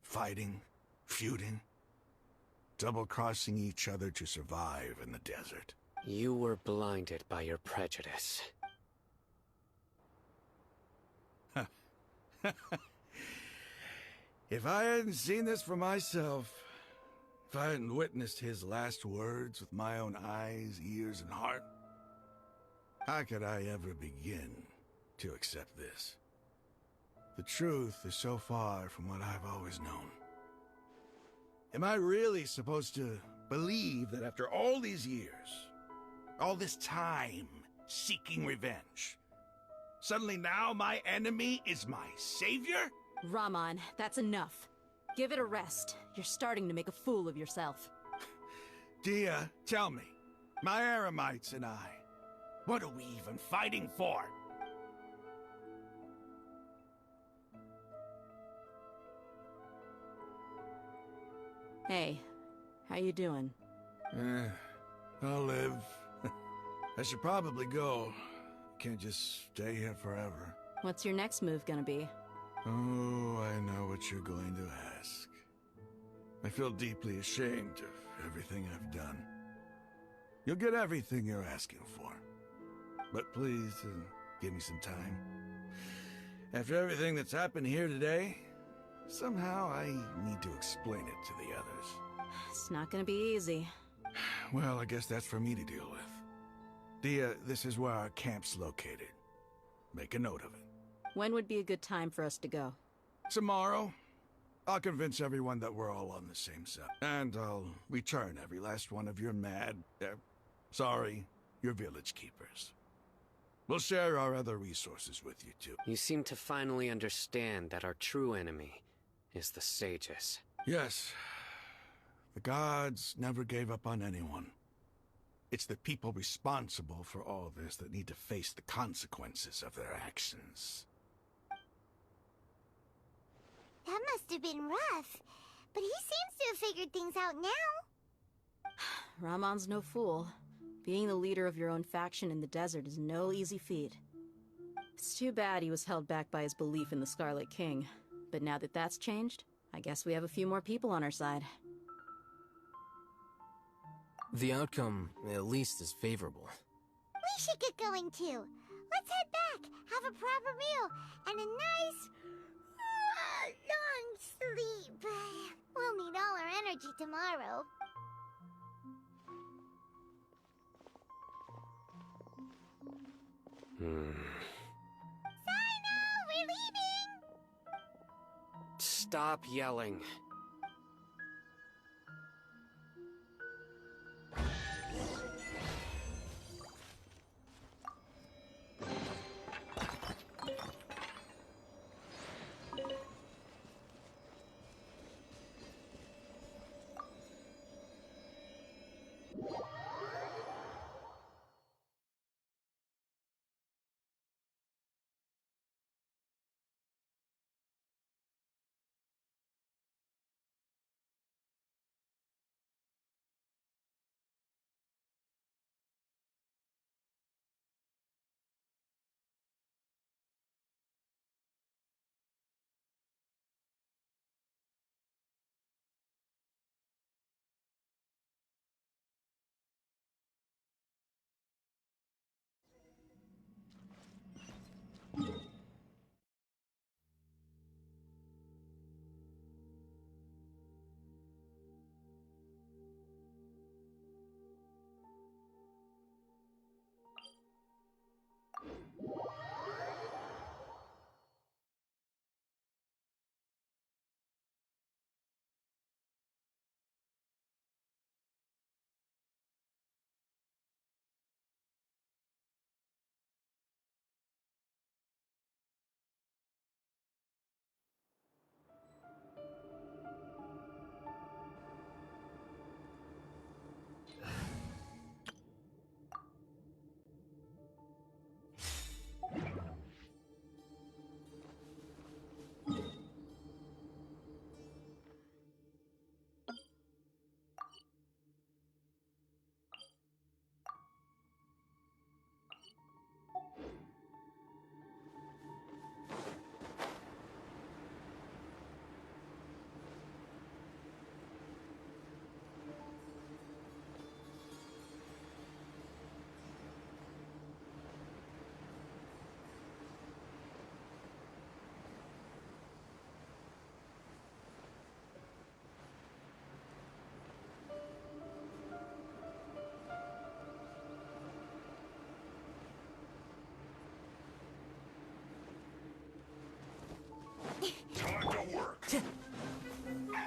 Fighting, feuding, double-crossing each other to survive in the desert. You were blinded by your prejudice. If I hadn't seen this for myself, if I hadn't witnessed his last words with my own eyes, ears, and heart, how could I ever begin to accept this? The truth is so far from what I've always known. Am I really supposed to believe that after all these years, all this time seeking revenge, suddenly now my enemy is my savior? Raman, that's enough. Give it a rest. You're starting to make a fool of yourself. Dia, tell me, my Eremites and I, what are we even fighting for? Hey, how you doing? I'll live. I should probably go. Can't just stay here forever. What's your next move gonna be? Oh, I know what you're going to ask. I feel deeply ashamed of everything I've done. You'll get everything you're asking for. But please, give me some time. After everything that's happened here today, somehow I need to explain it to the others. It's not gonna be easy. Well, I guess that's for me to deal with. Dia, this is where our camp's located. Make a note of it. When would be a good time for us to go? Tomorrow. I'll convince everyone that we're all on the same side. And I'll return every last one of your your village keepers. We'll share our other resources with you too. You seem to finally understand that our true enemy is the sages. Yes. The gods never gave up on anyone. It's the people responsible for all this that need to face the consequences of their actions. That must have been rough, but he seems to have figured things out now. Ramon's no fool. Being the leader of your own faction in the desert is no easy feat. It's too bad he was held back by his belief in the Scarlet King. But now that that's changed, I guess we have a few more people on our side. The outcome, at least, is favorable. We should get going too. Let's head back, have a proper meal, and a nice, long sleep. We'll need all our energy tomorrow. Sino, we're leaving! Stop yelling.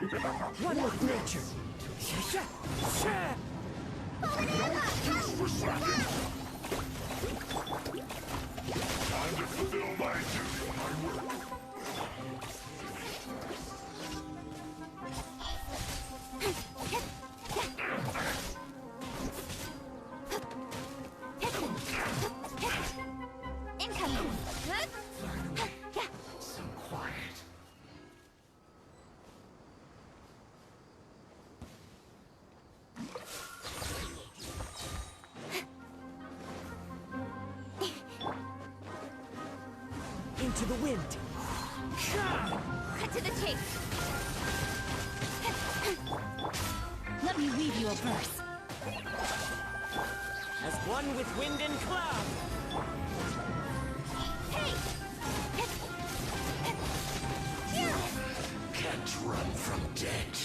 One with nature. Time to fulfill my duty, my work. Incoming. So quiet. Into the wind. Cut to the chase. Let me weave you a verse. As one with wind and cloud. Hey! Can't run from dead.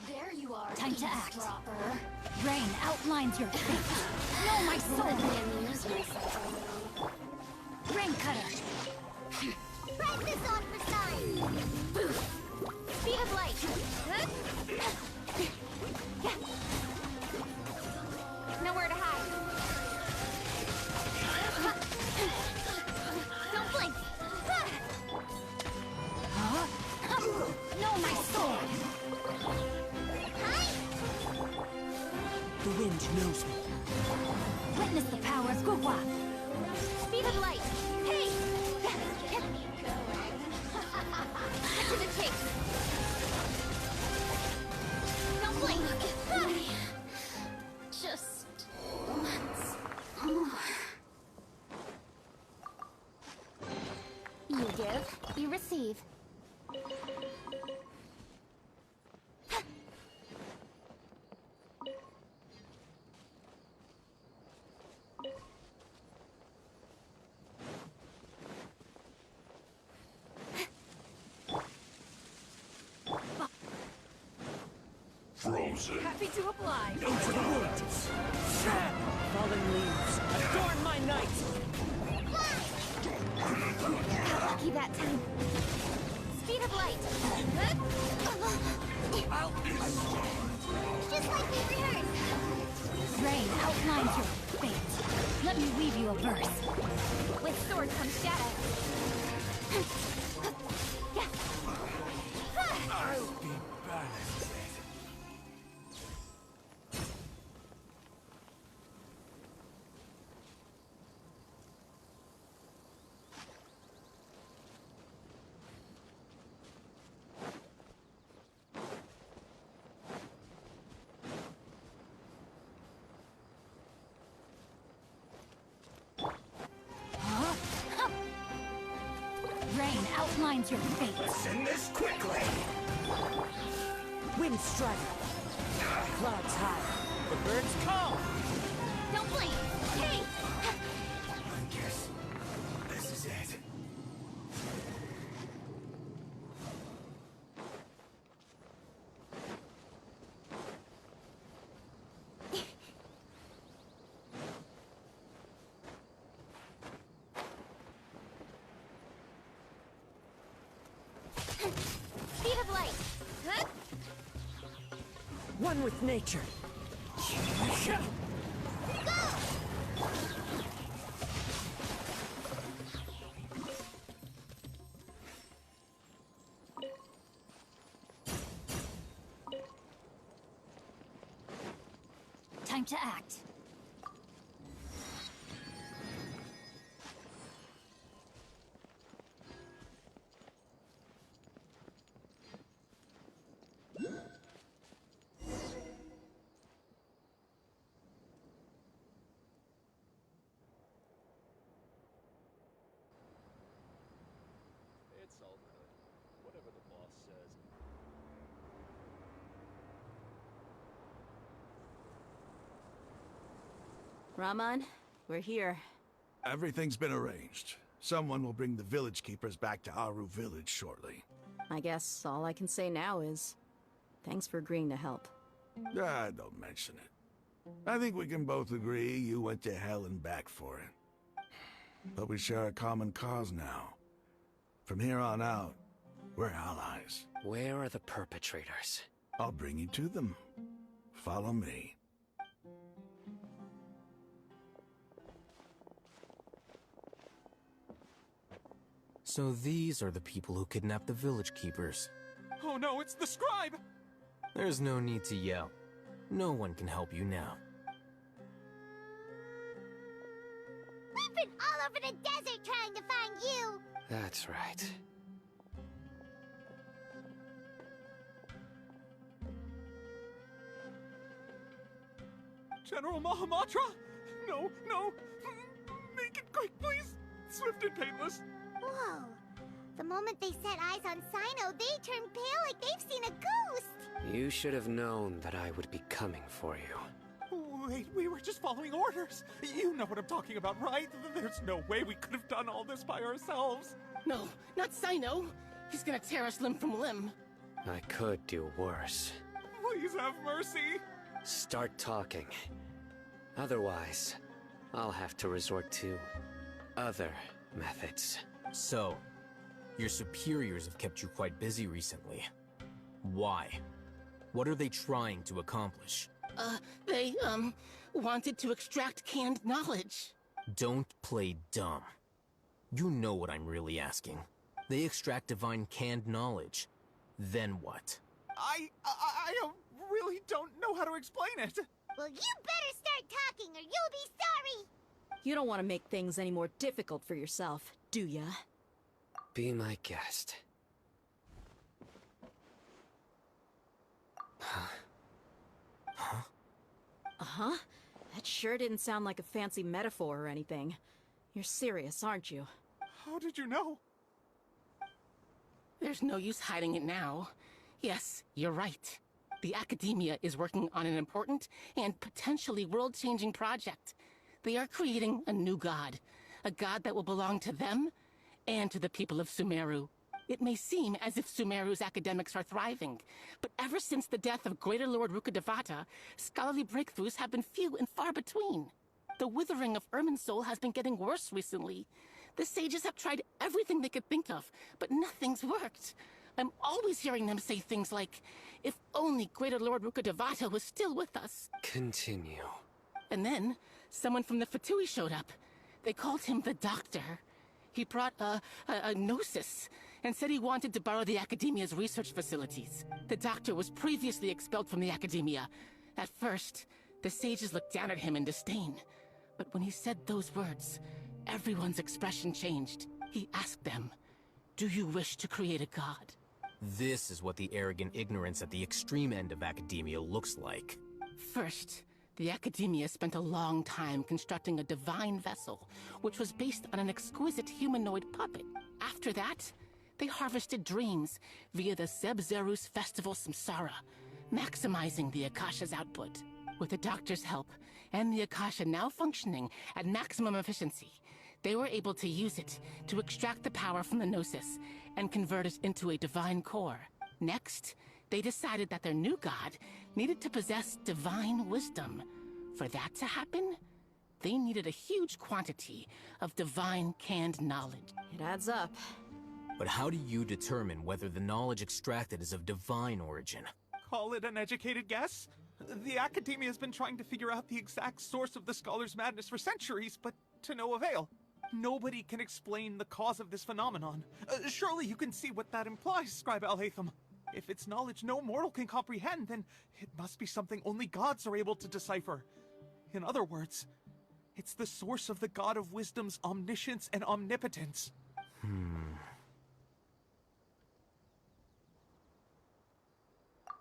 There you are. Time to act. Rain outlines your fate. Know my soul. Rain cutter. Press this on for size. Speed of light. Nowhere to hide. Don't blink. Know my sword. The wind knows me. Witness the power of Gugwa. Speed of light. Hey! Get to the chase. Don't blink. Just once more. You give, you receive. Frozen. Happy to oblige. Into the wind. Fallen leaves. Adorn my night. Got lucky that time. Speed of light. Just like we rehearsed. Rain outlines your fate. Let me weave you a verse. With sword comes shadow. I'll be back. Rain outlines your fate. Let's end this quickly. Wind strider. Clouds high. The birds call. Don't blink. Hey! I guess this is it. Speed of light. One with nature. Time to act. It's all good. Whatever the boss says. Raman, we're here. Everything's been arranged. Someone will bring the village keepers back to Aru village shortly. I guess all I can say now is thanks for agreeing to help. Ah, don't mention it. I think we can both agree you went to hell and back for it. But we share a common cause now. From here on out, we're allies. Where are the perpetrators? I'll bring you to them. Follow me. So these are the people who kidnapped the village keepers. Oh no, it's the scribe! There's no need to yell. No one can help you now. We've been all over the desert trying to find you! That's right. General Mahamatra? No, no! Make it quick, please! Swift and painless! Whoa. The moment they set eyes on Sino, they turned pale like they've seen a ghost! You should have known that I would be coming for you. Wait, we were just following orders. You know what I'm talking about, right? There's no way we could have done all this by ourselves. No, not Sino. He's gonna tear us limb from limb. I could do worse. Please have mercy. Start talking. Otherwise, I'll have to resort to other methods. So, your superiors have kept you quite busy recently. Why? What are they trying to accomplish? They, wanted to extract canned knowledge. Don't play dumb. You know what I'm really asking. They extract divine canned knowledge. Then what? I really don't know how to explain it. Well, you better start talking or you'll be sorry! You don't want to make things any more difficult for yourself, do ya? Be my guest. Uh-huh. That sure didn't sound like a fancy metaphor or anything. You're serious, aren't you? How did you know? There's no use hiding it now. Yes, you're right. The Academia is working on an important and potentially world-changing project. They are creating a new god. A god that will belong to them and to the people of Sumeru. It may seem as if Sumeru's academics are thriving, but ever since the death of Greater Lord Rukkhadevata, scholarly breakthroughs have been few and far between. The withering of Irminsul has been getting worse recently. The sages have tried everything they could think of, but nothing's worked. I'm always hearing them say things like, if only Greater Lord Rukkhadevata was still with us. Continue. And then, someone from the Fatui showed up. They called him the Doctor. He brought a gnosis, and said he wanted to borrow the Academia's research facilities. The Doctor was previously expelled from the Academia. At first, the sages looked down at him in disdain. But when he said those words, everyone's expression changed. He asked them, do you wish to create a god? This is what the arrogant ignorance at the extreme end of Academia looks like. First, the Academia spent a long time constructing a divine vessel, which was based on an exquisite humanoid puppet. After that, they harvested dreams via the Zeb-Zerus Festival Samsara, maximizing the Akasha's output. With the Doctor's help, and the Akasha now functioning at maximum efficiency, they were able to use it to extract the power from the Gnosis and convert it into a divine core. Next, they decided that their new god needed to possess divine wisdom. For that to happen, they needed a huge quantity of divine canned knowledge. It adds up. But how do you determine whether the knowledge extracted is of divine origin? Call it an educated guess? The Academia has been trying to figure out the exact source of the Scholar's madness for centuries, but to no avail. Nobody can explain the cause of this phenomenon. Surely you can see what that implies, Scribe Alhaitham. If it's knowledge no mortal can comprehend, then it must be something only gods are able to decipher. In other words, it's the source of the God of Wisdom's omniscience and omnipotence.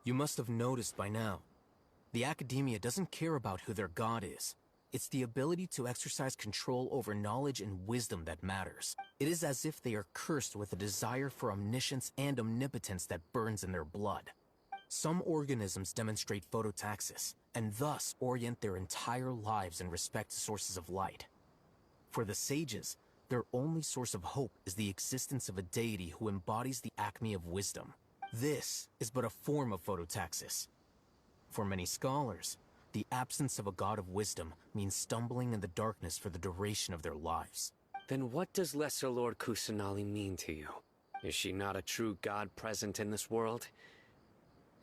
You must have noticed by now. The Academia doesn't care about who their god is. It's the ability to exercise control over knowledge and wisdom that matters. It is as if they are cursed with a desire for omniscience and omnipotence that burns in their blood. Some organisms demonstrate phototaxis, and thus orient their entire lives in respect to sources of light. For the sages, their only source of hope is the existence of a deity who embodies the acme of wisdom. This is but a form of phototaxis. For many scholars, the absence of a god of wisdom means stumbling in the darkness for the duration of their lives. Then what does Lesser Lord Kusanali mean to you? Is she not a true god present in this world?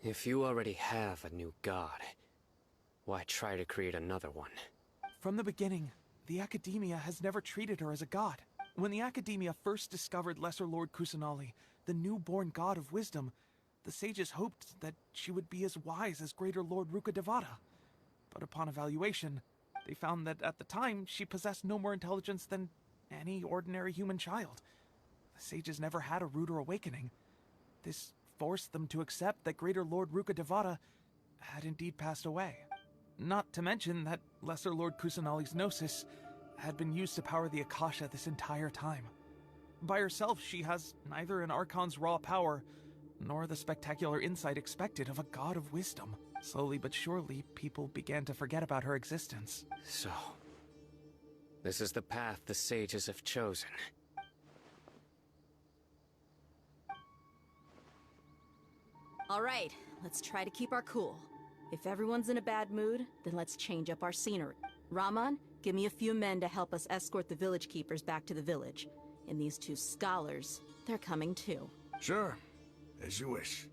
If you already have a new god, why try to create another one? From the beginning, the Academia has never treated her as a god. When the Academia first discovered Lesser Lord Kusanali, the newborn god of wisdom, the sages hoped that she would be as wise as Greater Lord Rukkhadevata. But upon evaluation, they found that at the time she possessed no more intelligence than any ordinary human child. The sages never had a ruder awakening. This forced them to accept that Greater Lord Rukkhadevata had indeed passed away. Not to mention that Lesser Lord Kusanali's gnosis had been used to power the Akasha this entire time. By herself, she has neither an Archon's raw power, nor the spectacular insight expected of a god of wisdom. Slowly but surely, people began to forget about her existence. So, this is the path the sages have chosen. All right, let's try to keep our cool. If everyone's in a bad mood, then let's change up our scenery. Rahman, give me a few men to help us escort the village keepers back to the village. And these two scholars, they're coming too. Sure, as you wish.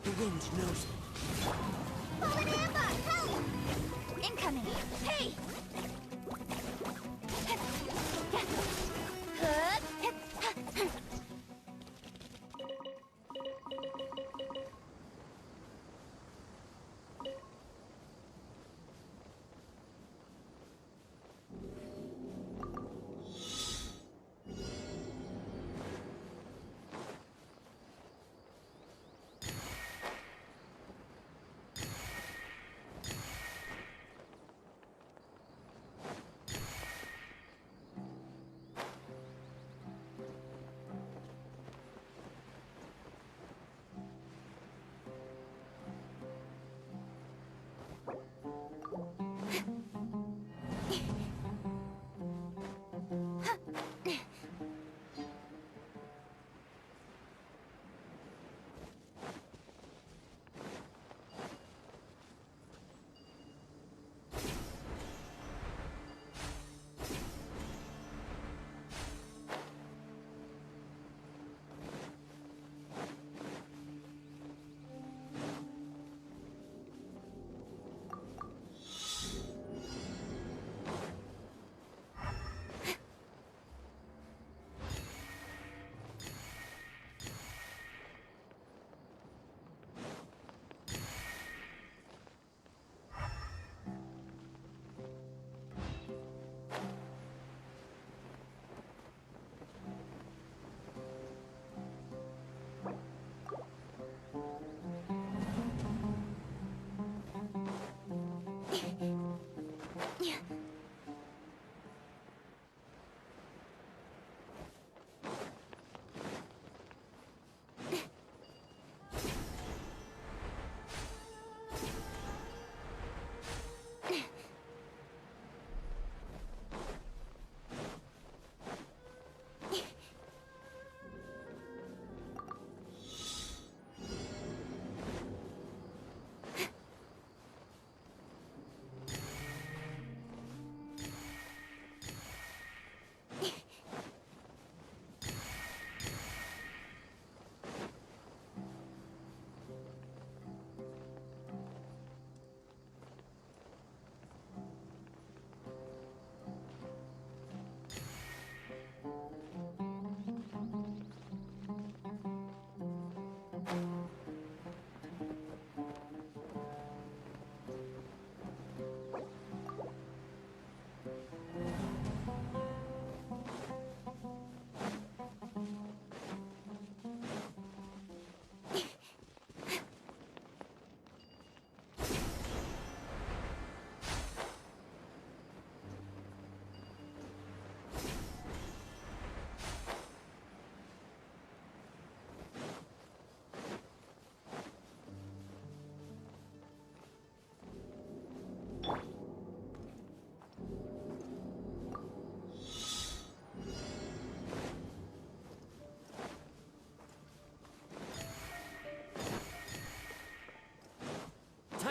The wind knows it. Fallen amber! Help! Incoming! Hey!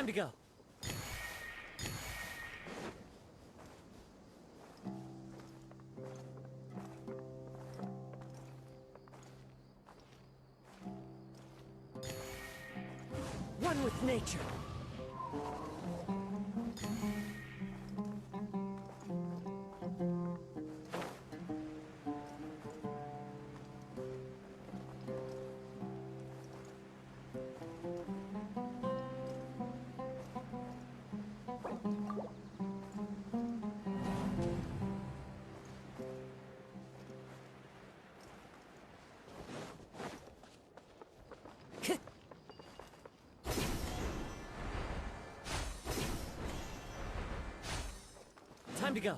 Time to go. One with nature. Time to go.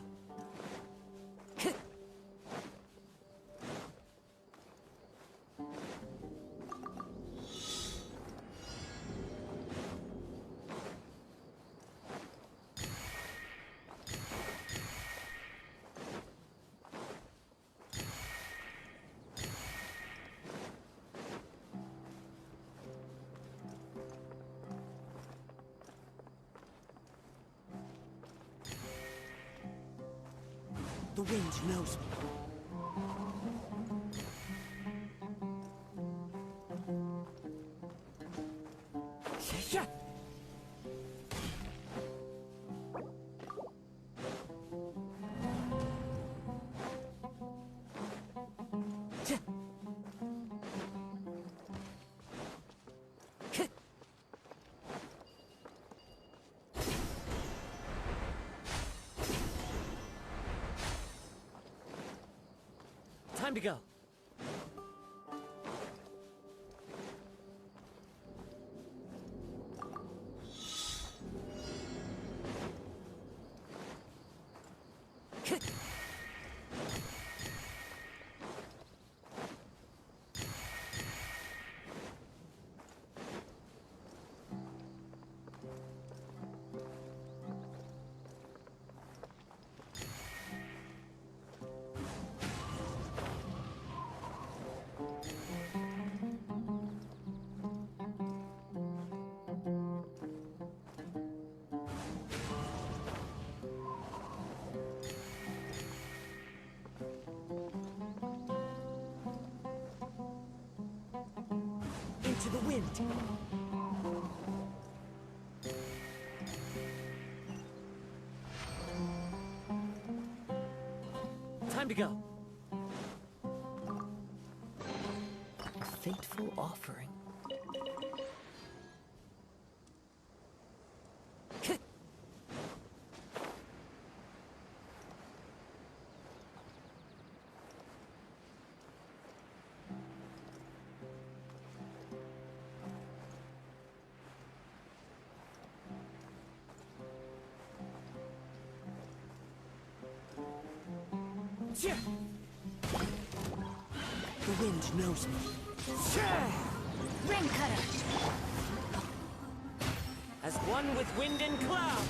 The wind knows me. Yeah. Time to go. Into the wind. Time to go. A fateful offering. The wind knows me. Rain cutter. As one with wind and cloud.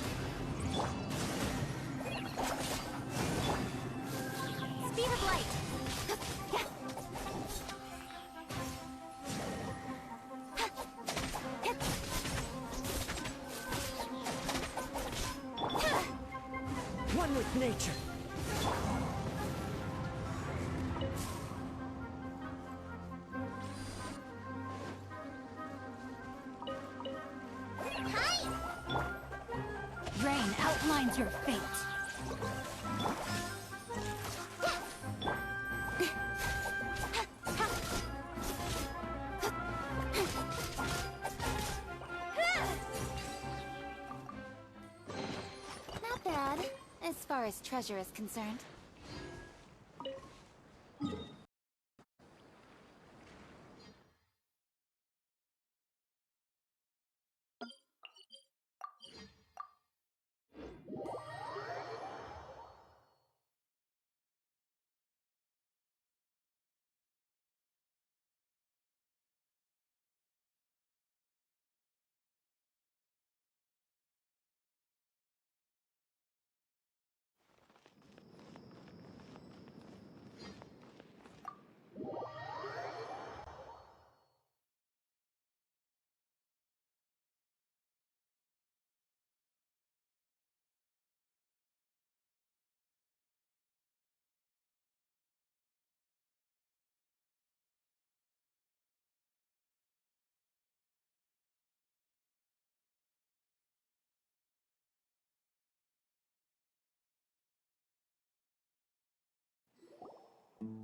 Speed of light. One with nature. Rain outlines your fate. Not bad, as far as treasure is concerned.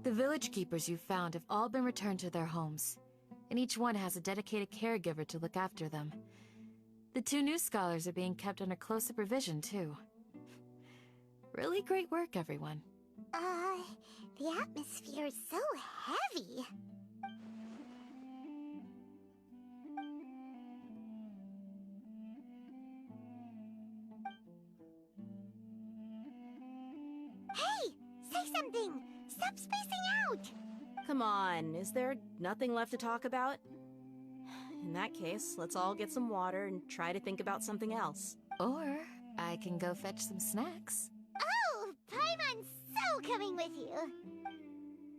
The village keepers you found have all been returned to their homes, and each one has a dedicated caregiver to look after them. The 2 new scholars are being kept under close supervision, too. Really great work, everyone. The atmosphere is so heavy. Hey! Say something! Stop spacing out! Come on, is there nothing left to talk about? In that case, let's all get some water and try to think about something else. Or I can go fetch some snacks. Oh! Paimon's so coming with you!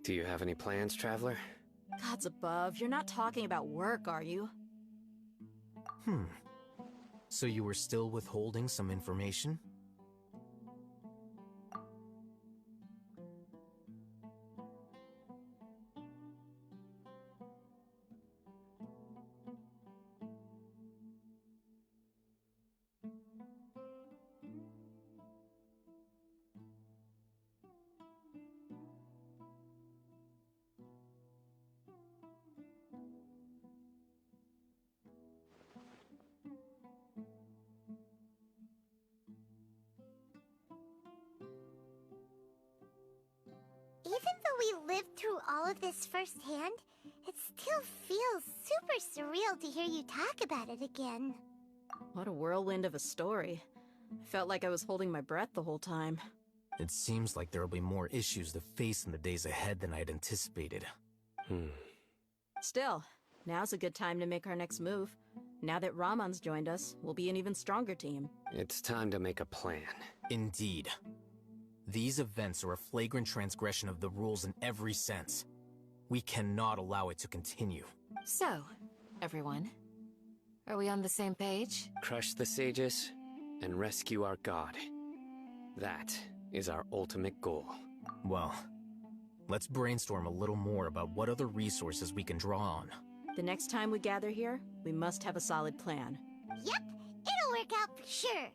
Do you have any plans, Traveler? Gods above, you're not talking about work, are you? So you were still withholding some information? Even though we lived through all of this firsthand, it still feels super surreal to hear you talk about it again. What a whirlwind of a story. I felt like I was holding my breath the whole time. It seems like there'll be more issues to face in the days ahead than I'd anticipated. Still, now's a good time to make our next move. Now that Ramon's joined us, we'll be an even stronger team. It's time to make a plan. Indeed. These events are a flagrant transgression of the rules in every sense. We cannot allow it to continue. So, everyone, are we on the same page? Crush the sages and rescue our god. That is our ultimate goal. Well, let's brainstorm a little more about what other resources we can draw on. The next time we gather here, we must have a solid plan. Yep, it'll work out for sure.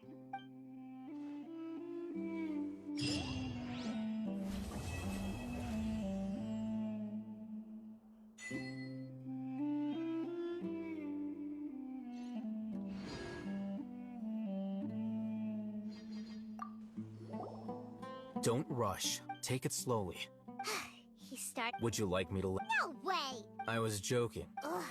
Don't rush. Take it slowly. He started. Would you like me to No way! I was joking. Ugh,